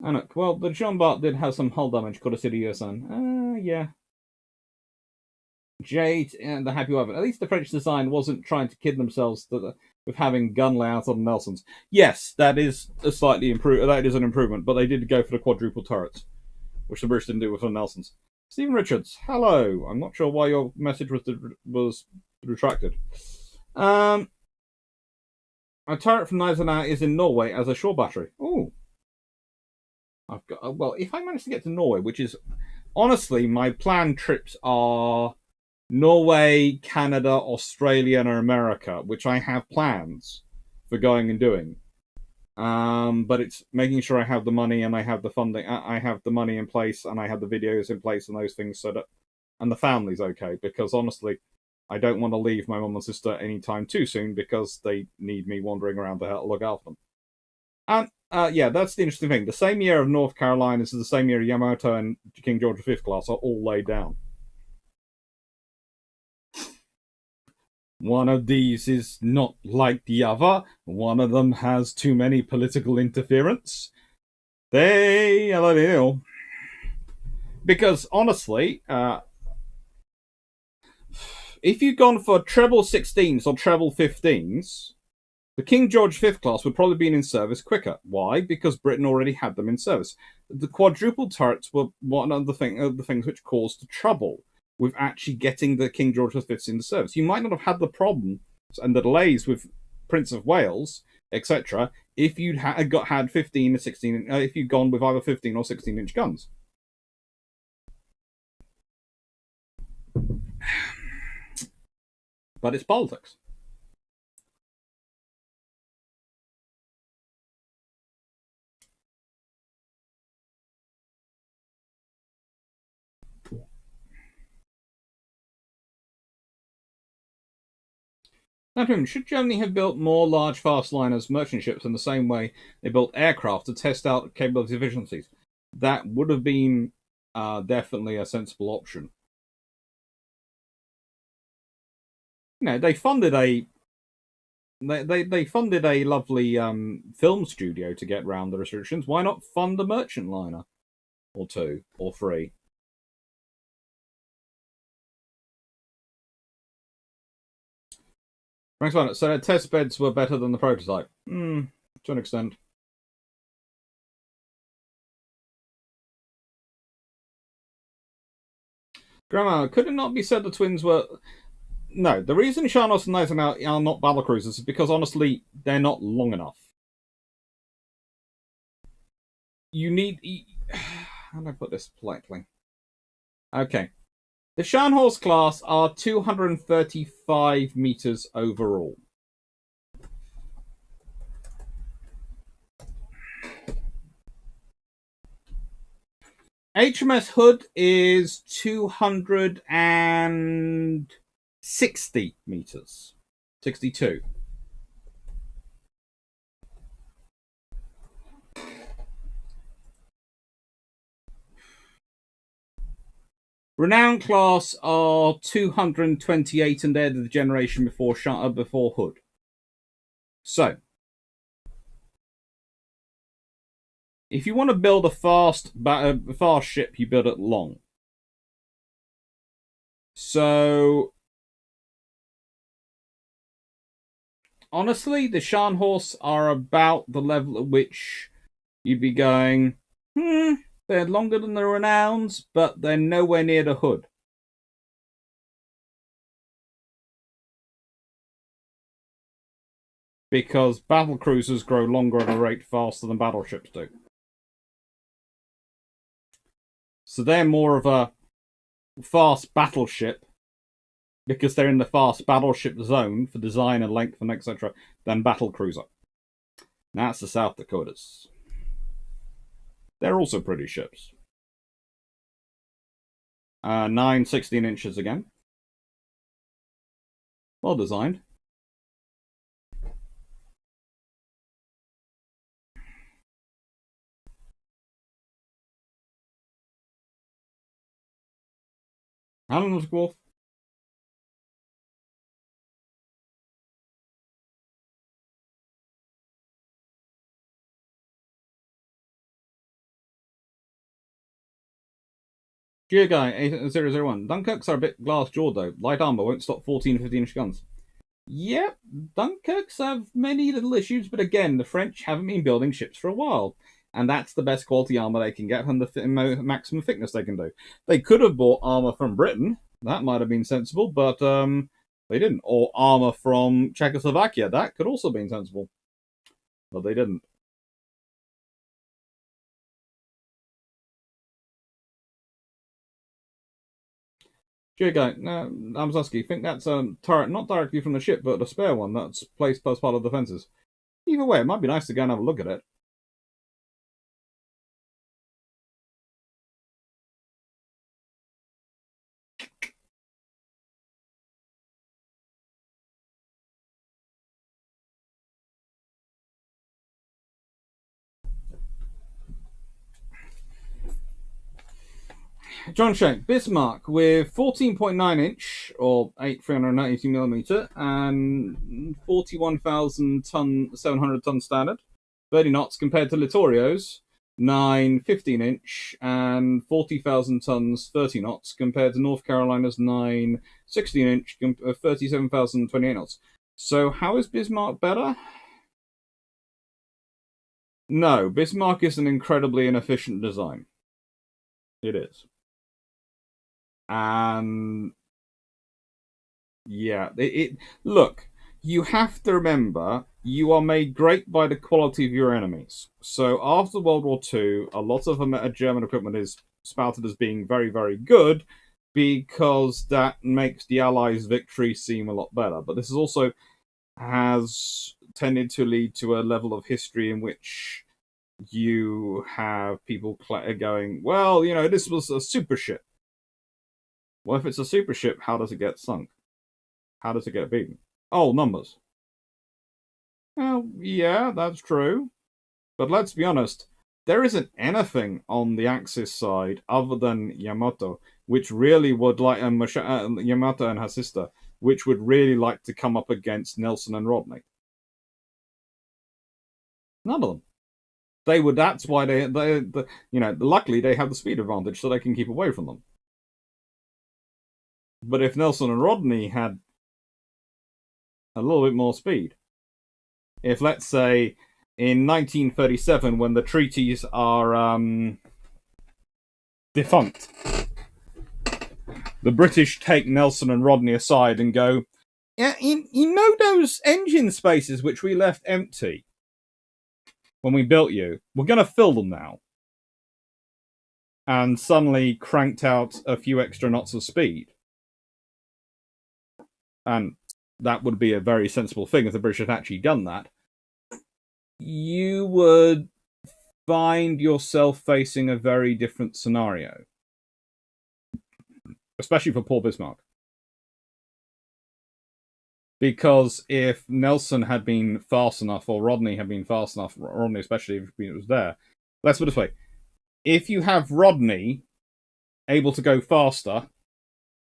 Anak, well, the Jean Bart did have some hull damage, got a city USN. Yeah. Jade and the Happy Weapon. At least the French design wasn't trying to kid themselves with having gun layout on Nelsons. Yes, that is a slightly improved. That is an improvement, but they did go for the quadruple turrets, which the British didn't do with the Nelsons. Stephen Richards, hello. I'm not sure why your message was retracted. A turret from Eisenhower is in Norway as a shore battery. Oh, I've got. Well, if I manage to get to Norway, which is honestly my planned trips are Norway, Canada, Australia, and America, which I have plans for going and doing. But it's making sure I have the money and I have the funding. I have the money in place and I have the videos in place and those things, so that, and the family's okay. Because honestly, I don't want to leave my mum and sister anytime too soon because they need me wandering around to look after them. And yeah, that's the interesting thing. The same year of North Carolina is the same year Yamato and King George V class are all laid down. One of these is not like the other. One of them has too many political interference. They are ill. Because honestly, if you'd gone for treble 16s or treble 15s, the King George V class would probably be in service quicker. Why? Because Britain already had them in service. The quadruple turrets were one of the things which caused trouble with actually getting the King George V into service. You might not have had the problems and the delays with Prince of Wales, etc., if you'd had 15 or 16, if you'd gone with either 15 or 16-inch guns. But it's politics. Should Germany have built more large fast liners, merchant ships in the same way they built aircraft to test out capability efficiencies? That would have been definitely a sensible option. You know, they funded a lovely film studio to get around the restrictions. Why not fund a merchant liner or two or three? Thanks, so test beds were better than the prototype. To an extent. Grandma, could it not be said the twins were... No, the reason Sharnos and Eisenhower are not battlecruisers is because, honestly, they're not long enough. You need... how do I put this politely? Okay. The Scharnhorst class are 235 meters overall. HMS Hood is 260 meters. 62. Renown class are 228, and they're the generation before Hood. So, if you want to build a fast ship, you build it long. So, honestly, the Scharnhorsts are about the level at which you'd be going, they're longer than the Renowns, but they're nowhere near the Hood. Because battle cruisers grow longer at a rate faster than battleships do. So they're more of a fast battleship, because they're in the fast battleship zone for design and length and etc., than battle cruiser. That's the South Dakotas. They're also pretty ships. 9 16 inches again. Well designed. Alan was Wolf. Geoguy 8001. Dunkirks are a bit glass jawed though. Light armor won't stop 14 15 inch guns. Yep, Dunkirks have many little issues, but again, the French haven't been building ships for a while. And that's the best quality armor they can get and the maximum thickness they can do. They could have bought armor from Britain. That might have been sensible, but they didn't. Or armor from Czechoslovakia. That could also have been sensible. But they didn't. Jago, no, Amzaski, think that's a turret not directly from the ship, but a spare one that's placed as part of the defences. Either way, it might be nice to go and have a look at it. John Shank, Bismarck with 14.9 inch or 380mm and 41,000 ton, 700 ton standard, 30 knots compared to Littorio's 9 15 inch and 40,000 tons, 30 knots compared to North Carolina's 9 16 inch, 37,028 knots. So, how is Bismarck better? No, Bismarck is an incredibly inefficient design. It is. And yeah, look, you have to remember you are made great by the quality of your enemies. So after World War II, a lot of German equipment is spouted as being very, very good because that makes the Allies' victory seem a lot better. But this is also has tended to lead to a level of history in which you have people going, well, this was a super ship. Well, if it's a super ship, how does it get sunk? How does it get beaten? Oh, numbers. Well, yeah, that's true. But let's be honest, there isn't anything on the Axis side other than Yamato, which really would like Yamato and her sister, which would really like to come up against Nelson and Rodney. None of them. They would. That's why they luckily they have the speed advantage, so they can keep away from them. But if Nelson and Rodney had a little bit more speed, if let's say in 1937, when the treaties are defunct, the British take Nelson and Rodney aside and go, yeah, you know those engine spaces which we left empty when we built you? We're going to fill them now. and suddenly cranked out a few extra knots of speed. And that would be a very sensible thing if the British had actually done that. You would find yourself facing a very different scenario, especially for poor Bismarck. Because if Nelson had been fast enough, or Rodney had been fast enough, Rodney especially if it was there, let's put it this way: if you have Rodney able to go faster,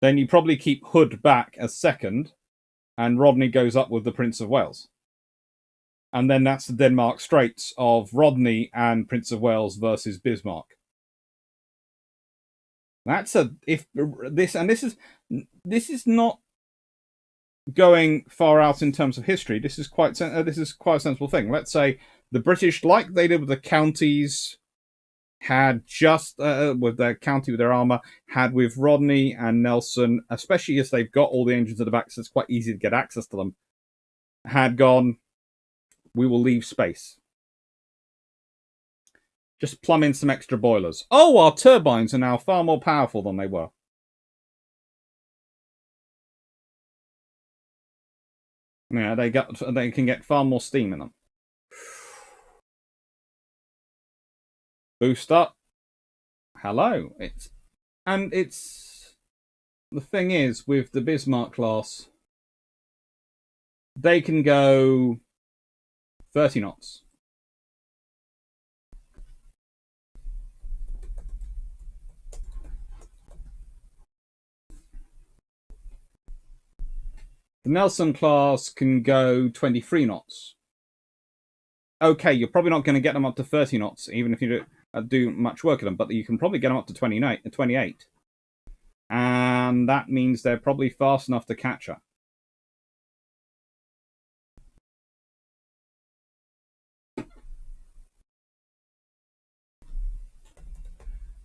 then you probably keep Hood back as second, and Rodney goes up with the Prince of Wales. And then that's the Denmark Straits of Rodney and Prince of Wales versus Bismarck. That's this is not going far out in terms of history. This is quite a sensible thing. Let's say the British, like they did with the counties, had just with their county with their armor, had with Rodney and Nelson, especially as they've got all the engines at the back, so it's quite easy to get access to them. Had gone, we will leave space. Just plumb in some extra boilers. Oh, our turbines are now far more powerful than they were. Yeah, they can get far more steam in them. Boost up. Hello. It's the thing is with the Bismarck class, they can go 30 knots. The Nelson class can go 23 knots. Okay, you're probably not going to get them up to 30 knots, even if you do much work at them, but you can probably get them up to 28. And that means they're probably fast enough to catch her.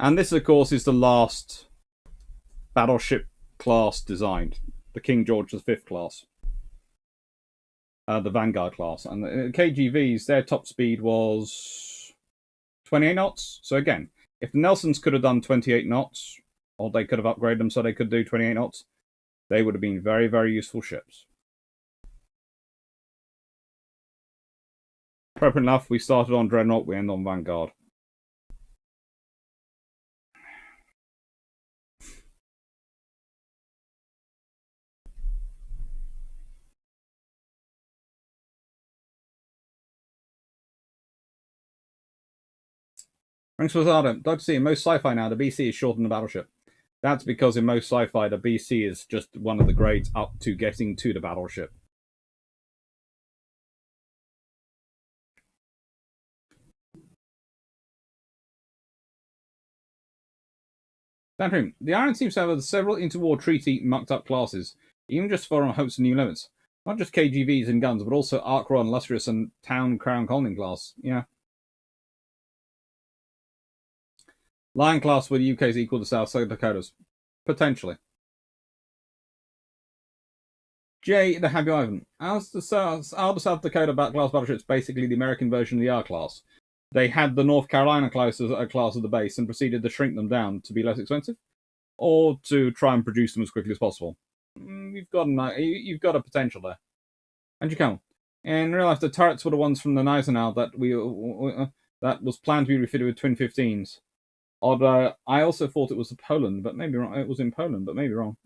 And this, of course, is the last battleship class designed. The King George V class. The Vanguard class. And the KGVs, their top speed was 28 knots. So again, if the Nelsons could have done 28 knots, or they could have upgraded them so they could do 28 knots, they would have been very, very useful ships. Appropriate enough, we started on Dreadnought, we end on Vanguard. Thanks for Adam. Did see in most sci-fi now the BC is shorter than the battleship. That's because in most sci-fi the BC is just one of the grades up to getting to the battleship. The Iron seems to have several interwar treaty mucked up classes, even just for hopes of new limits. Not just KGVs and guns, but also Ark Royal, Illustrious, and Town Crown Colony class. Yeah. Lion class with the UK is equal to South Dakota's. Potentially. J. The Happy Ivan. As the South Dakota class battleships basically the American version of the R class. They had the North Carolina class as a class of the base and proceeded to shrink them down to be less expensive, or to try and produce them as quickly as possible. You've got a potential there. And you can. In real life, the turrets were the ones from the Gneisenau that was planned to be refitted with twin 15s. Although I also thought it was Poland, but maybe wrong. It was in Poland, but maybe wrong.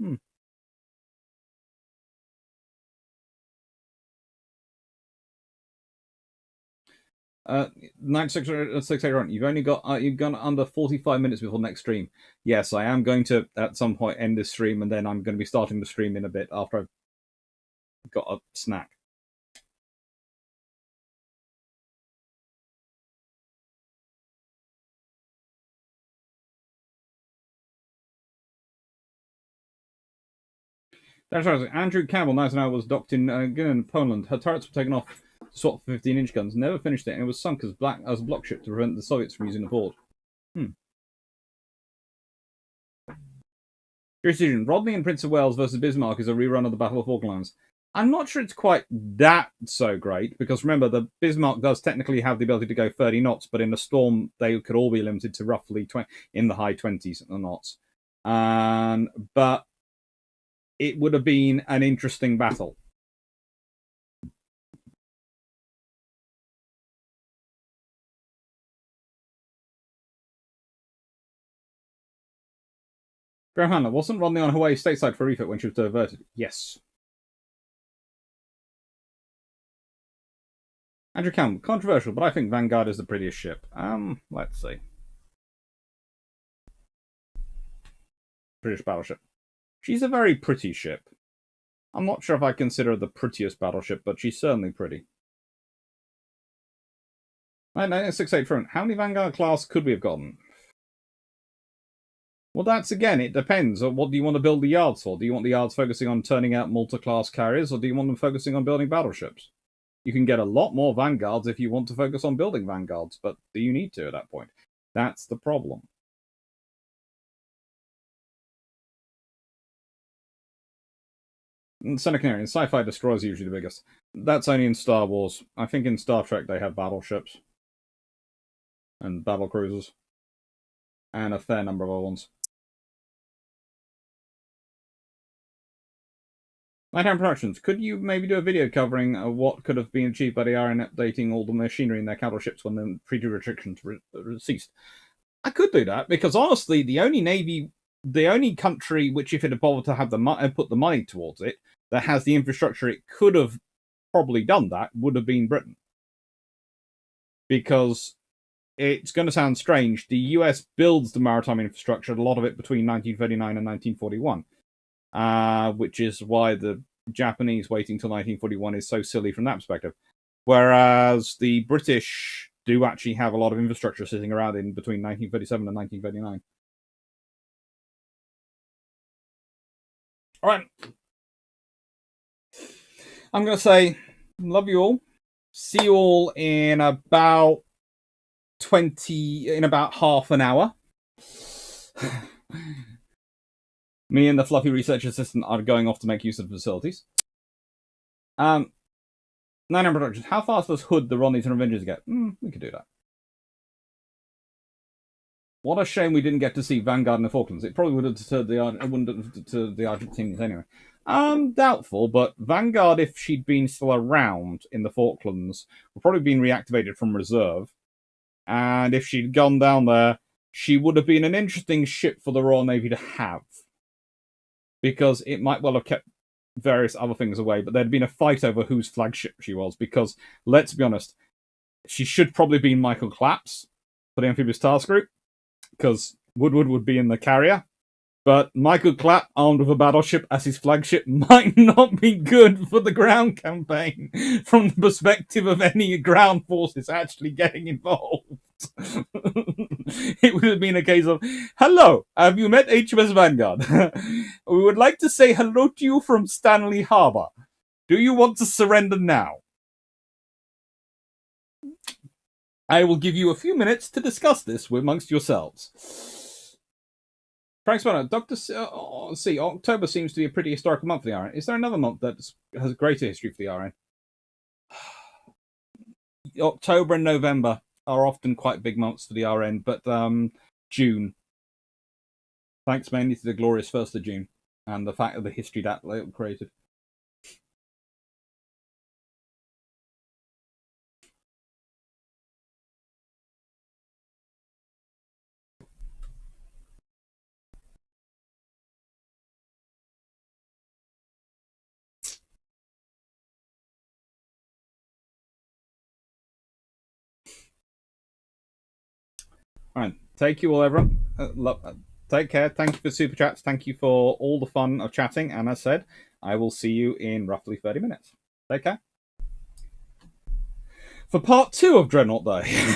9681. You've gone under 45 minutes before next stream. Yes, I am going to at some point end this stream, and then I'm going to be starting the stream in a bit after I've got a snack. That's right. Andrew Campbell, Gneisenau, was docked in Poland. Her turrets were taken off to swap for 15-inch guns. Never finished it, and it was sunk as a block ship to prevent the Soviets from using the port. Decision: Rodney and Prince of Wales versus Bismarck is a rerun of the Battle of Falklands. I'm not sure it's quite that so great, because remember, the Bismarck does technically have the ability to go 30 knots, but in a storm, they could all be limited to roughly 20, in the high 20s knots. But it would have been an interesting battle. Graham Hanlon wasn't Rodney on Hawaii stateside for a refit when she was diverted? Yes. Andrew Campbell, controversial, but I think Vanguard is the prettiest ship. Let's see. British battleship. She's a very pretty ship. I'm not sure if I consider her the prettiest battleship, but she's certainly pretty. 1968 front. How many Vanguard class could we have gotten? Well, that's again, it depends. What do you want to build the yards for? Do you want the yards focusing on turning out multi-class carriers, or do you want them focusing on building battleships? You can get a lot more Vanguards if you want to focus on building Vanguards, but do you need to at that point? That's the problem. Senate Canary, sci-fi destroyers are usually the biggest. That's only in Star Wars. I think in Star Trek they have battleships and battle cruisers and a fair number of other ones. Nighttime Productions, could you maybe do a video covering what could have been achieved by the RN updating all the machinery in their capital ships when the pre-duty restrictions ceased? I could do that, because honestly, the only country which, if it had bothered to have put the money towards it, that has the infrastructure it could have probably done that, would have been Britain. Because it's going to sound strange, the US builds the maritime infrastructure, a lot of it between 1939 and 1941. Which is why the Japanese waiting till 1941 is so silly from that perspective. Whereas the British do actually have a lot of infrastructure sitting around in between 1937 and 1939. All right. I'm going to say, love you all. See you all in about half an hour. Me and the fluffy research assistant are going off to make use of the facilities. 9 Productions. How fast does Hood, the Rodneys, and Avengers get? We could do that. What a shame we didn't get to see Vanguard in the Falklands. It probably would have deterred the Argentinians anyway. Doubtful, but Vanguard, if she'd been still around in the Falklands, would probably been reactivated from reserve. And if she'd gone down there, she would have been an interesting ship for the Royal Navy to have. Because it might well have kept various other things away, but there'd been a fight over whose flagship she was, because, let's be honest, she should probably have been Michael Clapp's for the Amphibious Task Group, because Woodward would be in the carrier. But Michael Clapp, armed with a battleship as his flagship, might not be good for the ground campaign from the perspective of any ground forces actually getting involved. It would have been a case of, hello, have you met HMS Vanguard? We would like to say hello to you from Stanley Harbour. Do you want to surrender now? I will give you a few minutes to discuss this amongst yourselves. Frank Spanner, Dr. C, October seems to be a pretty historical month for the RN. Is there another month that has a greater history for the RN? October and November are often quite big months for the RN, but June. Thanks mainly to the glorious 1st of June and the fact of the history that created. All right, take you all, everyone. Take care. Thank you for super chats. Thank you for all the fun of chatting. And as said, I will see you in roughly 30 minutes. Take care. For part 2 of Dreadnought Day.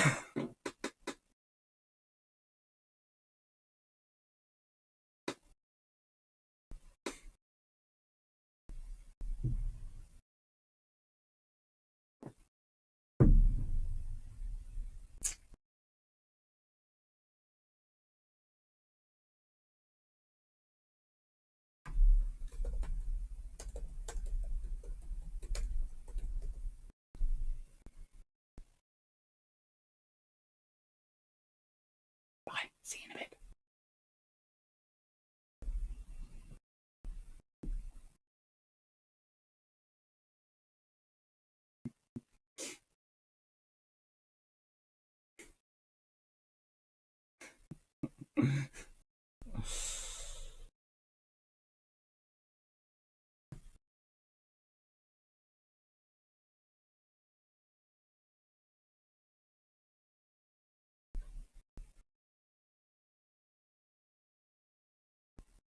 See you in a bit.